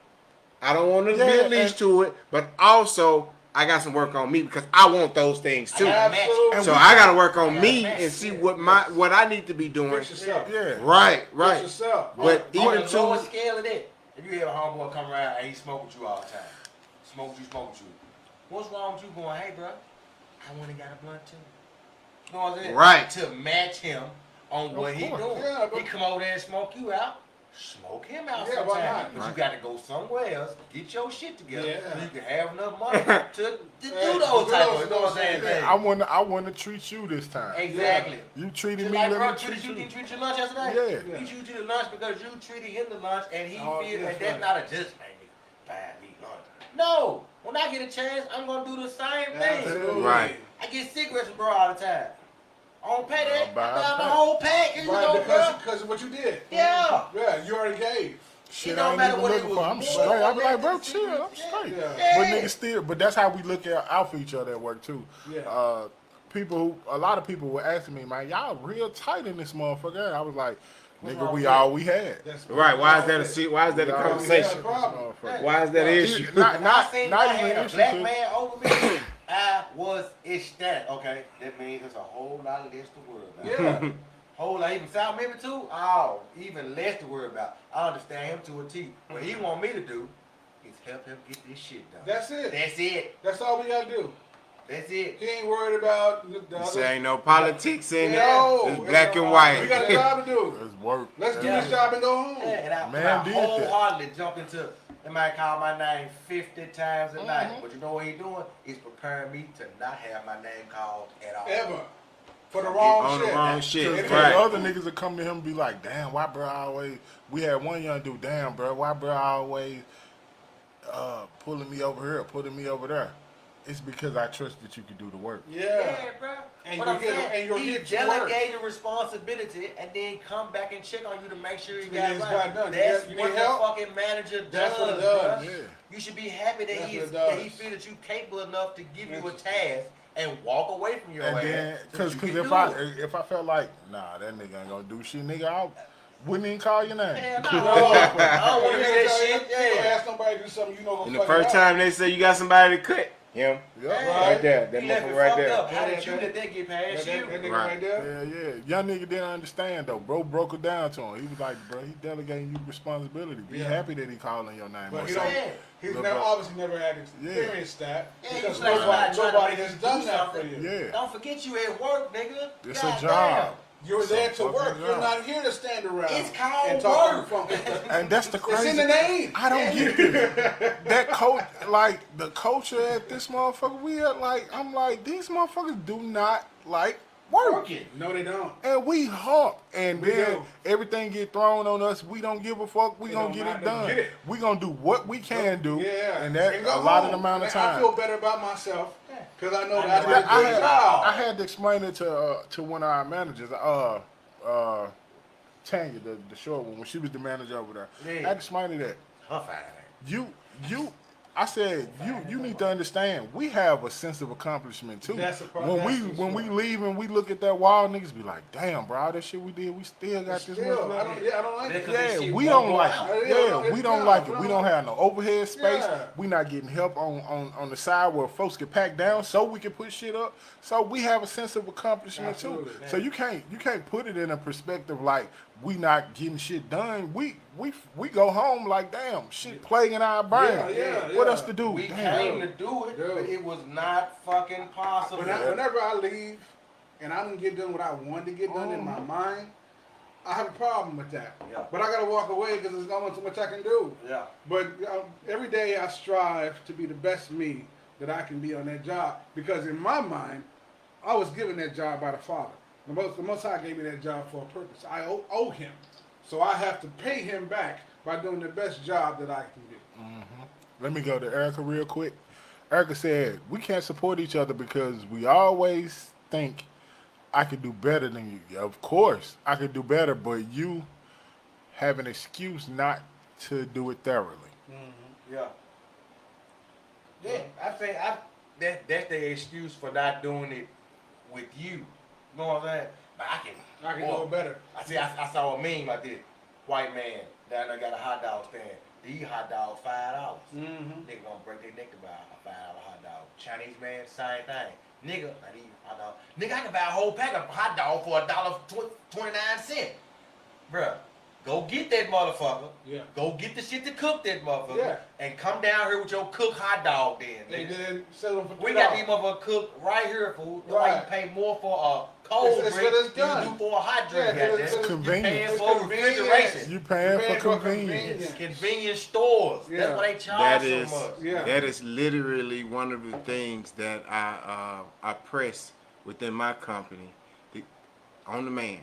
S4: I don't want to be
S1: Yeah,
S4: a leech
S1: and-
S4: to it. But also, I got some work on me because I want those things too.
S5: Absolutely.
S4: So I got to work on
S2: Yeah,
S4: me
S2: man.
S4: and see what I need to be doing.
S5: Fix yourself.
S1: Yeah.
S4: Right,
S5: Fix
S4: right.
S5: yourself.
S4: But
S2: On
S4: even
S2: the lowest
S4: to
S2: scale of that, if you have a homeboy come around and he smoke with you all the time, smoke with you, what's wrong with you going, hey, bro, I went and got a blunt too. You know what I'm saying?
S4: Right.
S2: To match him on what he
S1: course.
S2: doing.
S5: Yeah, but-
S2: He come over there and smoke you out. Smoke him out
S5: Yeah, why
S2: sometime.
S5: not?
S2: But
S4: Right.
S2: you got to go somewhere else, get your shit together,
S5: Yeah.
S2: so you can have enough money to do
S5: do
S2: those type of,
S5: those
S2: you know what I'm saying?
S5: things.
S2: things.
S1: I want to treat you this time.
S2: Exactly.
S1: You treated
S2: Just
S1: me,
S2: like
S1: let
S2: bro
S1: me
S2: treated
S1: treat
S2: you,
S1: you.
S2: didn't treat your lunch yesterday?
S1: Yeah.
S2: He treated you to lunch because you treated him to lunch and he
S5: Oh,
S2: feel
S5: that's
S2: that that's
S5: right.
S2: not a just man, nigga, buy me lunch. No, when I get a chance, I'm gonna do the same thing.
S5: Absolutely.
S4: Right.
S2: I get cigarettes from bro all the time. I don't pay that.
S1: I'll buy
S2: I
S1: a
S2: buy the
S1: pack.
S2: whole pack. You
S5: Right,
S2: know, bro.
S5: because of what you did.
S2: Yeah.
S5: Yeah, you already gave.
S1: Shit,
S2: It
S1: I
S2: don't
S1: ain't
S2: matter
S1: even
S2: what it
S1: looking
S2: was
S1: for. I'm
S2: more
S1: straight. I be
S2: or
S1: like, bro,
S2: less
S1: chill.
S2: than
S1: I'm straight.
S5: Yeah.
S1: But niggas still, but that's how we look out for each other at work too.
S5: Yeah.
S1: A lot of people were asking me, man, y'all real tight in this motherfucker. And I was like,
S5: What's
S1: nigga,
S5: wrong
S1: we
S5: with
S1: all
S5: that?
S1: we had.
S5: That's
S4: right. Why is that a
S1: We all we
S4: conversation?
S1: had with this motherfucker.
S4: Why is that an issue?
S1: Not
S2: I seen I
S1: even
S2: had a
S1: issue.
S2: black
S1: to-
S2: man over me. I was ecstatic. Okay, that means there's a whole lot less to worry about.
S5: Yeah.
S2: Whole lot, even South Member too. Oh, even less to worry about. I understand him to a T. What he want me to do is help him get this shit done.
S5: That's it.
S2: That's it.
S5: That's all we gotta do.
S2: That's it.
S5: He ain't worried about the
S4: You
S5: other.
S4: say ain't no politics in it.
S5: No,
S4: It's black and
S5: we
S4: white.
S5: got a job to do.
S1: It's work.
S5: Let's do
S2: Yeah.
S5: this job and go home.
S2: Yeah, and I,
S1: Man
S2: I
S1: did that.
S2: wholeheartedly jump into. They might call my name 50 times a night, but you know what he doing? He's preparing me to not have my name called at all.
S5: Ever. For the wrong
S4: On the
S5: shit.
S4: wrong
S1: Cause
S4: shit.
S1: the
S4: Right.
S1: other niggas will come to him and be like, damn, why bro always, we had one young dude, damn bro, why bro always pulling me over here, pulling me over there. It's because I trust that you can do the work.
S5: Yeah.
S2: Yeah, bro.
S5: And
S2: But
S5: you
S2: I'm
S5: get-
S2: saying,
S5: and you'll
S2: he
S5: get to work.
S2: delegated responsibility and then come back and check on you to make sure you
S5: Yeah,
S2: got
S5: it's
S2: it
S5: got
S2: right.
S5: done.
S2: That's
S5: You
S2: what
S5: need
S2: the
S5: help?
S2: fucking manager
S5: That's
S2: does,
S5: what it does.
S2: bruh.
S1: Yeah.
S2: You should be happy that
S5: That's
S2: he
S5: what
S2: is
S5: it
S2: that
S5: does.
S2: he feel that you capable enough to give you a task and walk away from your
S1: And
S2: ass.
S1: then,
S2: so
S1: cause
S2: you can
S1: if
S2: do
S1: I
S2: it.
S1: if I felt like, nah, that nigga ain't gonna do shit, nigga, I wouldn't even call your name.
S2: Hell no, I don't want to do that shit.
S5: You don't
S2: Yeah.
S5: ask nobody to do something you know gonna
S4: And the
S5: fuck
S4: first
S5: it up.
S4: time they say you got somebody to cut, him.
S1: Yeah.
S4: Right there. That
S2: He left it
S4: motherfucker right
S2: fucked
S4: there.
S2: up. How did you
S5: Yeah,
S2: let that get past
S5: That
S2: you?
S5: nigga
S4: Right.
S5: right there.
S1: Yeah. Young nigga didn't understand though. Bro broke it down to him. He was like, bro, he delegating you responsibility. Be
S5: Yeah.
S1: happy that he calling your name.
S5: But
S1: or
S5: he
S1: something.
S5: don't. He's
S1: Look
S5: never
S1: up.
S5: obviously never had
S1: Yeah.
S5: experienced that
S2: Yeah,
S5: because
S2: you like
S5: nobody
S2: trying to
S5: has
S2: make you
S5: done
S2: do
S5: that for
S2: something.
S5: you.
S1: Yeah.
S2: Don't forget you at work, nigga.
S1: It's
S2: God
S1: a job.
S2: damn.
S5: You're there to
S1: fucking
S5: work. You're
S1: job.
S5: not here to stand around.
S2: It's called
S5: and talk
S2: work.
S1: And that's the
S5: It's
S1: crazy.
S5: in the name.
S1: I don't get this. That like the culture at this motherfucker, we are like, I'm like, these motherfuckers do not like work.
S2: Working.
S5: No, they don't.
S1: And we hump, and
S5: We
S1: then
S5: do.
S1: everything get thrown on us. We don't give a fuck. We
S5: It
S1: gonna
S5: don't
S1: get
S5: matter.
S1: it done.
S5: Get it.
S1: We gonna do what we can do,
S5: Yeah.
S1: and that
S5: go
S1: a lot of the
S5: home.
S1: amount of
S5: I
S1: time.
S5: feel better about myself because I know
S2: I
S5: that I
S2: know.
S5: did a good job.
S1: I had to explain it to one of our managers. Tanya, the short one, when she was the manager over there.
S2: Yeah.
S1: I had to explain to that.
S2: Her fine.
S1: I said, you need to understand, we have a sense of accomplishment too.
S5: That's a part-
S1: When
S5: that's
S1: we
S5: for
S1: when we
S5: sure.
S1: leave and we look at that wall, niggas be like, damn, bro, all that shit we did, we still got this
S5: Still,
S1: much
S5: I
S1: left.
S5: don't like it.
S2: Because this
S1: Yeah,
S2: shit
S1: we
S2: won't
S1: don't
S2: go
S1: like
S2: out.
S1: it.
S5: Yeah,
S1: Yeah, we
S5: it's
S1: don't
S5: not,
S1: like it.
S5: bro.
S1: We don't have no overhead space.
S5: Yeah.
S1: We not getting help on the side where folks get packed down so we can put shit up. So we have a sense of accomplishment
S5: Absolutely.
S1: too. So you can't put it in a perspective like we not getting shit done. We go home like damn shit plaguing our brain.
S5: Yeah,
S1: What
S5: yeah.
S1: else to do?
S2: We
S1: Damn.
S2: came to do it, but it was not fucking possible.
S5: Whenever I leave and I didn't get done what I wanted to get done in my mind, I have a problem with that.
S2: Yeah.
S5: But I gotta walk away because there's not so much I can do.
S2: Yeah.
S5: But every day I strive to be the best me that I can be on that job because in my mind, I was given that job by the Father. The Most High gave me that job for a purpose. I owe him. So I have to pay him back by doing the best job that I can do.
S1: Let me go to Erica real quick. Erica said, we can't support each other because we always think I could do better than you. Of course, I could do better, but you have an excuse not to do it thoroughly.
S2: Yeah. Yeah, I think that's the excuse for not doing it with you. You know what I'm saying? But
S5: I can do it better.
S2: I saw a meme like this. White man down there got a hot dog stand. These hot dogs $5. Nigga gonna break their neck to buy a $5 hot dog. Chinese man, same thing. Nigga, I need hot dog. Nigga, I can buy a whole pack of hot dog for $1.29. Bruh, go get that motherfucker.
S5: Yeah.
S2: Go get the shit to cook that motherfucker.
S5: Yeah.
S2: And come down here with your cooked hot dog then,
S5: And
S2: nigga.
S5: then sell them for $2.
S2: We got these motherfuckers cooked right here, fool. That's why you pay more for a cold
S5: It's
S2: drink
S5: what it's
S2: than you
S5: done.
S2: do for a hot drink.
S5: Yeah,
S2: goddamn.
S5: it's
S1: convenient.
S2: You paying for
S5: convenient.
S2: refrigeration.
S1: You paying for convenience.
S2: Convenience stores.
S5: Yeah.
S2: That's why they charge
S4: That
S2: so
S4: is
S2: much.
S5: Yeah.
S4: that is literally one of the things that I press within my company. On demand,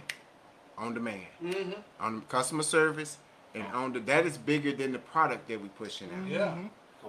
S4: on the customer service, and that is bigger than the product that we pushing out.
S5: Yeah.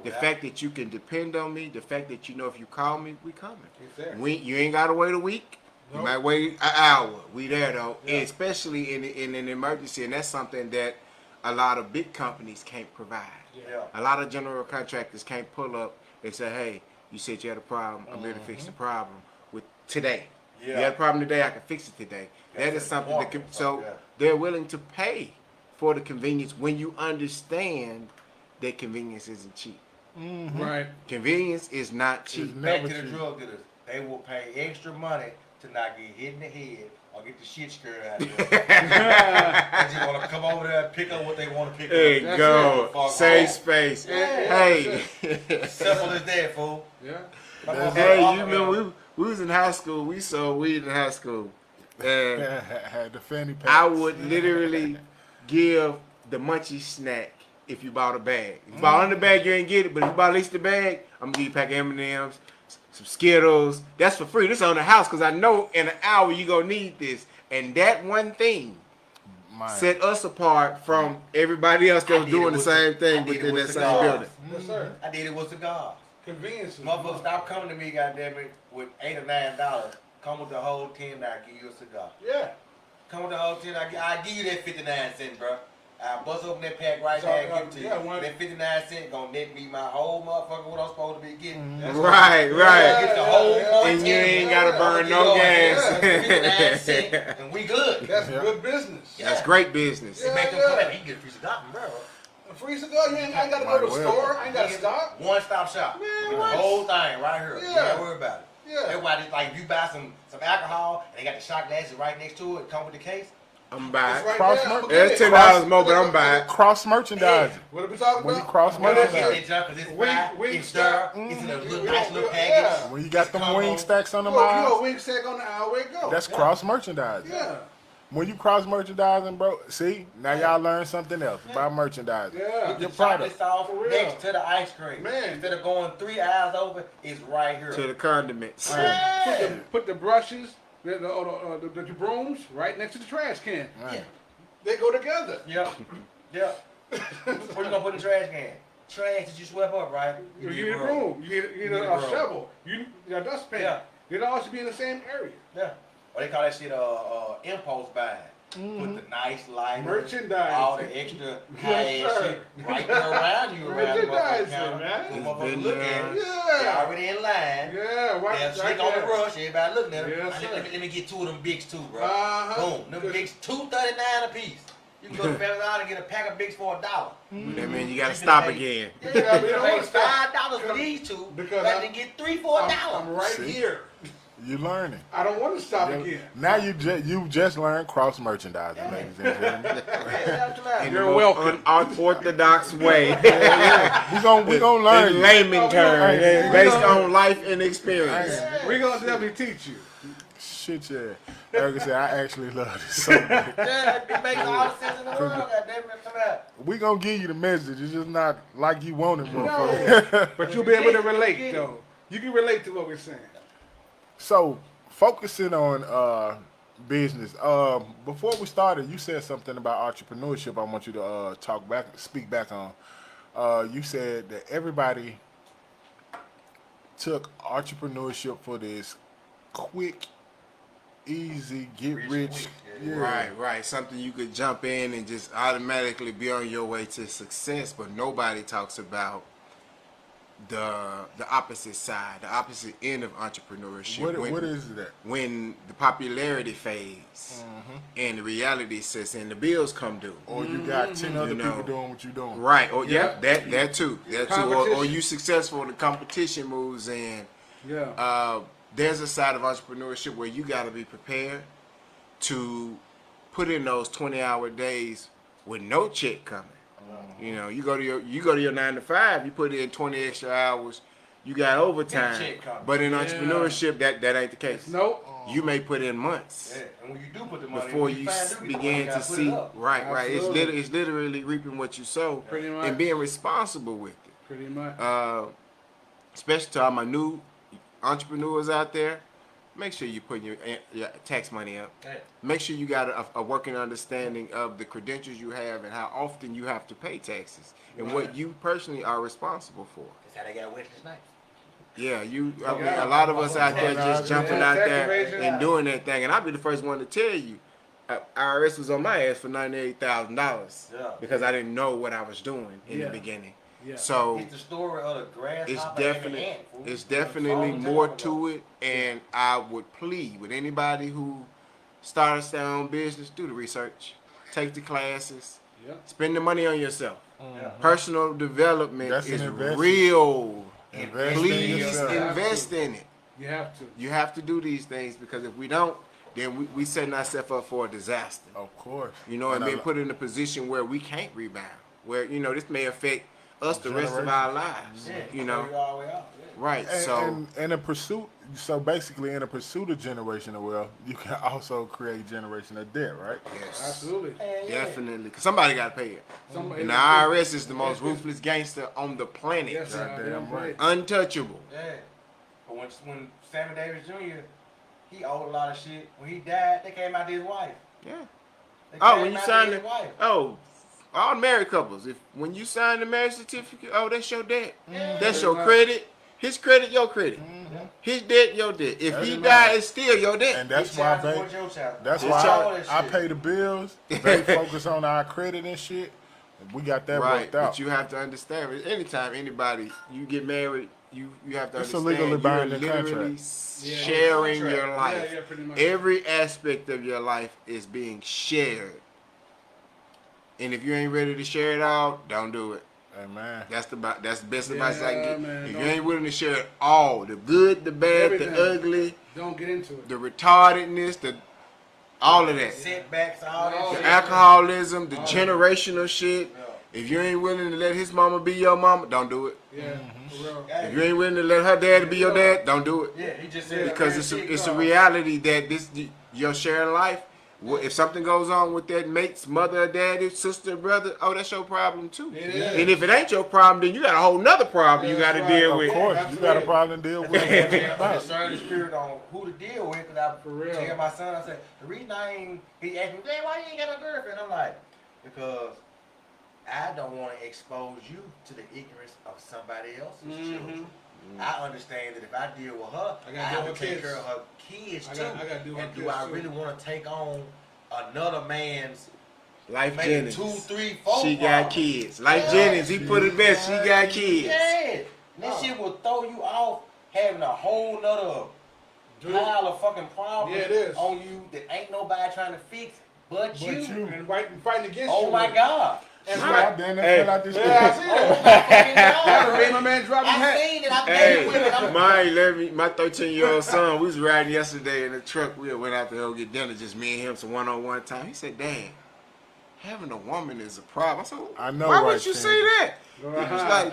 S4: The fact that you can depend on me, the fact that you know if you call me, we coming.
S5: Exactly.
S4: You ain't gotta wait a week. You
S5: Nope.
S4: might wait an hour. We there though,
S5: Yeah.
S4: especially in an emergency, and that's something that a lot of big companies can't provide.
S2: Yeah.
S4: A lot of general contractors can't pull up and say, "Hey, you said you had a problem. I'm here to fix the problem with today. You
S2: Yeah.
S4: had a problem today. I can fix it today." That is something that they're willing to pay for the convenience when you understand that convenience isn't cheap.
S5: Right.
S4: Convenience is not cheap.
S2: Back
S1: Never
S2: to the
S1: cheap.
S2: drug dealers. They will pay extra money to not get hit in the head or get the shit scared out of them. They just want to come over there and pick up what they want to pick
S4: There
S2: up.
S4: you
S5: That's
S4: go.
S2: Fuck
S4: Safe
S2: off.
S4: space.
S2: Yeah.
S4: Hey.
S2: Simple as that, fool.
S5: Yeah.
S4: Hey, you remember we was in high school. We sold weed in high school. And
S1: Had the fanny pack.
S4: I would literally give the munchie snack if you bought a bag. If you bought on the bag, you ain't get it. But if you bought at least the bag, I'm gonna give you a pack of M&Ms, some Skittles. That's for free. This on the house because I know in an hour you gonna need this. And that one thing
S1: Mine.
S4: set us apart from everybody else that
S2: I
S4: was
S2: did
S4: doing
S2: it
S4: the
S2: with
S4: same
S2: I
S4: thing
S2: did it
S4: within
S2: with
S4: that same
S2: cigars.
S4: building.
S5: Yes, sir.
S2: I did it with cigars.
S5: Convenience is
S2: Motherfucker, stop coming to me, goddamn it, with $8 or $9. Come with the whole 10, I'll give you a cigar.
S5: Yeah.
S2: Come with the whole 10, I'll give you that 59 cents, bro. I'll bust open that pack right
S5: So,
S2: now and give it to
S5: yeah,
S2: you.
S5: one-
S2: That 59 cents gonna net me my whole motherfucker what I'm supposed to be getting.
S5: That's
S4: Right, right.
S2: Get the whole
S4: And you ain't gotta burn no gas.
S2: 59 cents, and we good.
S5: That's
S1: Yeah.
S5: good business.
S4: That's great business.
S2: It make them come back. He get a piece of cotton, bro.
S5: A free cigar, I ain't gotta go to the
S1: Might well.
S5: store. I ain't gotta stop.
S2: One stop shop.
S5: Man,
S2: Get the
S5: what?
S2: whole thing right here.
S5: Yeah.
S2: You ain't worry about it.
S5: Yeah.
S2: That's why it's like if you buy some alcohol and they got the shot glasses right next to it, come with the case.
S4: I'm
S5: It's
S4: buying.
S5: right
S1: Cross
S5: there.
S1: mer-
S5: I'ma
S4: There's
S5: get it.
S4: $10 more, but I'm buying.
S1: Cross merchandising.
S5: What are we talking
S1: When you
S5: about?
S1: cross
S2: But
S1: merchandise.
S2: it's that junk 'cause it's fried,
S5: Wing
S2: it's there,
S5: stack.
S2: it's in a little
S5: Yeah.
S2: nice little
S5: Yeah.
S2: package.
S1: When you got them wing stacks on the
S5: You know,
S1: aisles,
S5: wing stack on the aisle, where it go?
S1: that's cross merchandising.
S5: Yeah.
S1: When you cross merchandising, bro, see, now y'all learn something else about merchandising.
S5: Yeah.
S2: Put the
S1: Your
S2: chocolate
S1: product.
S2: sauce
S5: For real.
S2: next to the ice cream.
S5: Man.
S2: Instead of going 3 aisles over, it's right here.
S4: To the condiments.
S2: Yeah.
S5: Put the brushes, the brooms right next to the trash can.
S1: Right.
S5: They go together.
S2: Yep. Yep. Where you gonna put in the trash can? Trash that you swept up, right?
S5: You need a broom. You need
S2: need
S5: a
S2: a broom.
S5: shovel. You need a dustpan.
S2: Yeah.
S5: It all should be in the same area.
S2: Yeah. Or they call that shit impulse buying. Put the nice light,
S5: Merchandise.
S2: all the extra high-ass
S5: Yes,
S2: shit
S5: sir.
S2: right there around you, around the motherfucking
S5: Merchandising,
S2: counter.
S5: man.
S2: So motherfuckers look at it.
S5: Yeah.
S2: They already in line.
S5: Yeah, right.
S2: They'll slick on the rush. Everybody looking at them.
S5: Yes, sir.
S2: Let me get 2 of them bigs too, bro.
S5: Uh-huh.
S2: Boom. Them bigs, $2.39 a piece. You can go to Family Dollar and get a pack of bigs for $1.
S4: That means you gotta stop again.
S2: Yeah, you
S5: Yeah, we don't
S2: pay
S5: wanna stop.
S2: $5 for these two,
S5: Because
S2: rather than get 3 for $1.
S5: I'm right
S1: See?
S5: here.
S1: You learning.
S5: I don't want to stop
S1: Yeah.
S5: again.
S1: Now you just learned cross merchandising, ladies and gentlemen.
S4: In
S5: You're
S4: the most
S5: welcome.
S4: unorthodox way.
S1: we gonna learn.
S4: In layman terms,
S1: Hey,
S4: based on life and experience.
S5: We're going to definitely teach you.
S1: Shit, yeah. Like I said, I actually love this so much.
S2: Yeah, it makes all the sense in the world. Goddamn it, come out.
S1: We gonna give you the message. It's just not like you want it, motherfucker.
S5: But you'll be able to relate, though. You can relate to what we're saying.
S1: So, focusing on business. Before we started, you said something about entrepreneurship. I want you to speak back on. You said that everybody took entrepreneurship for this quick, easy, get rich.
S2: Quick,
S1: Yeah.
S4: Right. Something you could jump in and just automatically be on your way to success, but nobody talks about the opposite side, the opposite end of entrepreneurship.
S1: What is that?
S4: When the popularity fades and the reality sets in, the bills come due.
S1: Or you got 10 other
S4: know.
S1: people doing what you're doing.
S4: Right. Or
S5: Yeah.
S4: that too. That too. Or
S5: Competition.
S4: you successful and the competition moves in.
S5: Yeah.
S4: There's a side of entrepreneurship where you got to be prepared to put in those 20-hour days with no check coming. You know, you go to your 9 to 5, you put in 20 extra hours, you got overtime.
S2: check coming.
S4: But in entrepreneurship, that ain't the case.
S5: Nope.
S4: You may put in months
S2: Yeah, and when you do put the money,
S4: before
S2: when
S4: you
S2: find out,
S4: begin
S2: gotta
S4: to
S2: put
S4: see.
S2: it up.
S4: Right.
S5: Absolutely.
S4: It's literally reaping what you sow
S5: Pretty much.
S4: and being responsible with it.
S5: Pretty much.
S4: Especially to all my new entrepreneurs out there, make sure you put your tax money up.
S2: Yeah.
S4: Make sure you got a working understanding of the credentials you have and how often you have to pay taxes and what you personally are responsible for.
S2: That's how they got Wesley Snipes.
S4: Yeah, a lot of us out there just jumping out there and doing that thing. And I'll be the first one to tell you, IRS was on my ass for $98,000
S2: Yeah.
S4: because I didn't know what I was doing in the
S5: Yeah.
S4: beginning.
S5: Yeah.
S4: So
S2: It's the story of the grasshopper
S4: it's
S2: and the
S4: definitely
S2: ant, fool.
S4: it's
S2: It's
S4: definitely
S2: all the
S4: more
S2: time
S4: to
S2: ago.
S4: it, and I would plead with anybody who starts their own business, do the research, take the classes,
S5: Yep.
S4: spend the money on yourself.
S2: Yeah.
S4: Personal development
S1: That's an
S4: is
S1: investment.
S4: real.
S1: Invest in
S4: Please
S1: yourself.
S4: invest in it.
S5: You have to.
S4: You have to do these things because if we don't, then we setting ourselves up for a disaster.
S1: Of course.
S4: You know, and
S1: I
S4: being
S1: lo-
S4: put in a position where we can't rebound, where this may affect us the rest of
S1: Generation.
S4: our lives.
S2: Yeah,
S4: You know,
S2: throw you all the way out. Yeah.
S4: right?
S1: And,
S4: So.
S1: and in a pursuit, so basically in a pursuit of generational wealth, you can also create generational debt, right?
S4: Yes,
S5: Absolutely.
S2: Yeah.
S4: definitely. Because somebody got to pay it.
S5: Somebody-
S4: And the IRS is the most ruthless gangster on the planet.
S5: Yes, sir.
S1: Goddamn right.
S4: Untouchable.
S2: Yeah. But when Sammy Davis Jr., he owed a lot of shit. When he died, they came out to his wife.
S4: Yeah.
S2: They
S4: Oh,
S2: came
S4: when you
S2: out
S4: signed
S2: to
S4: it.
S2: his wife.
S4: Oh, all married couples. When you sign the marriage certificate, oh, that's your debt.
S2: Yeah.
S4: That's your credit. His credit, your credit. His debt, your debt. If he
S1: Doesn't
S4: died,
S1: matter.
S4: it's still your debt.
S1: And that's
S2: Your
S1: why,
S2: child support your child.
S1: that's
S2: It's
S1: why
S2: all that
S1: I
S2: shit.
S1: pay the bills. They focus on our credit and shit. We got that
S4: Right,
S1: worked out.
S4: but you have to understand. Anytime anybody you get married, you have to
S1: It's a
S4: understand.
S1: legally
S4: you're
S1: binding
S4: literally
S1: contract.
S5: Yeah,
S4: sharing
S2: contract.
S4: your life.
S5: Yeah, pretty much.
S4: Every aspect of your life is being shared. And if you ain't ready to share it all, don't do it.
S1: Amen.
S4: That's the best advice I can
S5: Yeah,
S4: get.
S5: man,
S4: If you
S5: don't-
S4: ain't willing to share it all, the good, the bad,
S5: Everything.
S4: the ugly,
S5: Don't get into it.
S4: the retardedness, all of that.
S2: Setbacks, all that
S5: Oh,
S2: shit.
S4: The alcoholism, the
S5: Oh.
S4: generational shit.
S2: Yeah.
S4: If you ain't willing to let his mama be your mama, don't do it.
S5: Yeah, for real.
S4: If you ain't willing to let her daddy be your dad, don't do it.
S2: Yeah, he just said
S4: Because it's a reality that your shared life. If something goes on with that mate's mother, daddy, sister, brother, oh, that's your problem too.
S5: It is.
S4: And if it ain't your problem, then you got a whole nother problem you got to
S5: That's right.
S4: deal
S1: Of
S4: with.
S1: course, you got a problem to deal with.
S2: I'm discerning the spirit on who to deal with. Cause I
S5: For real.
S2: tell my son, I said, the reason I ain't, he asked me, hey, why you ain't got no girlfriend? I'm like, because I don't want to expose you to the ignorance of somebody else's children. I understand that if I deal with her,
S5: I
S2: I
S5: gotta
S2: have
S5: deal
S2: to
S5: with
S2: take
S5: kids.
S2: care of her kids
S5: I
S2: too.
S5: gotta deal with
S2: And do
S5: kids
S2: I
S5: too.
S2: really want to take on another man's
S4: Life
S2: maybe
S4: Jennings.
S2: 2, 3, 4
S4: She got
S2: problems.
S4: kids. Life
S2: Yeah.
S4: Jennings, he put it best. She got kids.
S2: Yeah. This shit will throw you off having a whole nother pile of fucking problems
S5: Yeah, it is.
S2: on you that ain't nobody trying to fix but you.
S5: And fighting against you.
S2: Oh my God.
S5: And
S1: God damn,
S4: Hey.
S1: that fell out this
S5: Yeah, I
S1: shit.
S5: see
S2: Oh
S5: that.
S2: my fucking God.
S5: I made my man drop his
S2: I
S5: hat.
S2: seen it. I dated with it.
S4: Hey, my 13-year-old son, we was riding yesterday in the truck. We went out to go get dinner, just me and him, some one-on-one time. He said, Dad, having a woman is a problem. I said,
S1: I know,
S4: why would
S1: right,
S4: you
S1: Sam?
S4: say that? He was like,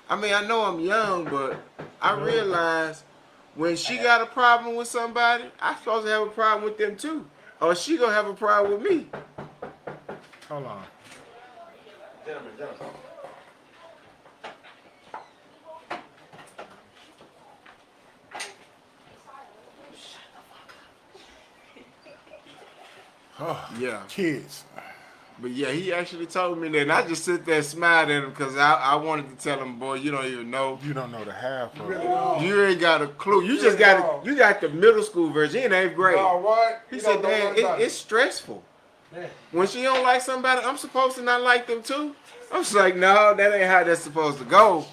S4: I mean, I know I'm young, but I realize when she got a problem with somebody, I'm supposed to have a problem with them too. Or she gonna have a problem with me.
S1: Hold on.
S2: Gentlemen.
S1: Oh,
S4: Yeah.
S1: kids.
S4: But yeah, he actually told me that, and I just sit there and smiled at him because I wanted to tell him, boy, you don't even know.
S1: You don't know the half of
S5: Really
S1: it.
S5: don't.
S4: You ain't got a clue. You just
S5: Really
S4: got
S5: don't.
S4: you got the middle school version. You in 8th grade.
S5: No, what?
S4: He
S5: You
S4: said,
S5: don't know
S4: Dad,
S5: nothing about
S4: it's stressful.
S2: Yeah.
S4: When she don't like somebody, I'm supposed to not like them too. I was like, no, that ain't how that's supposed to go.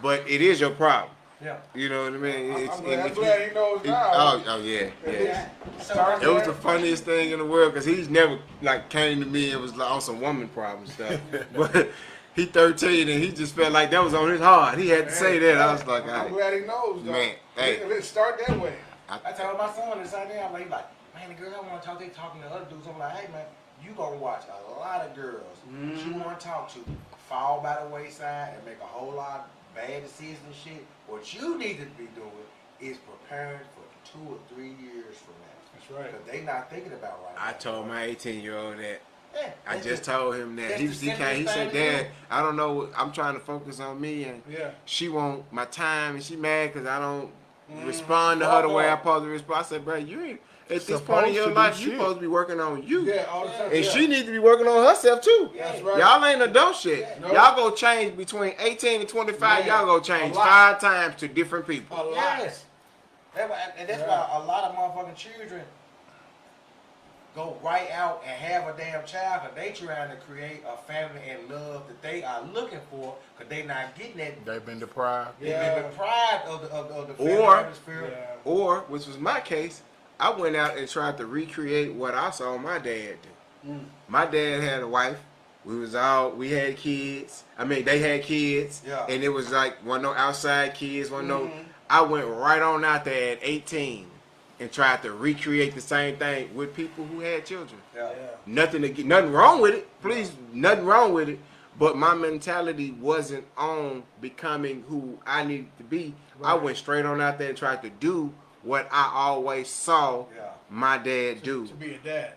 S4: But it is your problem.
S2: Yeah.
S4: You know what I mean?
S5: I'm glad he knows now.
S4: Oh yeah.
S5: Start
S4: It was the funniest thing in the world because he's never like came to me and was like on some woman problem stuff. But he 13 and he just felt like that was on his heart. He had to say that. I was like,
S5: I'm
S4: hey,
S5: glad he knows, though.
S4: man, hey.
S5: Let's start that way.
S2: I told my son the same thing. I'm like, man, the girls I want to talk, they talking to other dudes. I'm like, hey, man, you gonna watch a lot of girls that you want to talk to fall by the wayside and make a whole lot of bad decisions and shit. What you need to be doing is preparing for 2 or 3 years from now.
S5: That's right.
S2: Because they not thinking about right now.
S4: I told my 18-year-old that.
S2: Yeah,
S4: I
S2: that's
S4: just
S2: the-
S4: told him that.
S2: that's
S4: He
S2: the
S4: said,
S2: simplest thing to
S4: Dad,
S2: do.
S4: I don't know. I'm trying to focus on me and
S5: Yeah.
S4: she want my time and she mad because I don't respond to her the way I'm supposed to respond. I said, bro, you ain't at this point in
S1: Supposed
S4: your
S1: to do
S4: life, you
S1: shit.
S4: supposed to be working on you.
S5: Yeah, all the time.
S4: And
S5: yeah.
S4: she needs to be working on herself too.
S5: That's right.
S4: Y'all ain't adults yet.
S5: Nope.
S4: Y'all go change between 18 and 25.
S5: Man,
S4: Y'all go change
S5: a lot.
S4: 5 times to different people.
S5: A lot.
S2: Yes. And that's why a lot of motherfucking children go right out and have a damn child because they trying to create a family and love that they are looking for because they not getting that.
S1: They've been deprived.
S2: They've been deprived of the family
S4: Or-
S2: atmosphere.
S5: Yeah.
S4: Or, which was my case, I went out and tried to recreate what I saw my dad do. My dad had a wife. We had kids. I mean, they had kids.
S2: Yeah.
S4: And it was like, wasn't no outside kids, wasn't no. I went right on out there at 18 and tried to recreate the same thing with people who had children.
S2: Yeah.
S4: Nothing wrong with it. Please, nothing wrong with it. But my mentality wasn't on becoming who I needed to be. I went straight on out there and tried to do what I always saw
S2: Yeah.
S4: my dad do
S5: To be a dad.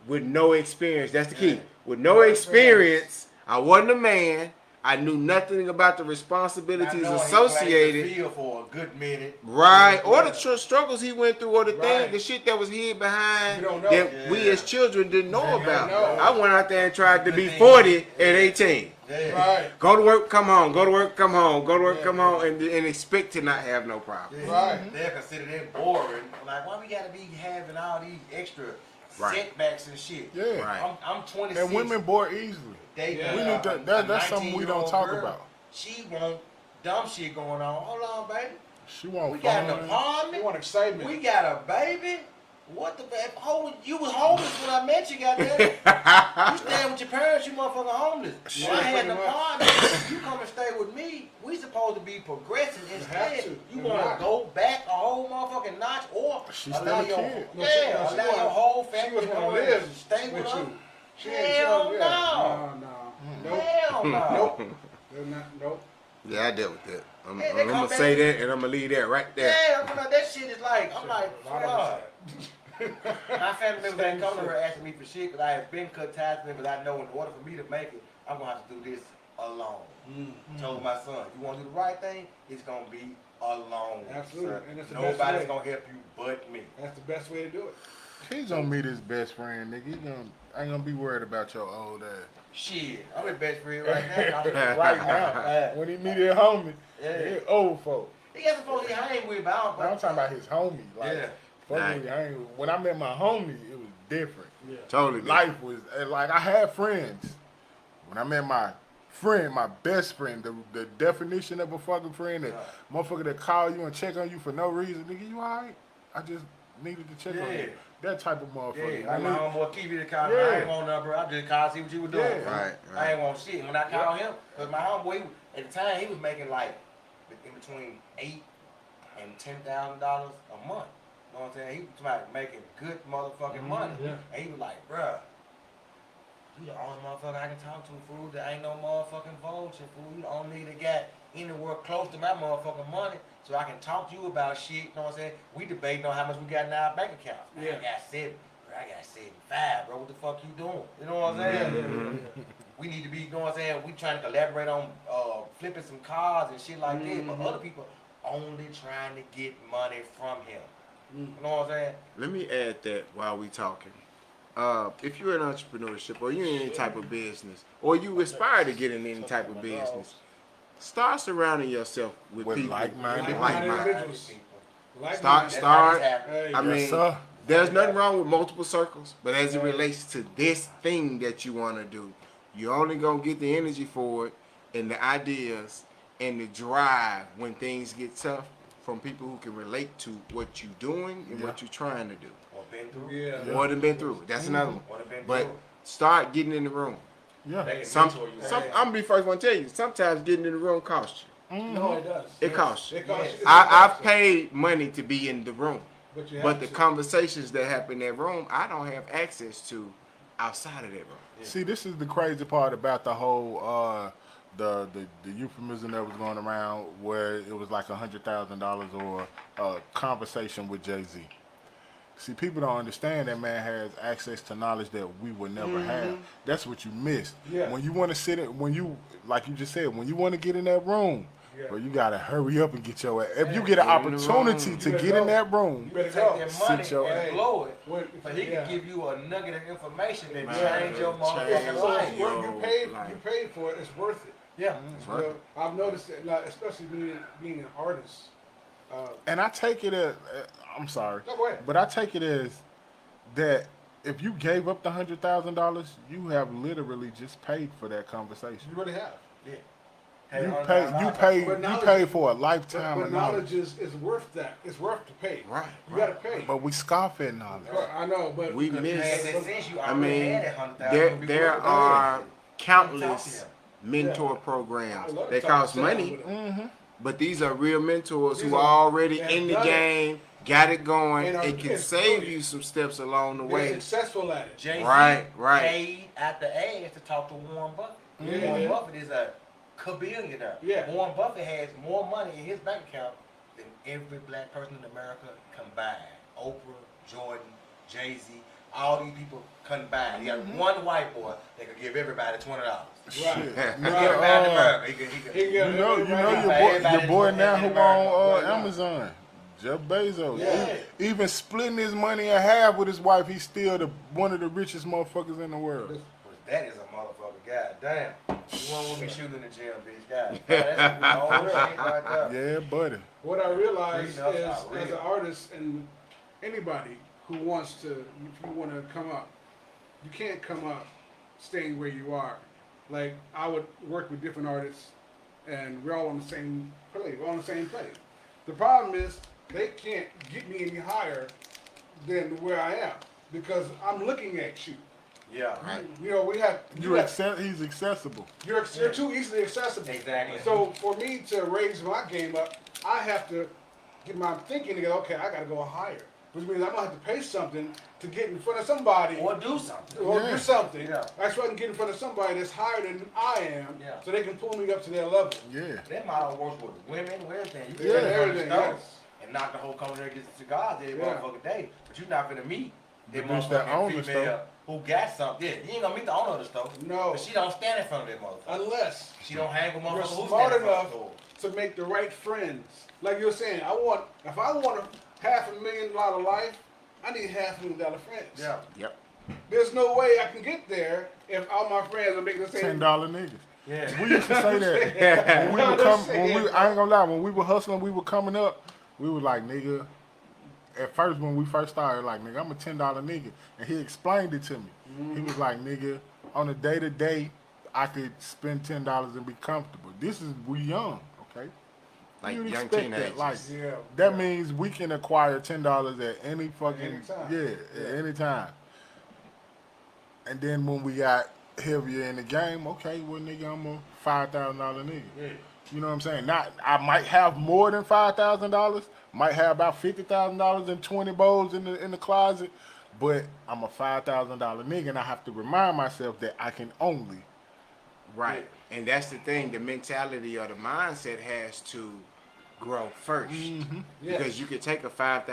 S4: with no experience. That's the key.
S2: Yeah.
S4: With no experience, I wasn't a man. I knew nothing about the responsibilities associated.
S2: Feel for a good minute.
S4: Right,
S2: Yeah.
S4: or the struggles he went through, or the
S5: Right.
S4: the shit that was hid behind
S5: You don't know.
S4: that we
S2: Yeah.
S4: as children didn't know
S5: don't
S4: about.
S5: know.
S4: I went out there and tried to be 40 at 18.
S2: Yeah.
S5: Right.
S4: Go to work, come home. Go to work, come home. Go to work,
S5: Yeah.
S4: come home, and expect to not have no problem.
S2: Yeah.
S5: Right.
S2: They're considered it boring. Like, why we gotta be having all these extra
S4: Right.
S2: setbacks and shit?
S1: Yeah.
S4: Right.
S2: I'm 26.
S1: And women bore easily.
S2: They
S5: Yeah.
S1: We need to, that's something we don't
S2: 19-year-old
S1: talk
S2: girl,
S1: about.
S2: She want dumb shit going on. Hold on, baby.
S1: She want
S2: We got an
S1: fun.
S5: They
S2: apartment.
S5: want excitement.
S2: We got a baby. What the you was homeless when I met you, goddamn. You staying with your parents, you motherfucking homeless.
S5: Shit,
S2: When I had an
S5: pretty much.
S2: apartment, you come and stay with me. We supposed to be progressing
S5: have
S2: instead.
S5: to.
S2: You
S5: You
S2: want
S5: have
S2: to
S5: to.
S2: go back a whole motherfucking notch, or
S1: She's
S2: allow
S1: still a
S2: your
S1: kid.
S5: No, she
S2: allow
S5: wanna-
S2: your whole
S5: She
S2: family
S5: was
S2: to
S5: gonna
S2: go and
S5: live
S2: stay with
S5: with
S2: her.
S5: you.
S2: Hell no.
S5: No. Nope.
S2: Hell no.
S5: Nope. They're not. Nope.
S4: Yeah, I dealt with that. I'm
S2: Yeah, they come
S4: gonna
S2: back-
S4: say that, and I'm gonna leave that right there.
S2: Yeah, I'm like, that shit is like, I'm like,
S5: A lot
S2: God.
S5: of
S2: My family members ain't come to her asking me for shit because I have been cut ties with them, but I know in order for me to make it, I'm gonna have to do this alone. Told my son, you want to do the right thing, it's gonna be alone.
S5: Absolutely.
S2: son.
S5: And it's the best
S2: Nobody's
S5: way.
S2: gonna help you but me.
S5: That's the best way to do it.
S1: He's gonna meet his best friend, nigga. Ain't gonna be worried about your old ass.
S2: Shit, I'm his best friend right now.
S1: Right now, when he meet his homie,
S2: Yeah.
S1: his old folk.
S2: He got supposed to hang with, but I don't.
S1: I'm talking about his homie. Like,
S2: Yeah.
S1: fuck
S4: Nah.
S1: with him. When I met my homie, it was different.
S5: Yeah.
S4: Totally different.
S1: Life was like I had friends. When I met my friend, my best friend, the definition of a fucking friend, that motherfucker that call you and check on you for no reason, nigga, you alright? I just needed to check on you. That type of motherfucker.
S2: Yeah, like my homeboy keep you the call.
S1: Yeah.
S2: I ain't want nothing, bro. I just called to see what you were doing.
S1: Yeah.
S2: Bro.
S4: Right.
S2: I ain't want shit. When I called him, because my homeboy, at the time, he was making like in between $8,000 and $10,000 a month. You know what I'm saying? He was like making good motherfucking money.
S5: Yeah.
S2: And he was like, bruh, you the only motherfucker I can talk to, fool. There ain't no motherfucking vulture, fool. You the only nigga that got anywhere close to my motherfucking money, so I can talk to you about shit. You know what I'm saying? We debating on how much we got in our bank account.
S5: Yeah.
S2: I got 7, bro. I got 75, bro. What the fuck you doing? You know what I'm saying? We need to be, you know what I'm saying? We trying to collaborate on flipping some cars and shit like that, but other people only trying to get money from him. You know what I'm saying?
S4: Let me add that while we talking. If you're in entrepreneurship or you're in any type of business or you aspire to get in any type of business, start surrounding yourself with people
S1: like-minded
S5: individuals.
S4: Start.
S5: Hey,
S4: I mean,
S1: Yes, sir.
S4: there's nothing wrong with multiple circles, but as it relates to this thing that you want to do, you're only gonna get the energy for it and the ideas and the drive when things get tough from people who can relate to what you're doing and what you're trying to do.
S2: Or been through.
S5: Yeah.
S4: More than been through it. That's another one.
S2: Or been
S4: But
S2: through.
S4: start getting in the room.
S1: Yeah.
S2: They can
S4: Some,
S2: mentor you.
S4: I'm gonna be the first one to tell you. Sometimes getting in the room costs you.
S5: No, it does.
S4: It costs you.
S5: It costs you.
S4: I've paid money to be in the room,
S5: But you have
S4: but the
S5: to.
S4: conversations that happen in that room, I don't have access to outside of that room.
S1: See, this is the crazy part about the whole the euphemism that was going around where it was like $100,000 or a conversation with Jay-Z. See, people don't understand that man has access to knowledge that we would never have. That's what you miss.
S5: Yeah.
S1: When you want to sit in, when you, like you just said, when you want to get in that room,
S5: Yeah.
S1: well, you got to hurry up and get your ass. If you get an
S4: Get in the
S1: opportunity
S4: room.
S1: to
S5: You
S1: get
S5: better
S1: in
S5: go.
S1: that room,
S5: You better
S2: Take
S5: go.
S2: their
S1: Sit
S2: money
S1: your
S2: and
S1: ass.
S2: blow it.
S5: What-
S2: But he
S5: yeah.
S2: can give you a nugget of information that
S4: Man,
S2: change your motherfucking
S4: change
S5: So
S2: life.
S5: it's
S4: your
S5: worth, you
S4: life.
S5: paid for it. It's worth it.
S2: Yeah.
S4: Right.
S5: I've noticed that, like, especially being an artist.
S1: and I take it as, I'm sorry,
S5: No, go ahead.
S1: but I take it as that if you gave up the $100,000, you have literally just paid for that conversation.
S5: You really have.
S2: Yeah.
S1: You paid for a lifetime
S5: But
S1: of knowledge.
S5: knowledge is worth that. It's worth to pay.
S4: Right,
S5: You gotta pay.
S1: But we scoff at knowledge.
S5: I know, but
S4: We
S2: You had
S4: miss.
S2: that sense, you
S4: I
S2: already
S4: mean,
S2: had that $100,000.
S4: there are countless
S2: Talk
S4: mentor
S5: I
S4: programs.
S5: love to
S4: They
S5: talk
S4: cost
S5: to them
S4: money,
S5: with them.
S4: but these are real mentors
S5: These
S4: who
S5: are-
S4: are already
S5: have
S4: in the
S5: done it.
S4: game, got it going,
S5: And are-
S4: and can
S5: it's
S4: save
S5: good.
S4: you some steps along the
S5: They're
S4: way.
S5: successful at it.
S2: Jay-Z
S4: Right.
S2: paid at the ass to talk to Warren Buffett.
S5: Yeah.
S2: Warren Buffett is a billionaire.
S5: Yeah.
S2: Warren Buffett has more money in his bank account than every black person in America combined. Oprah, Jordan, Jay-Z, all these people combined. He got one white boy that could give everybody $20.
S1: Shit.
S5: Right.
S1: Nigga,
S2: Everybody in America, he could.
S5: He
S1: you
S5: got-
S1: know
S5: everybody-
S1: your boy now who on
S5: Right now.
S1: Amazon, Jeff Bezos.
S5: Yeah.
S1: Even splitting his money in half with his wife, he's still one of the richest motherfuckers in the world.
S2: That is a motherfucker. God damn. You won't want me shooting in the gym, bitch. God damn. That's some old shit right there.
S1: Yeah, buddy.
S5: What I realize is,
S2: Freedom, that's
S5: as an
S2: real.
S5: artist and anybody who wants to, if you want to come up, you can't come up staying where you are. Like, I would work with different artists, and we're all on the same place. We're on the same place. The problem is, they can't get me any higher than where I am, because I'm looking at you.
S2: Yeah.
S5: You know,
S1: He's accessible.
S5: you're too easily accessible.
S2: Exactly.
S5: So for me to raise my game up, I have to get my thinking together. Okay, I got to go higher, which means I'm gonna have to pay something to get in front of somebody
S2: Or do something.
S5: or
S1: Yeah.
S5: do something.
S2: Yeah.
S5: That's why I can get in front of somebody that's higher than I am,
S2: Yeah.
S5: so they can pull me up to their level.
S1: Yeah.
S2: That model works with women, with everything. You can
S5: Yeah,
S2: take it from the
S5: everything,
S2: stove
S5: yes.
S2: and knock the whole company there and get cigars every
S5: Yeah.
S2: motherfucking day. But you're not gonna meet that
S1: But it's that owner
S2: motherfucking female
S1: stuff.
S2: who got something. Yeah, you ain't gonna meet the owner of the store.
S5: No.
S2: But she don't stand in front of that motherfucker.
S5: Unless
S2: She don't hang with
S5: you're
S2: motherfuckers who
S5: smart
S2: stand in front
S5: enough
S2: of the store.
S5: to make the right friends. Like you're saying, if I want a $500,000 life, I need $500,000 friends.
S2: Yeah.
S4: Yep.
S5: There's no way I can get there if all my friends are making the same.
S1: $10 niggas.
S2: Yeah.
S1: We used to say that when we were I ain't gonna lie, when we were hustling, we were coming up, we were like, nigga, at first when we first started, like, nigga, I'm a $10 nigga, and he explained it to me. He was like, nigga, on a day to day, I could spend $10 and be comfortable. This is we young, okay?
S4: Like
S1: You
S4: young
S1: expect
S4: teenagers.
S1: that. Like
S5: Yeah,
S1: that
S5: yeah.
S1: means we can acquire $10 at any fucking
S5: Anytime.
S1: at any time. And then when we got heavier in the game, okay, well, nigga, I'm a $5,000 nigga.
S2: Yeah.
S1: You know what I'm saying? Not, I might have more than $5,000. Might have about $50,000 and 20 bowls in the closet, but I'm a $5,000 nigga, and I have to remind myself that I can only.
S4: Right. And that's the thing. The mentality or the mindset has to grow first. Because you could take a $5,000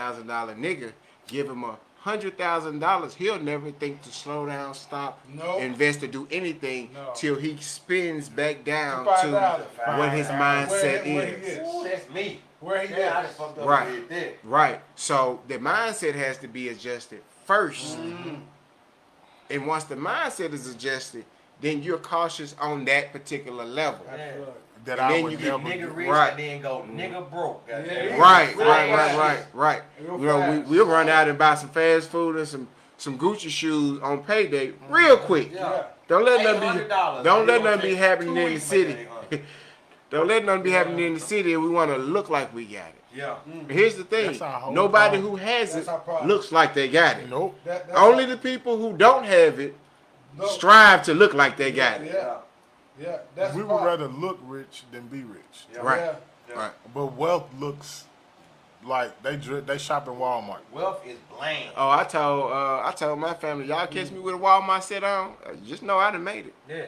S4: nigga, give him $100,000, he'll never think to slow down, stop,
S5: Nope.
S4: invest, or do anything
S5: No.
S4: till he spins back down
S5: To
S4: to
S5: 5,000.
S4: what his mindset
S5: Where he
S4: is.
S5: is.
S2: Ooh, that's me.
S5: Where he
S2: Yeah, I
S5: is.
S2: just fucked up
S4: Right.
S2: and did that.
S4: Right. So the mindset has to be adjusted first. And once the mindset is adjusted, then you're cautious on that particular level.
S5: Absolutely.
S1: That
S4: And
S1: I
S4: then
S1: would
S4: you
S2: Get
S1: never
S2: nigga
S1: do.
S2: rich
S4: Right.
S2: and then go nigga broke.
S5: Yeah.
S4: Right.
S5: Real
S4: You know,
S5: fast.
S4: we'll run out and buy some fast food and some Gucci shoes on payday real quick.
S2: Yeah.
S4: Don't let nothing
S2: $800.
S4: be don't let
S2: It gonna
S4: nothing be
S2: take
S4: happening
S2: 2
S4: in the
S2: weeks to make
S4: city.
S2: that $800.
S4: Don't let nothing be happening in the city and we want to look like we got it.
S2: Yeah.
S4: But here's the thing.
S1: That's our whole
S4: Nobody
S1: problem.
S4: who has
S5: That's
S4: it
S5: our problem.
S4: looks like they got it.
S1: Nope.
S5: That's
S4: Only the people who don't have it
S5: No.
S4: strive to look like they got it.
S5: Yeah. Yeah. That's
S1: We
S5: the
S1: would
S5: problem.
S1: rather look rich than be rich.
S2: Yeah.
S4: Right.
S5: Yeah.
S2: Yeah.
S4: Right.
S1: But wealth looks like they shop in Walmart.
S2: Wealth is bland.
S4: Oh, I told my family, y'all catch me with a Walmart set on, just know I done made it.
S2: Yeah.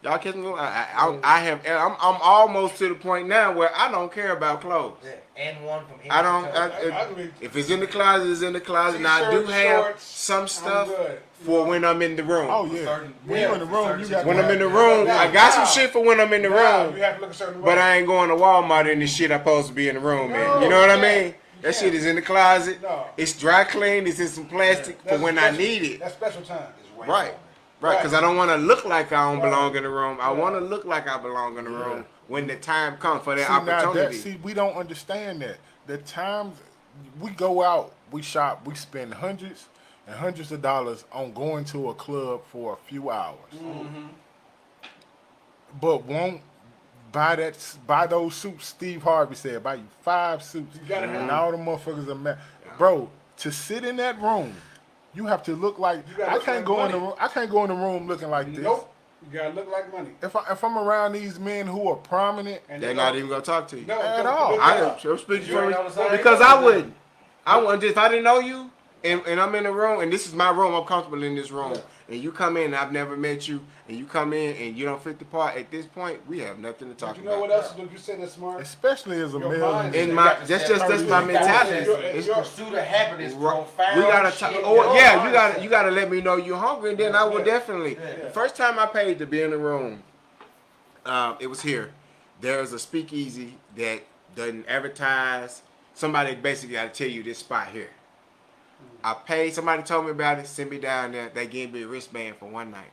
S4: Y'all catch me? I'm almost to the point now where I don't care about clothes.
S2: Yeah. And one from here.
S4: I don't.
S5: I agree.
S4: If it's in the closet, it's in the closet. Now I do
S5: T-shirts,
S4: have
S5: shorts,
S4: some stuff
S5: good.
S4: for when I'm in the room.
S1: Oh yeah.
S2: certain-
S1: When you in the room,
S2: certain
S1: you got
S4: When
S1: to
S4: I'm in the
S1: have-
S4: room,
S5: Now,
S4: I got some
S5: now.
S4: shit for when I'm in the
S5: Now,
S4: room.
S5: you have to look a certain way.
S4: But I ain't going to Walmart in the shit I'm supposed to be in the room in.
S5: No,
S4: You know what I
S5: you
S4: mean?
S5: can't.
S4: That
S5: You
S4: shit
S5: can't.
S4: is in the closet.
S5: No.
S4: It's dry cleaned. It's in some plastic for
S5: That's
S4: when I
S5: special-
S4: need it.
S5: That's special time.
S2: It's way
S4: Right.
S2: more.
S4: Right, because I don't want to look like I don't
S5: Right.
S4: belong in the room. I
S5: Right.
S4: want to look like I belong in the room when the time comes for that
S1: See, now
S4: opportunity.
S1: we don't understand that. The times we go out, we shop, we spend hundreds and hundreds of dollars on going to a club for a few hours, but won't buy those suits. Steve Harvey said, "Buy you 5 suits,"
S5: You gotta
S1: and
S5: have-
S1: all the motherfuckers are mad. Bro, to sit in that room, you have to look like
S5: You gotta
S1: I
S5: look
S1: can't
S5: like
S1: go in the
S5: money.
S1: room. I can't go in the room looking like this.
S5: Nope. You gotta look like money.
S1: If I'm around these men who are prominent,
S5: And
S4: They're
S5: they
S4: not
S5: don't-
S4: even gonna talk to you.
S5: No,
S1: At
S5: don't-
S1: all.
S5: look
S4: I
S5: out.
S4: don't speak
S2: You ain't on the same
S4: because
S2: level
S4: I
S2: as
S4: wouldn't. I wouldn't if I didn't know you and I'm in the room and this is my room. I'm comfortable in this room.
S5: Yeah.
S4: And you come in and I've never met you and you come in and you don't fit the part. At this point, we have nothing to talk
S5: But you know
S4: about.
S5: what else? You said that's smart.
S1: especially as a
S5: Your
S1: male.
S5: mind
S4: In
S5: You
S4: my
S2: got to
S4: that's
S2: step
S4: just
S2: first.
S4: that's my
S2: You got to
S4: mentality.
S5: step-
S4: It's-
S5: your-
S2: Pursuit of happiness,
S4: Right.
S2: profound.
S4: We gotta
S2: shit.
S4: talk.
S2: Your
S4: Oh yeah, you
S2: mindset.
S4: gotta let me know you're hungry, and then I will
S5: Yeah.
S4: definitely.
S2: Yeah.
S4: The first time I paid to be in the room, it was here. There's a speakeasy that doesn't advertise. Somebody basically got to tell you this spot here. I paid. Somebody told me about it. Sent me down there. They gave me a wristband for one night.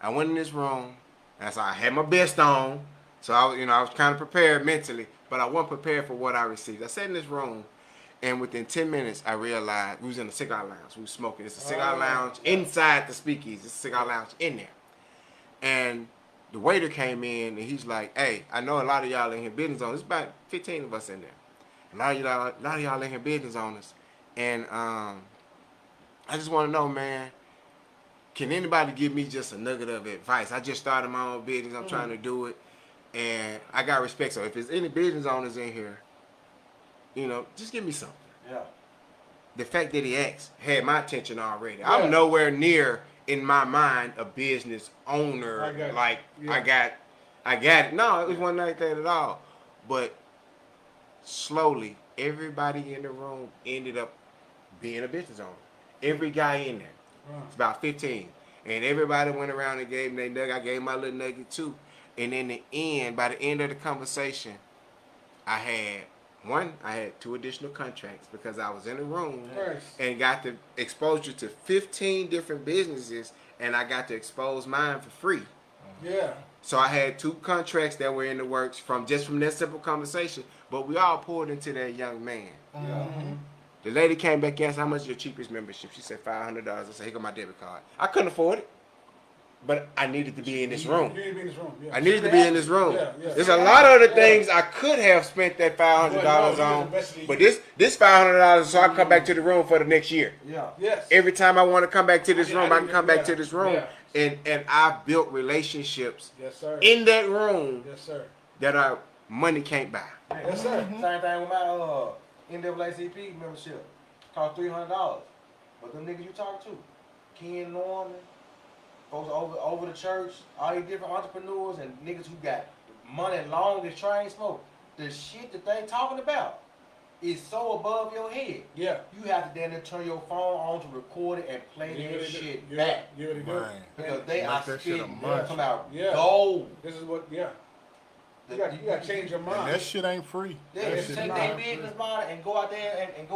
S4: I went in this room, and so I had my best on. So I was kind of prepared mentally, but I wasn't prepared for what I received. I sat in this room, and within 10 minutes, I realized we was in a cigar lounge. We was smoking. It's a cigar lounge inside the speakeasy. It's a cigar lounge in there. And the waiter came in, and he's like, "Hey, I know a lot of y'all in here business owners. There's about 15 of us in there. A lot of y'all in here business owners. And I just want to know, man, can anybody give me just a nugget of advice? I just started my own business. I'm trying to do it. And I got respect. So if there's any business owners in here, just give me something."
S2: Yeah.
S4: The fact that he asked had my attention already.
S5: Yeah.
S4: I'm nowhere near, in my mind, a business owner.
S5: I got it.
S4: Like,
S5: Yeah.
S4: I got it. No, it was one like that at all. But slowly, everybody in the room ended up being a business owner. Every guy in there. It's about 15. And everybody went around and gave them their nugget. I gave my little nugget too. And in the end, by the end of the conversation, I had 2 additional contracts because I was in the room
S5: Nice.
S4: and got the exposure to 15 different businesses, and I got to expose mine for free.
S5: Yeah.
S4: So I had 2 contracts that were in the works from that simple conversation, but we all poured into that young man.
S5: Yeah.
S4: The lady came back and asked, how much is your cheapest membership? She said $500. I said, here go my debit card. I couldn't afford it, but I needed to be in this room.
S5: You need to be in this room. Yeah.
S4: I needed to be in this room.
S5: Yeah, yeah.
S4: There's a lot of other things I could have spent that $500 on, but this $500 so I can come back to the room for the next year.
S2: Yeah.
S5: Yes.
S4: Every time I want to come back to this room, I can come back to this room,
S5: Yeah.
S4: and I built relationships
S5: Yes, sir.
S4: in that room
S5: Yes, sir.
S4: that our money can't buy.
S5: Yes, sir.
S2: Same thing with my NAACP membership. Cost $300. But them niggas you talk to, Ken Norman, folks over the church, all these different entrepreneurs and niggas who got money long as train smoke. The shit that they talking about is so above your head.
S5: Yeah.
S2: You have to then turn your phone on to record it and play that shit back.
S5: You really do.
S1: Man.
S2: Because they
S1: Make
S2: are
S1: that shit a
S2: spitting
S1: munch.
S2: come out
S5: Yeah.
S2: gold.
S5: This is what, yeah. You got to change your
S1: And
S5: mind.
S1: that shit ain't free.
S2: Yeah,
S1: That
S2: if
S1: shit
S2: you take
S1: not
S2: their
S1: free.
S2: business model and go out there and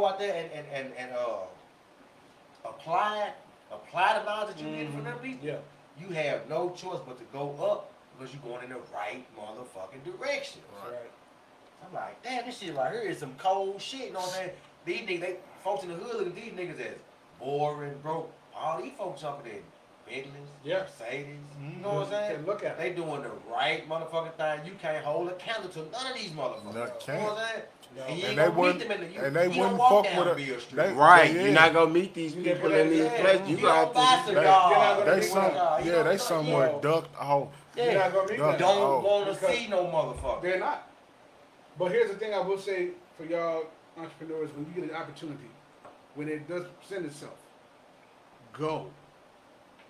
S2: apply the knowledge that you get from them people,
S5: Yeah.
S2: you have no choice but to go up because you're going in the right motherfucking direction.
S5: That's right.
S2: I'm like, damn, this shit right here is some cold shit. You know what I'm saying? These niggas, folks in the hood look at these niggas as boring, broke. All these folks jumping in Bentleys,
S5: Yeah.
S2: Mercedes. You know what I'm saying?
S5: Look at
S2: They doing the right motherfucking thing. You can't hold a candle to none of these motherfuckers.
S1: No,
S2: You know
S1: can't.
S2: what I'm saying?
S5: No.
S2: And you
S1: And
S2: ain't
S1: they
S2: gonna meet
S1: wouldn't-
S2: them in the,
S1: and they
S2: you don't
S1: wouldn't
S2: walk
S1: fuck
S2: down
S1: with
S2: Beale
S1: it.
S2: Street.
S1: They-
S4: Right,
S1: Yeah.
S4: you're not gonna meet these
S5: You
S4: people
S5: never-
S4: in these
S5: yeah.
S4: places.
S2: You
S4: You got
S2: don't buy
S4: to.
S5: You're not
S2: cigars.
S5: gonna
S1: They
S5: meet
S1: some,
S5: one.
S1: yeah, they somewhere
S5: Yeah.
S1: ducked off.
S5: You're not going to meet
S1: Yeah.
S5: that.
S2: Don't
S1: Oh.
S2: want to
S5: Because-
S2: see no motherfucker.
S5: They're not. But here's the thing I will say for y'all entrepreneurs, when you get an opportunity, when it does present itself, go.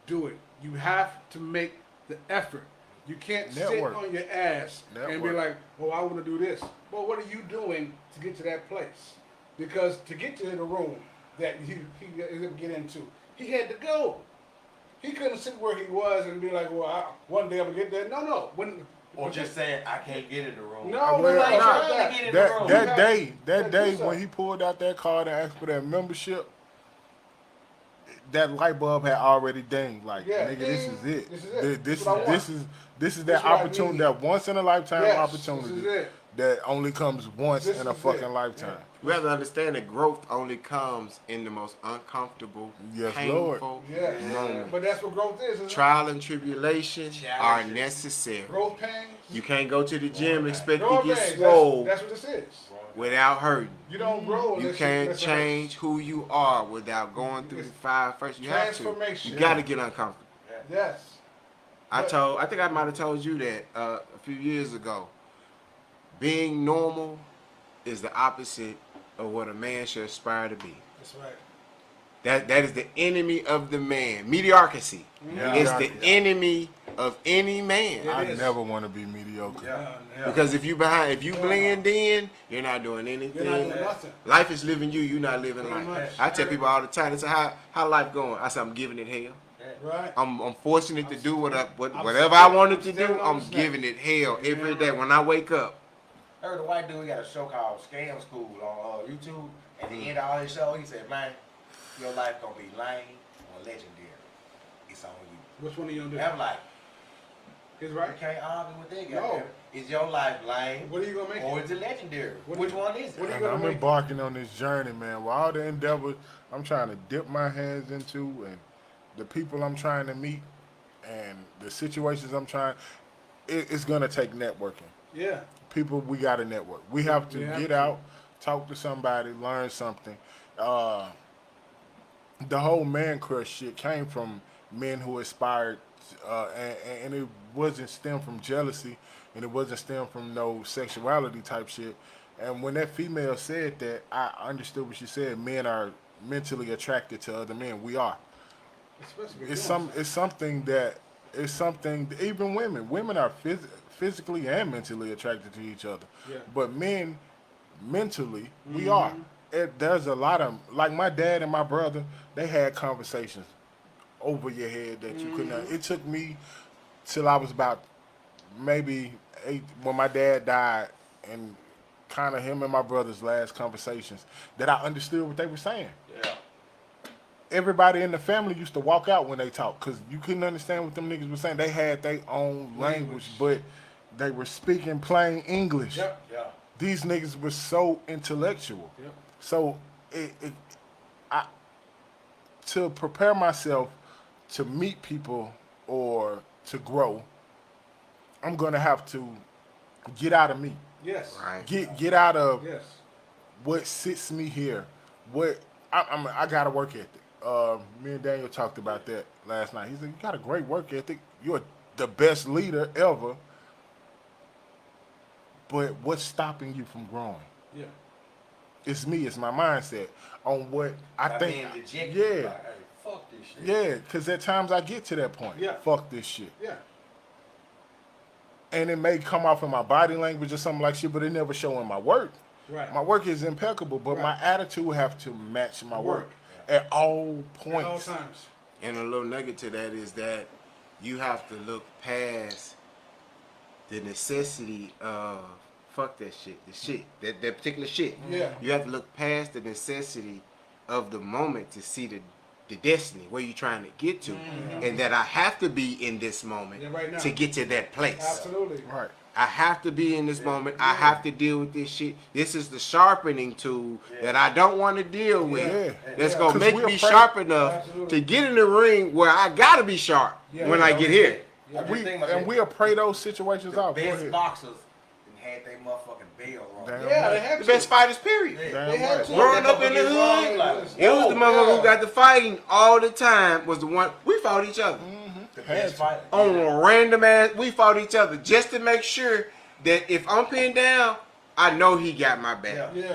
S5: Do it. You have to make the effort. You can't
S1: Network.
S5: sit on your ass and be
S1: Network.
S5: like, oh, I want to do this. Well, what are you doing to get to that place? Because to get to the room that he is going to get into, he had to go. He couldn't sit where he was and be like, well, one day I'm going to get there. No.
S2: Or just saying, I can't get in the room.
S5: No,
S1: Well,
S5: it's not
S1: nah,
S5: like
S2: trying
S5: that.
S2: to get in the room.
S1: That
S5: Yeah,
S1: day
S5: do
S1: when he pulled out that card and asked for that membership, that light bulb had already dinged. Like,
S5: Yeah,
S1: nigga, this is it.
S5: This is it.
S1: This
S5: That's what I want.
S1: is
S5: This
S1: that
S5: is what I
S1: opportunity,
S5: need.
S1: that once in a lifetime
S5: Yes,
S1: opportunity
S5: this is it.
S1: that only comes once
S5: This
S1: in a
S5: is
S1: fucking
S5: it.
S1: lifetime.
S4: We have to understand that growth only comes in the most uncomfortable,
S1: Yes,
S4: painful
S5: Yeah.
S4: moments.
S5: But that's what growth is, isn't it?
S4: Trial and tribulation are
S2: Challenges.
S4: necessary.
S5: Growth pains.
S4: You can't go to the gym and expect to
S5: Growth
S4: get
S5: pains.
S4: swole
S5: That's what this is.
S4: without hurting.
S5: You don't grow
S4: You
S5: unless
S4: can't
S5: unless it
S4: change who you are without going through the five first. You have to.
S5: Transformation.
S4: You got to get uncomfortable.
S5: hurts. Yes.
S4: I think I might have told you that a few years ago. Being normal is the opposite of what a man should aspire to be.
S5: That's right.
S4: That is the enemy of the man. Mediocrity
S1: Yeah.
S4: is the enemy of any man.
S1: I
S5: is.
S1: never want to be mediocre.
S5: Yeah.
S4: Because if you blend in, you're not doing anything.
S5: You're not doing nothing.
S4: Life is living you. You're not living
S5: Pretty
S4: life.
S5: much.
S4: I tell people all the time. They say, "How life going?" I say, "I'm giving it hell.
S5: Right.
S4: I'm forcing it to do whatever
S5: I'm
S4: I want it to
S5: standing
S4: do.
S5: on
S4: I'm
S5: the snake.
S4: giving it hell every day when I wake up."
S2: I heard a white dude got a show called Scam School on YouTube. At the end of all his show, he said, man, your life gonna be lame or legendary. It's on you.
S5: Which one are you
S2: And
S5: gonna
S2: I'm like,
S5: do? He's
S2: you
S5: right.
S2: can't argue with that guy.
S5: No.
S2: Is your life lame
S5: What are you gonna make
S2: or
S5: it?
S2: is it legendary?
S5: What
S2: Which
S5: do you-
S2: one is it?
S5: what do you
S1: And
S5: gonna
S1: I'm
S5: make?
S1: embarking on this journey, man. With all the endeavors I'm trying to dip my hands into, and the people I'm trying to meet, and the situations I'm trying, it's gonna take networking.
S5: Yeah.
S1: People, we got to network. We have to
S5: We have
S1: get
S5: to.
S1: out, talk to somebody, learn something. The whole man crush shit came from men who aspired, and it wasn't stemmed from jealousy, and it wasn't stemmed from no sexuality type shit. And when that female said that, I understood what she said. Men are mentally attracted to other men. We are.
S5: Especially
S1: It's something that even women are physically and mentally attracted to each other.
S5: Yeah.
S1: But men, mentally, we are. There's a lot of, like my dad and my brother, they had conversations over your head that you couldn't. It took me till I was about maybe 8 when my dad died, and kind of him and my brother's last conversations, that I understood what they were saying.
S2: Yeah.
S1: Everybody in the family used to walk out when they talked because you couldn't understand what them niggas were saying. They had their own language, but they were speaking plain English.
S5: Yep.
S2: Yeah.
S1: These niggas were so intellectual.
S5: Yep.
S1: So to prepare myself to meet people or to grow, I'm gonna have to get out of me.
S5: Yes.
S4: Right.
S1: Get out of
S5: Yes.
S1: what sits me here. What I got a work ethic. Me and Daniel talked about that last night. He said, "You got a great work ethic. You're the best leader ever. But what's stopping you from growing?
S5: Yeah.
S1: It's me. It's my mindset on what I
S2: By
S1: think.
S2: being dejected,
S1: Yeah,
S2: like, hey, fuck this shit.
S1: yeah. Because at times I get to that point.
S5: Yeah.
S1: Fuck this shit.
S5: Yeah.
S1: And it may come off in my body language or something like shit, but it never show in my work.
S5: Right.
S1: My work is impeccable, but
S5: Right.
S1: my attitude have to match my work
S5: Work.
S1: at all
S5: At all
S1: points.
S5: times.
S4: And a little nugget to that is that you have to look past the necessity of fuck that shit, that particular shit.
S5: Yeah.
S4: You have to look past the necessity of the moment to see the destiny, where you're trying to get to, and that I have to be in this moment
S5: Yeah, right now.
S4: to get to that place.
S5: Absolutely.
S1: Right.
S4: I have to be in this moment. I have to deal with this shit. This is the sharpening tool that I don't want to deal with.
S1: Yeah.
S4: That's
S5: Yeah.
S4: gonna
S1: 'Cause
S4: make
S1: we're
S4: me
S1: afraid-
S4: sharp enough
S5: Absolutely.
S4: to get in the ring where I gotta be sharp
S5: Yeah.
S4: when I get here.
S2: Yeah,
S1: We'll pray those situations
S2: the
S1: out. Go
S2: best
S1: ahead.
S2: boxers had their motherfucking bell wrong.
S1: Damn
S5: Yeah,
S1: right.
S5: they have
S4: The
S5: to.
S4: best fighters, period.
S1: Damn
S5: They had
S1: right.
S5: to.
S4: Growing up in the hood, it was the motherfucker who got the fighting all the time. Was the one we fought each other
S2: The
S1: Had
S2: best
S1: to.
S2: fighter.
S4: on a random ass. We fought each other just to make sure that if I'm pinned down, I know he got my back.
S2: Yeah.
S5: Yeah.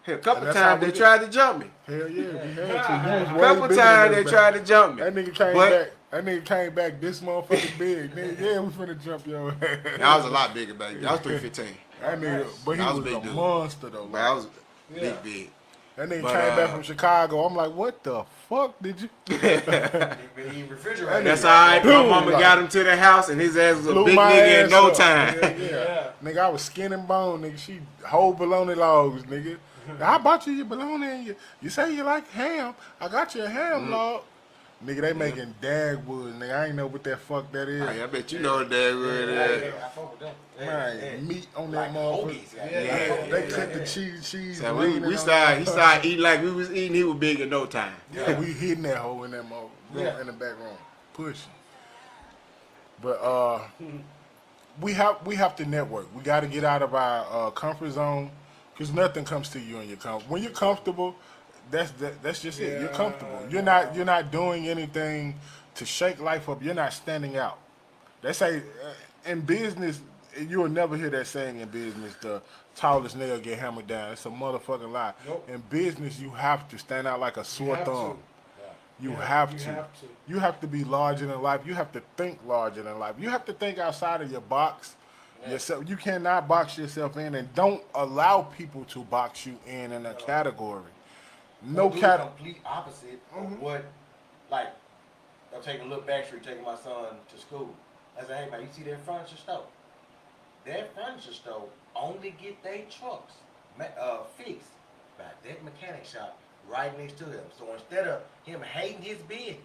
S4: Hell, a couple
S1: And that's how
S4: times
S1: we
S4: they
S1: did.
S4: tried to jump me.
S1: Hell yeah, we had to. You was
S4: A
S1: way
S4: couple
S1: bigger
S4: times
S1: than
S4: they
S1: us,
S4: tried to jump me.
S1: That nigga came
S4: But-
S1: back. That nigga came back this motherfucking big. Nigga, yeah, we finna jump your ass.
S4: I was a lot bigger back then. I was 315.
S1: That nigga, but he
S4: I was
S1: was
S4: a
S1: a
S4: big dude.
S1: monster though.
S4: But I was
S5: Yeah.
S4: big.
S1: That nigga
S4: But,
S1: came back from Chicago. I'm like, what the fuck did you?
S2: He refrigerator.
S4: That's all right. My
S1: Boom.
S4: mama got him to the house, and his ass was a
S1: Blew
S4: big
S1: my
S4: nigga in
S1: ass
S4: no
S1: up.
S4: time.
S1: Yeah, yeah. Nigga, I was skin and bone, nigga. She whole bologna logs, nigga. I bought you your bologna and you say you like ham. I got you a ham log. Nigga, they making Dagwood, nigga. I ain't know what that fuck that is.
S4: I bet you know what that word is.
S2: I fuck with them.
S1: Man, meat on
S2: Like
S1: that motherfucker.
S2: hoagies.
S1: Yeah, they cut the cheese.
S4: So
S1: leaning
S4: we
S1: on
S4: started. He
S1: that.
S4: started eating like we was eating. He was big in no time.
S1: Yeah, we hitting that hole in that motherfucker in the back room, pushing. But we have to network. We got to get out of our comfort zone, because nothing comes to you in your comfort. When you're comfortable, that's just it. You're comfortable. You're not doing anything to shake life up. You're not standing out. They say in business, you'll never hear that saying in business, the tallest nigga get hammered down. It's a motherfucking lie.
S5: Nope.
S1: In business, you have to stand out like a sore
S5: have
S1: thumb.
S5: to.
S1: You
S5: Yeah,
S1: have
S5: you
S1: to.
S5: have to.
S1: You have to be larger than life. You have to think larger than life. You have to think outside of your box. Yourself. You cannot box yourself in, and don't allow people to box you in a category. No
S2: do the
S1: category.
S2: complete opposite of what, like, I'm taking a look back street, taking my son to school. I said, hey man, you see that furniture store? That furniture store only get their trucks fixed by that mechanic shop right next to him. So instead of him hating his business,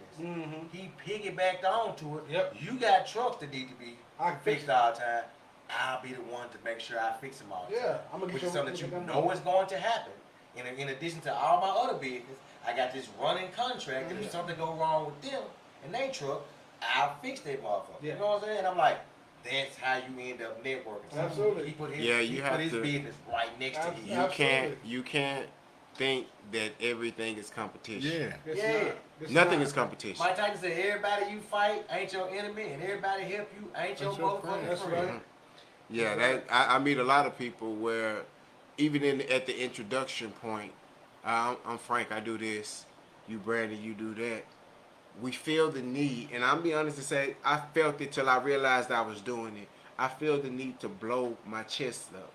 S2: he piggybacked onto it.
S5: Yep.
S2: You got trucks that need to be
S5: I can fix
S2: fixed all the time. I'll be the one to make sure I fix them all the
S5: Yeah,
S2: time.
S5: I'm gonna get
S2: Which
S5: your-
S2: is something that you
S5: get them
S2: know
S5: done.
S2: is going to happen. In addition to all my other business, I got this running contract that if something go wrong with them and they truck, I'll fix that motherfucker.
S5: Yeah.
S2: You know what I'm saying? I'm like, that's how you end up networking. So
S5: Absolutely.
S2: He put his,
S4: Yeah,
S2: he
S4: you
S2: put
S4: have
S2: his
S4: to-
S2: business right next to his.
S4: You can't think that everything is competition.
S1: Yeah.
S5: It's
S2: Yeah.
S5: not. It's
S4: Nothing
S5: not.
S4: is competition.
S2: Mike Tyson said, everybody you fight ain't your enemy, and everybody help you ain't your
S1: Ain't your
S2: motherfucking
S1: friend.
S5: That's
S2: friend.
S5: right.
S4: Yeah, that I meet a lot of people where even at the introduction point, I'm Frank, I do this, you Brandon, you do that. We feel the need, and I'll be honest to say, I felt it till I realized I was doing it. I feel the need to blow my chest up.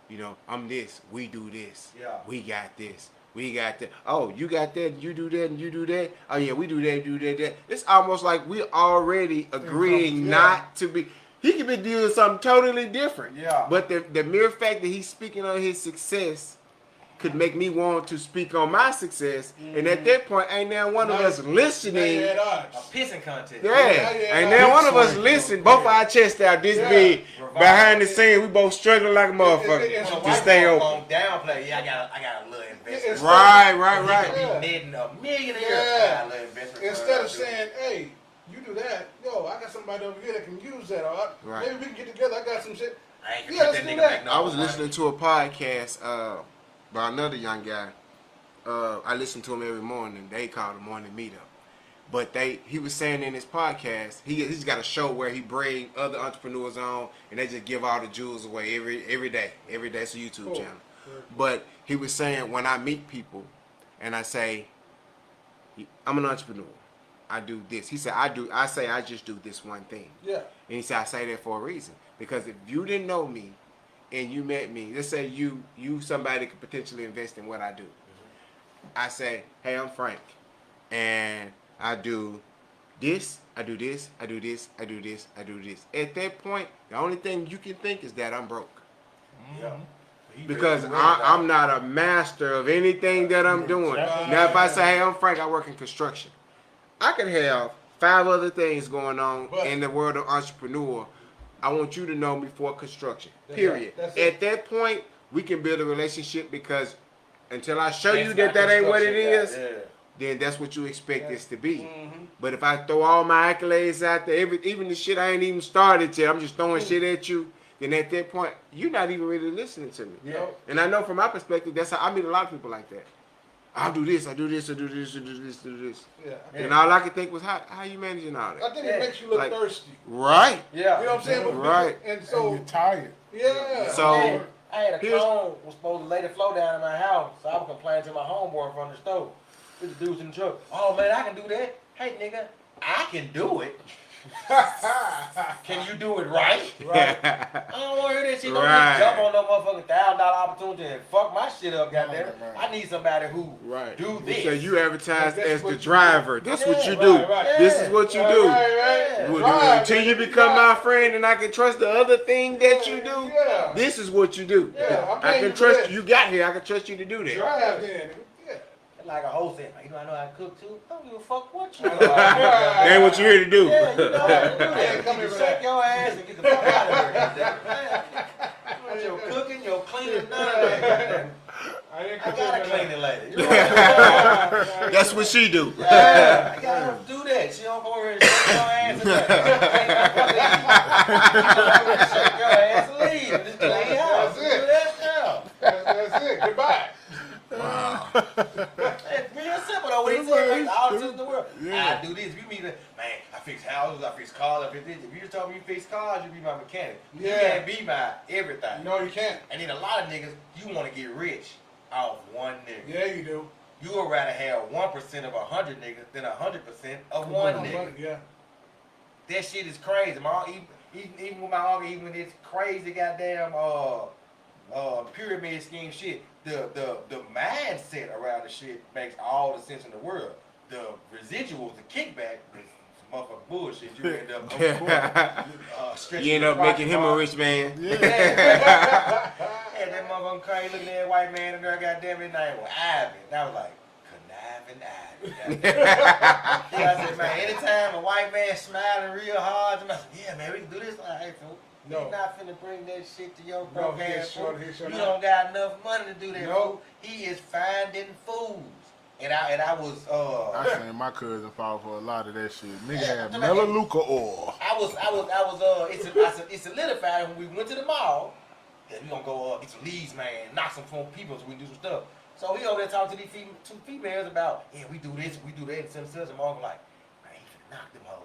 S4: You know, I'm this, we do this,
S2: Yeah.
S4: we got this, we got that. Oh, you got that, you do that, and you do that. Oh yeah, we do that, do that. It's almost like we already agreeing
S5: Yeah.
S4: not to be. He could be doing something totally different.
S2: Yeah.
S4: But the mere fact that he's speaking on his success could make me want to speak on my success. And at that point, ain't now one of us listening.
S2: A pissing contest.
S4: Yeah, ain't now one of us listen. Both our chests out this big. Behind the scenes, we both struggling like a motherfucker to stay open.
S2: Downplay. Yeah, I got a little investment.
S4: Right.
S2: You be netting $1 million a year. I got a little investment.
S5: Instead of saying, hey, you do that, yo, I got somebody over here that can use that. Or maybe we can get together. I got some shit.
S2: Let's do that.
S4: I was listening to a podcast by another young guy. I listen to him every morning. They call it a morning meetup. But he was saying in his podcast, he's got a show where he bring other entrepreneurs on and they just give all the jewels away every day. Every day it's a YouTube channel. But he was saying when I meet people and I say, I'm an entrepreneur. I do this. He said, I say I just do this one thing.
S5: Yeah.
S4: And he said, I say that for a reason. Because if you didn't know me and you met me, let's say you somebody could potentially invest in what I do. I say, hey, I'm Frank. And I do this, I do this, I do this, I do this, I do this. At that point, the only thing you can think is that I'm broke.
S2: Yeah.
S4: Because I'm not a master of anything that I'm doing. Now, if I say, hey, I'm Frank, I work in construction. I can have 5 other things going on in the world of entrepreneur. I want you to know me for construction, period. At that point, we can build a relationship because until I show you that ain't what it is, then that's what you expect this to be. But if I throw all my accolades out there, even the shit I ain't even started yet, I'm just throwing shit at you, then at that point, you're not even really listening to me.
S5: Yeah.
S4: And I know from my perspective, that's how I meet a lot of people like that. I'll do this, I do this, I do this, I do this, I do this.
S5: Yeah.
S4: And all I could think was, how you managing all that?
S5: I think it makes you look thirsty.
S4: Right.
S2: Yeah.
S5: You know what I'm saying?
S4: Right.
S5: And so
S1: you're tired.
S5: Yeah.
S4: So
S2: I had a clone was supposed to lay the flow down in my house, so I was complaining to my homeboy from the stove. With the dudes in the truck. Oh man, I can do that. Hey nigga, I can do it. Can you do it right? I don't want to hear that shit. Don't just jump on no motherfucking $1,000 opportunity and fuck my shit up, goddamn. I need somebody who do this.
S4: So you advertise as the driver. That's what you do.
S5: Right.
S4: This is what you do.
S5: Right.
S4: Until you become my friend and I can trust the other thing that you do.
S5: Yeah.
S4: This is what you do.
S5: Yeah,
S4: I can trust you. Got here. I can trust you to do that.
S5: Drive then. Yeah.
S2: Like a whole thing. You know, I know how to cook too. Don't give a fuck what you know.
S4: That ain't what you here to do.
S2: Yeah, you know how to do that. You can shake your ass and get the fuck out of here. Goddamn. Your cooking, your cleaning, none of that. I got a cleaning lady. You know
S4: That's what she do.
S2: Yeah, I got her to do that. She don't go over here and shake your ass and shake your ass and leave. Just clean house.
S5: That's it.
S2: Do that now.
S5: That's it. Goodbye.
S4: Wow.
S2: It's real simple though. What he said, like, all the in the world. I do this. If you mean, man, I fix houses, I fix cars, I fix this. If you just told me you fix cars, you be my mechanic. You can't be my everything.
S5: No, you can't.
S2: And then a lot of niggas, you want to get rich off one nigga.
S5: Yeah, you do.
S2: You would rather have 1% of 100 niggas than 100% of one nigga.
S5: Yeah.
S2: That shit is crazy. Even with my uncle, even with this crazy goddamn pyramid scheme shit, the mindset around the shit makes all the sense in the world. The residuals, the kickback, is some motherfucking bullshit. You end up
S4: You end up making him a rich man.
S2: Yeah, that motherfucking crazy looking at that white man in there, goddamn his name was Ivan. And I was like, conniving Ivan. I said, man, anytime a white man smiling real hard, I said, yeah, man, we can do this. All right, fool.
S5: No.
S2: He's not finna bring that shit to your
S5: No,
S2: broke ass fool.
S5: sure
S2: You
S5: not.
S2: don't got enough money to do that,
S5: No.
S2: fool. He is finding fools. And I was
S1: I seen my cousin fall for a lot of that shit. Nigga had Melaleuca oil.
S2: It solidified when we went to the mall that we gonna go get some leads, man, knock some phone people so we can do some stuff. So we over there talking to these two females about, yeah, we do this, we do that, and some and mom like, man, he finna knock them hoes.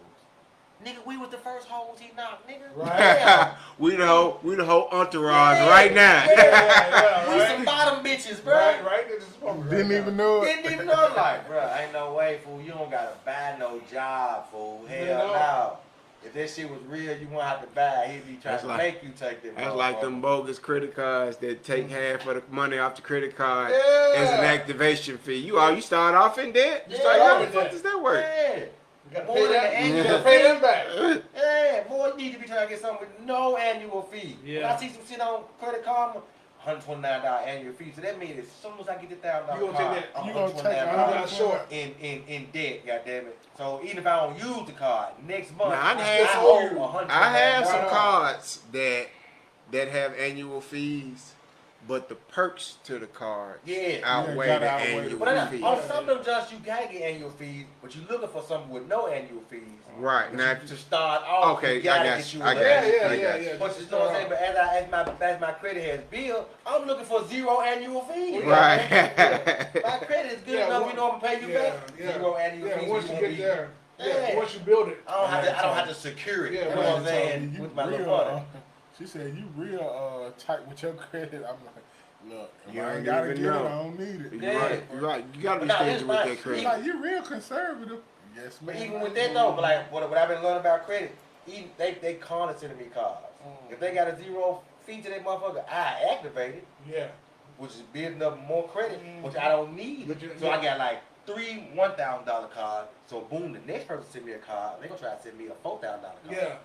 S2: Nigga, we was the first hoes he knocked, nigga.
S5: Right.
S2: Yeah.
S4: we the whole entourage right now.
S2: Yeah. We some bottom bitches, bro.
S5: Right. They just spoke right
S1: Didn't
S5: now.
S1: even know it.
S2: Didn't even know, like, bro, ain't no way, fool. You don't gotta buy no job, fool. Hell no. If that shit was real, you won't have to buy it. He'd be trying to make you take them.
S4: That's like them bogus credit cards that take half of the money off the credit card as an activation fee. You start off in debt. You start, how the fuck does that work?
S2: Yeah.
S5: You gotta
S2: More
S5: pay
S2: than
S5: that.
S2: the
S5: You
S2: annual
S5: gotta pay them back.
S2: Yeah, boy, you need to be trying to get something with no annual fee.
S5: Yeah.
S2: When I see some shit on Credit Karma, $129 annual fee. So that means as soon as I get the $1,000
S5: You gonna
S2: car,
S5: take that-
S2: I'm
S1: you gonna take
S2: $129
S5: short.
S2: in debt, goddammit. So even if I don't use the card, next month
S4: Now, I
S2: I
S4: had
S2: still
S5: some-
S2: owe $129.
S4: I have some
S5: Right on.
S4: cards that have annual fees, but the perks to the cards
S2: Yeah.
S4: outweigh
S1: Yeah,
S4: the
S1: gotta outweigh
S4: annual
S2: But then,
S4: fee.
S2: on some of them jobs, you can get annual fees, but you're looking for something with no annual fees.
S4: Right
S2: But
S4: now,
S2: to start off,
S4: okay,
S2: you gotta
S4: I got
S2: get
S4: you.
S2: you
S4: I
S2: a
S4: got
S5: Yeah,
S4: you.
S5: yeah,
S4: I
S5: yeah,
S4: got you.
S5: yeah.
S2: But you know what I'm saying? But as my credit has built, I'm looking for 0 annual fees.
S4: Right.
S2: My credit is good
S5: Yeah,
S2: enough.
S5: well,
S2: You know I'm gonna pay you
S5: yeah,
S2: back.
S5: yeah.
S2: 0 annual
S5: Yeah,
S2: fees.
S5: once
S2: you
S5: you
S2: won't
S5: get
S2: be-
S5: there,
S2: Yeah.
S5: once you build it.
S2: I don't have to secure it.
S5: Yeah,
S2: you know what I'm
S1: Man told
S2: saying?
S1: me you
S2: With my
S1: real,
S2: little money.
S1: she said you real tight with your credit. I'm like, look, if
S4: You
S1: I
S4: ain't
S1: ain't gotta
S4: even
S1: get
S4: know.
S1: it, I don't need it.
S4: You're right. You're right. You gotta be
S2: But now,
S4: stingy
S2: here's
S4: with
S2: my-
S4: that
S1: He's
S4: credit.
S1: like, you real conservative. Yes,
S2: But
S1: man.
S2: even with that though, but like what I've been learning about credit, even they condescending me cards. If they got a 0 fee to that motherfucker, I activate it,
S5: Yeah.
S2: which is building up more credit, which I don't need.
S5: But you-
S2: So I got like 3 $1,000 cards. So boom, the next person send me a card, they gonna try to send me a $4,000 card.
S5: Yeah.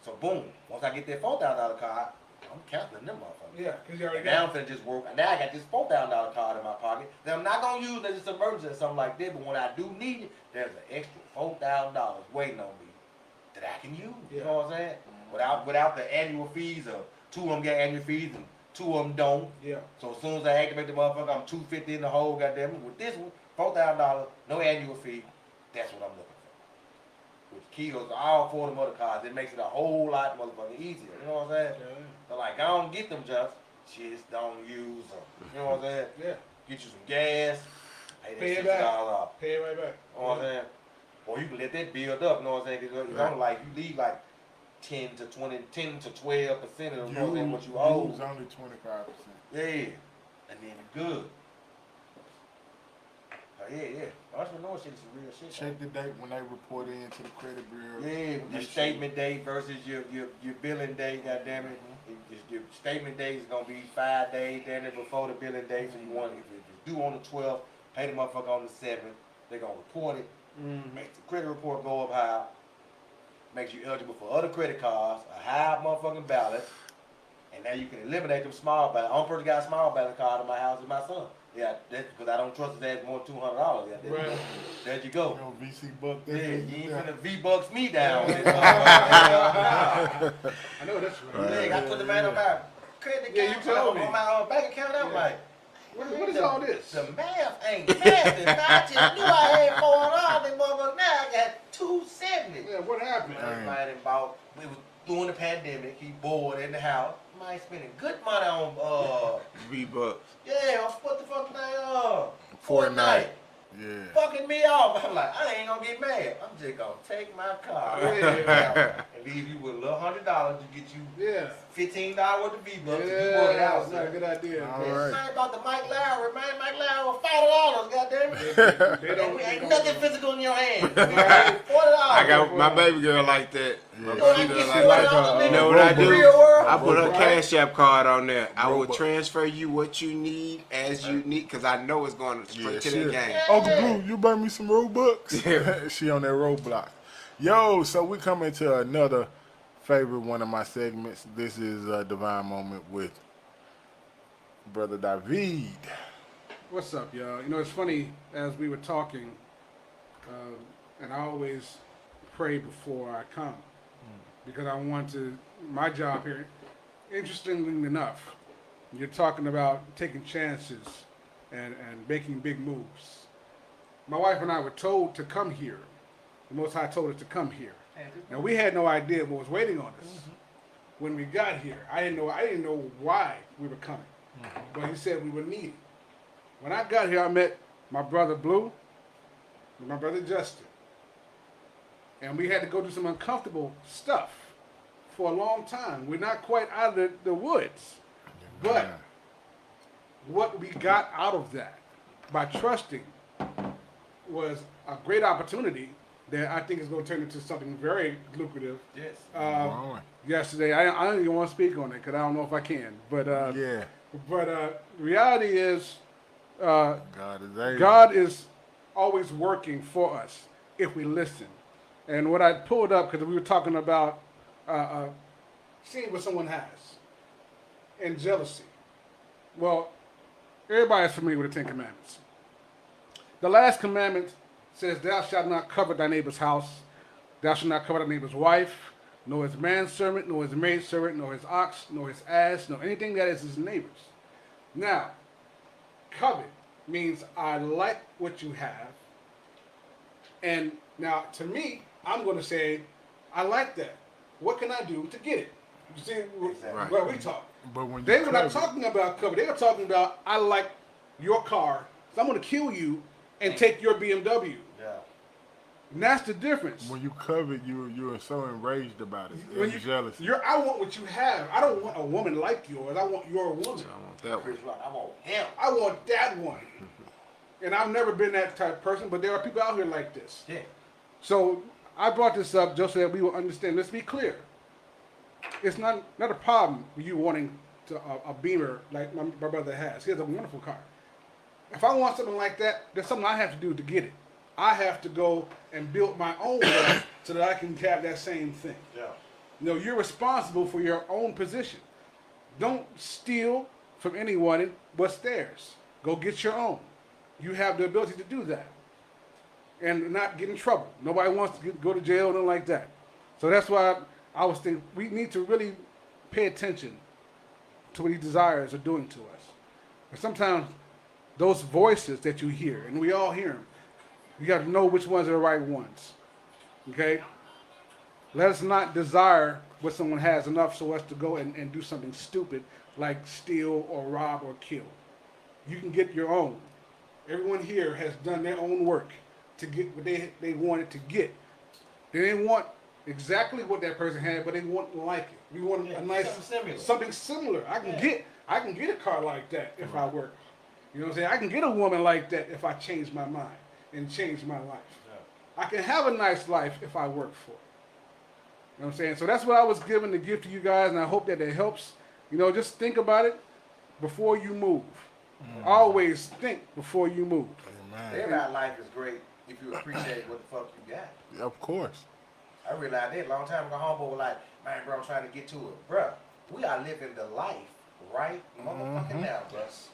S2: So boom, once I get that $4,000 card, I'm canceling them motherfuckers.
S5: Yeah. Because you already
S2: And now I'm
S5: got it.
S2: finna just work. Now I got this $4,000 card in my pocket that I'm not gonna use as just emergency or something like that. But when I do need it, there's an extra $4,000 waiting on me that I can use. You
S5: Yeah.
S2: know what I'm saying? Without the annual fees, or 2 of them get annual fees and 2 of them don't.
S5: Yeah.
S2: So as soon as I activate the motherfucker, I'm $250 in the hole. Goddamn it! With this one, $4,000, no annual fee. That's what I'm looking for. Which kills all 4 of them other cards. It makes it a whole lot motherfucking easier. You know what I'm saying? So like, I don't get them just don't use them. You know what I'm saying?
S5: Yeah.
S2: Get you some gas, pay
S5: Pay
S2: that
S5: it back.
S2: $60 off.
S5: Pay it right back.
S2: You know what I'm saying? Or you can let that build up. You know what I'm saying? Because it's only like you leave like 10 to 12% of you know what I'm saying, what you owe.
S1: Use only 25%.
S2: Yeah, and then you're good. Yeah. Entrepreneurship is some real shit.
S1: Check the date when they report in to the credit bureau.
S2: Yeah, your
S1: Make
S2: statement date versus your billing date, goddamn it. Your statement date is gonna be 5 days, then before the billing date. So you want if it's due on the 12th, pay the motherfucker on the 7th. They're gonna report it, make the credit report go up high, makes you eligible for other credit cards, a high motherfucking balance, and now you can eliminate them small balance. Only person got a small balance card in my house is my son. Yeah, that's because I don't trust his ass more than $200. Yeah,
S5: Right.
S2: there you go.
S1: No VC buck.
S2: Yeah,
S1: that
S2: you ain't
S1: is-
S2: finna V-Bucks me down. Hell nah.
S5: I know that's right.
S2: Nigga, I put the man on my credit account.
S5: Yeah, you told me.
S2: On my bank account. I'm
S5: Yeah.
S2: like,
S5: What is all this?
S2: The math ain't math. I just knew I had $400, motherfucker. Now I got $270.
S5: Yeah, what happened?
S2: Man bought. We was during the pandemic. He bored in the house. Man spending good money on
S4: V-Bucks.
S2: yeah, on what the fuck name
S1: Fortnite. Yeah.
S2: fucking me off. I'm like, I ain't gonna get mad. I'm just gonna take my car
S5: Yeah.
S2: and leave you with a little $100 to get you
S5: Yeah.
S2: $15 worth of V-Bucks. You work it
S5: Yeah,
S2: out,
S5: that's not a good idea.
S1: All
S5: man.
S1: right.
S2: Man, about the Mike Lowry, man. Mike Lowry was $40, goddamn.
S5: They don't.
S2: Ain't nothing physical in your hand.
S5: Right.
S2: $40.
S4: I got my baby girl like that. My
S2: You know,
S4: baby girl
S2: get
S4: like
S2: $40,
S4: that. You
S2: nigga.
S4: know what I do?
S2: Real world.
S4: I put her
S5: Right.
S4: Cash App card on there. I will
S1: Robot.
S4: transfer you what you need as you need because I know it's going straight
S1: Yeah,
S4: to
S1: shit.
S4: the game.
S1: Uncle Blue, you bring me some Robux? She on that roadblock. Yo, so we come into another favorite one of my segments. This is a Divine Moment with Brother David.
S5: What's up, y'all? You know, it's funny, as we were talking, and I always pray before I come because I want to, my job here, interestingly enough, you're talking about taking chances and making big moves. My wife and I were told to come here. The Most High told us to come here. Now, we had no idea what was waiting on us. When we got here, I didn't know why we were coming. But he said we were needed. When I got here, I met my brother Blue and my brother Justin. And we had to go do some uncomfortable stuff for a long time. We're not quite out of the woods. But what we got out of that by trusting was a great opportunity that I think is going to turn into something very lucrative.
S2: Yes.
S5: Yesterday, I don't even want to speak on it because I don't know if I can. But
S1: Yeah.
S5: reality is,
S1: God is able.
S5: God is always working for us if we listen. And what I pulled up, because we were talking about seeing what someone has and jealousy. Well, everybody's familiar with the 10 Commandments. The last commandment says, "Thou shalt not covet thy neighbor's house. Thou shalt not covet thy neighbor's wife, nor his manservant, nor his maidservant, nor his ox, nor his ass, nor anything that is his neighbor's." Now, covet means I like what you have. And now, to me, I'm going to say, I like that. What can I do to get it? You see
S2: Exactly.
S5: where we talk.
S1: But when you
S5: They were not
S1: covet-
S5: talking about covet. They were talking about, I like your car, so I'm going to kill you and take your BMW.
S2: Yeah.
S5: And that's the difference.
S1: When you covet, you're so enraged about it.
S5: When
S1: And jealous.
S5: I want what you have. I don't want a woman like yours. I want your woman.
S4: I want that one.
S2: Chris Rock, I want him.
S5: I want that one. And I've never been that type of person, but there are people out here like this.
S2: Yeah.
S5: So I brought this up just so that we will understand. Let's be clear. It's not a problem with you wanting a Beamer like my brother has. He has a wonderful car. If I want something like that, there's something I have to do to get it. I have to go and build my own wealth so that I can have that same thing.
S2: Yeah.
S5: You know, you're responsible for your own position. Don't steal from anyone what's theirs. Go get your own. You have the ability to do that and not get in trouble. Nobody wants to go to jail or nothing like that. So that's why I was thinking we need to really pay attention to what these desires are doing to us. And sometimes those voices that you hear, and we all hear them, you got to know which ones are the right ones. Okay? Let us not desire what someone has enough so as to go and do something stupid like steal or rob or kill. You can get your own. Everyone here has done their own work to get what they wanted to get. They didn't want exactly what that person had, but they want like it. We want a nice something similar. I can get a car like that if I work. You know what I'm saying? I can get a woman like that if I change my mind and change my life. I can have a nice life if I work for it. You know what I'm saying? So that's what I was given to give to you guys, and I hope that it helps. You know, just think about it before you move. Always think before you move.
S1: Amen.
S2: Everybody's life is great if you appreciate what the fuck you got.
S1: Of course.
S2: I realized that a long time ago. Homeboy was like, "Man, bro, I'm trying to get to it, bruh. We are living the life right motherfucking now, bruh.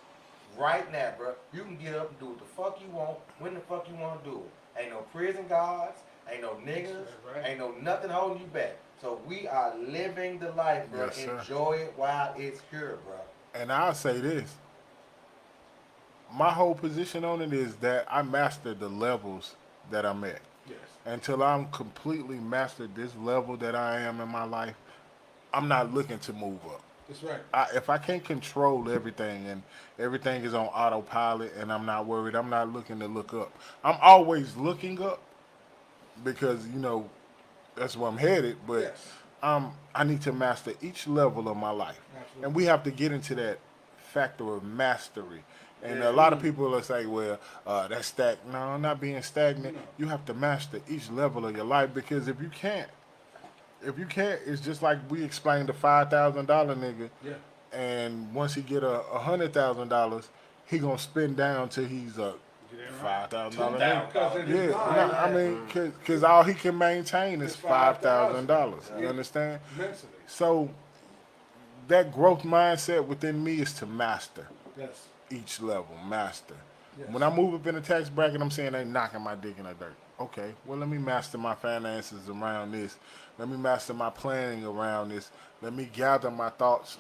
S2: Right now, bruh. You can get up and do what the fuck you want, when the fuck you want to do it. Ain't no prison guards, ain't no niggas,
S5: Right.
S2: ain't no nothing holding you back. So we are living the life, bruh.
S1: Yes, sir.
S2: Enjoy it while it's here, bruh.
S1: And I'll say this. My whole position on it is that I mastered the levels that I'm at.
S5: Yes.
S1: Until I'm completely mastered this level that I am in my life, I'm not looking to move up.
S5: That's right.
S1: If I can't control everything and everything is on autopilot and I'm not worried, I'm not looking to look up. I'm always looking up because, you know, that's where I'm headed, but
S5: Yes.
S1: I need to master each level of my life.
S5: Absolutely.
S1: And we have to get into that factor of mastery. And a lot of people will say, well, that's stagnant. No, not being stagnant.
S5: No.
S1: You have to master each level of your life because if you can't, it's just like we explained the $5,000 nigga.
S5: Yeah.
S1: And once he get $100,000, he gonna spend down till he's a $5,000 nigga.
S5: Because it
S1: Yeah,
S5: is
S1: no,
S5: fine.
S1: I mean, cause all he can maintain is
S5: It's
S1: $5,000. You
S5: Yeah.
S1: understand?
S5: Mentally.
S1: So that growth mindset within me is to master
S5: Yes.
S1: each level, master.
S5: Yes.
S1: When I move up in the tax bracket, I'm saying they knocking my dick in the dirt. Okay, well, let me master my finances around this. Let me master my planning around this. Let me gather my thoughts.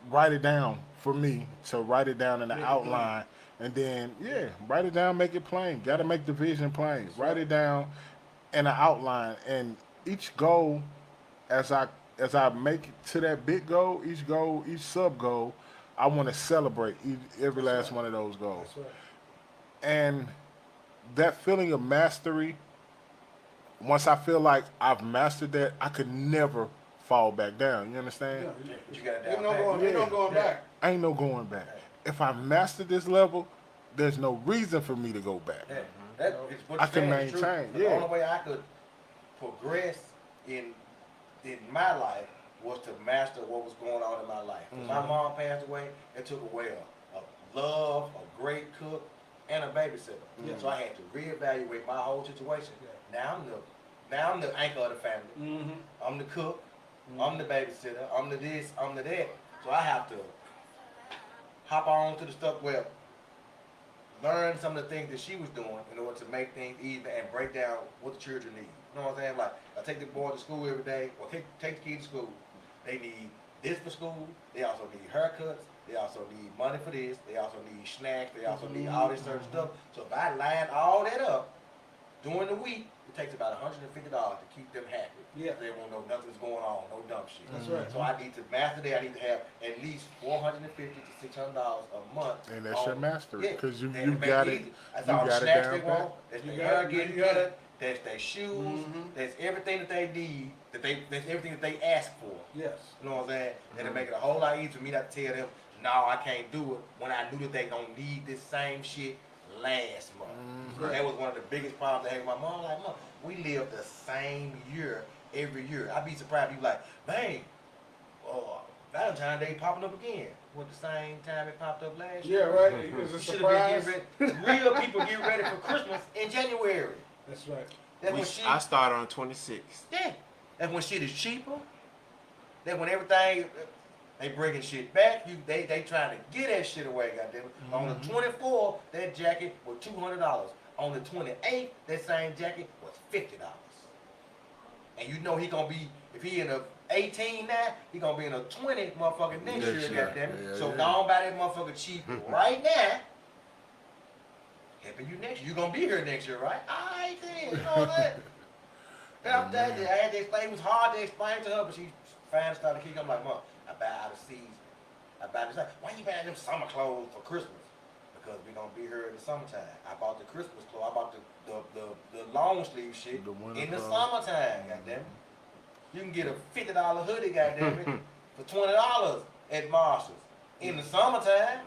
S1: Write it down for me. So write it down in the outline. And then, write it down, make it plain. Got to make the vision plain. Write it down in an outline. And each goal, as I make it to that big goal, each sub goal, I want to celebrate every last one of those goals.
S5: That's right.
S1: And that feeling of mastery, once I feel like I've mastered that, I could never fall back down. You understand?
S5: Yeah.
S2: But you got to
S5: Ain't no going back.
S1: Ain't no going back. If I've mastered this level, there's no reason for me to go back.
S2: Yeah, that is what
S1: I
S2: you're
S1: can
S2: saying is true.
S1: maintain,
S2: The
S1: yeah.
S2: only way I could progress in my life was to master what was going on in my life. When my mom passed away, it took away a love, a great cook, and a babysitter. So I had to reevaluate my whole situation. Now I'm the anchor of the family.
S5: Mm-hmm.
S2: I'm the cook. I'm the babysitter. I'm the this. I'm the that. So I have to hop on to the stuff where learn some of the things that she was doing in order to make things easier and break down what the children need. You know what I'm saying? Like, I take the boys to school every day, or take the kids to school. They need this for school. They also need haircuts. They also need money for this. They also need snacks. They also need all this certain stuff. So if I line all that up during the week, it takes about $150 to keep them happy.
S5: Yeah.
S2: They won't know nothing's going on, no dumb shit.
S5: That's right.
S2: So I need to master that. I need to have at least $450 to $600 a month.
S1: And that's your mastery,
S2: Yeah.
S1: because you
S2: And
S1: got
S2: make
S1: it.
S2: easy. That's
S1: You
S2: all the
S1: got it
S2: snacks
S1: down
S2: they
S1: pat.
S2: want. That's
S5: You
S2: their
S5: got
S2: hair
S5: it,
S2: getting
S5: you got
S2: cut.
S5: it.
S2: That's their shoes. That's everything that they need. That's everything that they ask for.
S5: Yes.
S2: You know what I'm saying? And it make it a whole lot easier for me not to tell them, no, I can't do it, when I knew that they don't need this same shit last month. That was one of the biggest problems I had with my mom. Like, Mom, we live the same year every year. I'd be surprised if you like, man, Valentine's Day popping up again. What, the same time it popped up last
S5: Yeah,
S2: year?
S5: right. It's a
S2: Should
S5: surprise.
S2: have been getting ready. Real people get ready for Christmas in January.
S5: That's right.
S2: That's when shit,
S4: I started on 26th.
S2: yeah. That's when shit is cheaper. That's when everything, they bringing shit back. They trying to get that shit away, goddamn it. On the 24th, that jacket was $200. On the 28th, that same jacket was $50. And you know he gonna be, if he in a 18 now, he gonna be in a 20 motherfucker next year, goddamn it.
S1: Yeah,
S2: So
S1: yeah.
S2: go on buy that motherfucker cheap right now. Helping you next year. You gonna be here next year, right? Alright then, you know that. I had to explain, it was hard to explain to her, but she finally started kicking. I'm like, Mom, I buy out of season. I buy this. Like, why you buying them summer clothes for Christmas? Because we gonna be here in the summertime. I bought the Christmas clothes. I bought the long sleeve shit
S1: The winter
S2: in the
S1: clothes.
S2: summertime. Goddamn it. You can get a $50 hoodie, goddamn it, for $20 at Marshalls. In the summertime,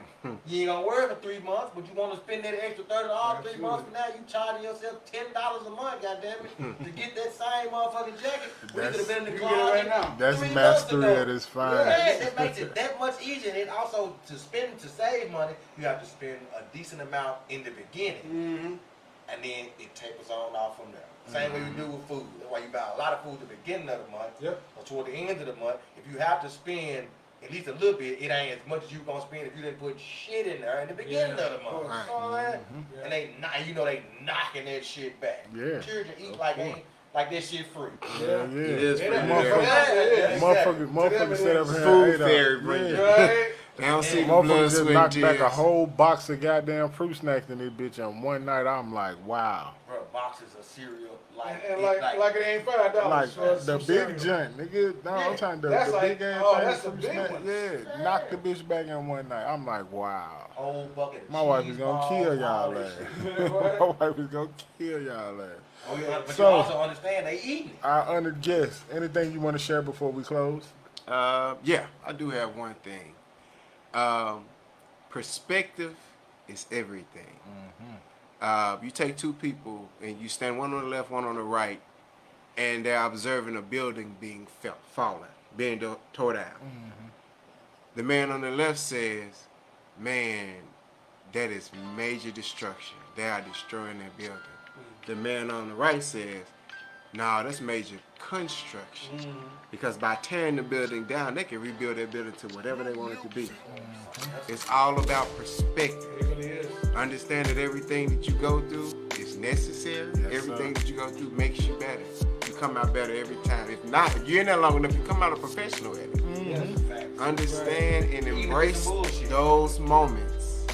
S2: you ain't gonna wear it for 3 months, but you want to spend that extra $30 3 months from now. You charging yourself $10 a month, goddamn it, to get that same motherfucking jacket. We could have been in the
S5: You get it
S2: closet
S5: right now.
S1: That's
S2: 3 months
S1: mastery
S2: ago.
S1: at its
S2: Yeah,
S1: finest.
S2: that makes it that much easier. And also, to save money, you have to spend a decent amount in the beginning, and then it tapers on off from there. Same way we do with food. That's why you buy a lot of food at the beginning of the month,
S5: Yep.
S2: or toward the end of the month. If you have to spend at least a little bit, it ain't as much as you gonna spend if you didn't put shit in there in the beginning
S5: Yeah,
S2: of the
S5: of
S2: month.
S5: course.
S2: You know what I'm saying?
S5: Yeah.
S2: And they knocking that shit back.
S1: Yeah.
S2: Children eat
S1: Of
S2: like
S1: course.
S2: ain't like that shit free.
S1: Yeah,
S5: Yeah.
S1: yeah.
S4: It is
S5: Yeah,
S4: pretty
S5: yeah,
S4: good.
S5: yeah.
S1: Motherfuckers sit up here and
S4: Food
S1: ate up.
S4: fairy bring it.
S5: Right?
S4: They don't see the
S1: Motherfuckers
S4: blood,
S1: just
S4: sweat,
S1: knocked
S4: and
S1: back a
S4: tears.
S1: whole box of goddamn fruit snacks in this bitch in one night. I'm like, wow.
S2: Bro, boxes of cereal like
S5: And
S2: it,
S5: like it ain't $5.
S1: Like
S5: for
S1: the
S5: some
S1: big
S5: cereal.
S1: joint, nigga. No, I'm
S2: Yeah.
S1: talking the
S5: That's like-
S1: big ass
S5: oh,
S1: thing.
S5: that's the
S1: fruit
S5: big
S1: snack.
S5: one.
S1: Yeah, knocked the bitch back in one night. I'm like, wow.
S2: whole bucket of
S1: My wife
S2: cheese
S1: is gonna
S2: balls,
S1: kill
S2: all
S1: y'all
S2: that
S1: ass.
S2: shit.
S1: My wife is gonna kill y'all ass.
S2: Oh, yeah, but
S1: So-
S2: you also understand they eating it.
S1: Our honored guest, anything you want to share before we close?
S4: Yeah, I do have one thing. Perspective is everything. You take two people and you stand one on the left, one on the right, and they're observing a building being fallen, being tore down. The man on the left says, "Man, that is major destruction. They are destroying that building." The man on the right says, "No, that's major construction. Because by tearing the building down, they can rebuild that building to whatever they want it to be." It's all about perspective.
S5: It really is.
S4: Understand that everything that you go through is necessary.
S1: Yes,
S4: Everything
S1: sir.
S4: that you go through makes you better. You come out better every time. If not, if you're in there long enough, you come out a professional at it.
S5: Yes.
S2: Facts.
S4: Understand and
S2: Even with
S4: embrace
S2: some bullshit.
S4: those moments,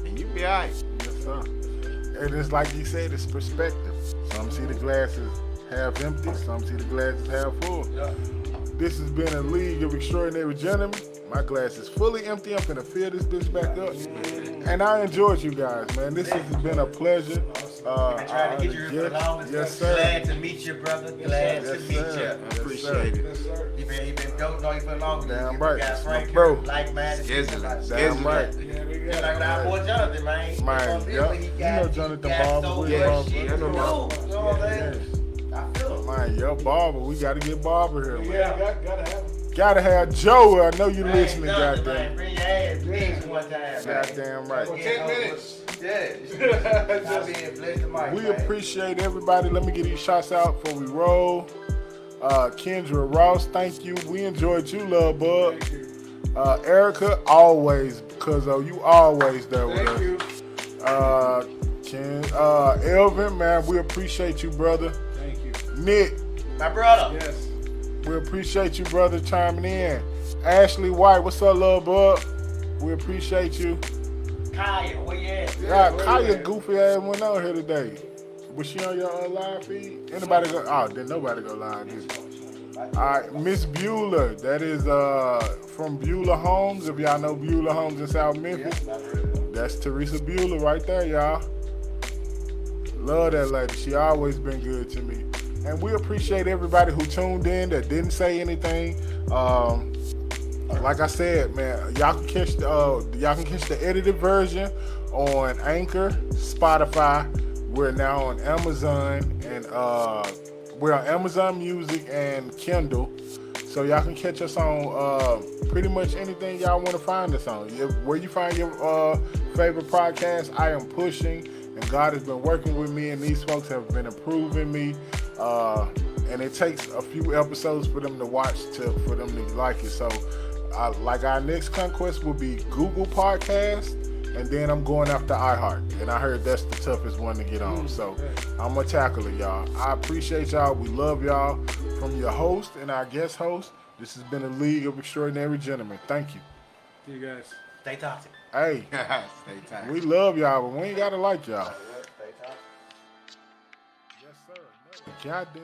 S4: and you be alright.
S1: Yes, sir. And it's like you said, it's perspective. Some see the glasses half empty, some see the glasses half full.
S2: Yeah.
S1: This has been a League of Extraordinary Gentlemen. My glass is fully empty. I'm finna fill this bitch back up. And I enjoyed you guys, man. This has been a pleasure.
S2: I've been trying to get you here for the longest.
S1: Yes,
S2: Glad
S1: sir.
S2: to meet you, brother. Glad
S1: Yes,
S2: to meet
S1: sir.
S2: you.
S4: I appreciate it.
S5: Yes, sir.
S2: He been dope on you for long.
S1: Damn
S2: You
S1: right.
S2: got
S1: That's
S2: Frank
S1: my bro.
S2: Hale, like-minded.
S4: Schedule it.
S1: Damn right.
S5: Yeah, we
S2: Just
S5: got
S2: like with our boy Jonathan, man.
S1: Man,
S2: You
S1: know Jonathan Barber, we
S2: much
S1: Barber.
S2: shit
S4: Yeah, I
S2: to
S4: know
S2: do.
S4: Barber.
S2: You know what I'm saying? I feel him.
S1: Man, yo, Barber, we gotta get Barber here, man.
S5: Yeah, gotta have it.
S1: Gotta have Joe. I know you
S2: Man,
S1: listening,
S2: Jonathan,
S1: goddamn.
S2: man, bring your ass big one time, man.
S1: Goddamn right.
S5: For 10 minutes.
S2: Yeah. Not being blessed to Mike,
S1: We
S2: man.
S1: appreciate everybody. Let me get these shots out before we roll. Kendra Ross, thank you. We enjoyed you, love bug.
S5: Thank you.
S1: Erica, always cuzzo. You always there with
S5: Thank
S1: us.
S5: you.
S1: Elvin, man, we appreciate you, brother.
S5: Thank you.
S1: Nick,
S2: My brother.
S5: Yes.
S1: we appreciate you, brother, chiming in. Ashley White, what's up, little bud? We appreciate you.
S2: Kaya, where you at?
S1: Yeah,
S5: where
S1: Kaya
S5: you at?
S1: goofy ass went out here today. Was she on your live feed? Anybody go? Oh, didn't nobody go live. Did she? All right, Miss Beulah. That is from Beulah Homes. If y'all know Beulah Homes in South Memphis, that's Teresa Beulah right there, y'all. Love that lady. She always been good to me. And we appreciate everybody who tuned in that didn't say anything. Like I said, man, y'all can catch the edited version on Anchor, Spotify. We're now on Amazon and we're on Amazon Music and Kindle. So y'all can catch us on pretty much anything y'all want to find us on. Where you find your favorite podcast, I am pushing, and God has been working with me, and these folks have been improving me. And it takes a few episodes for them to watch for them to like it. So like our next conquest will be Google Podcast, and then I'm going after iHeart. And I heard that's the toughest one to get on. So I'm going to tackle it, y'all. I appreciate y'all. We love y'all. From your host and our guest host, this has been a League of Extraordinary Gentlemen. Thank you.
S5: See you guys.
S2: Stay toxic.
S1: Hey,
S4: Stay tight.
S1: we love y'all, but we ain't got to like y'all.
S2: Stay toxic.
S1: Yes, sir. No. Goddamn.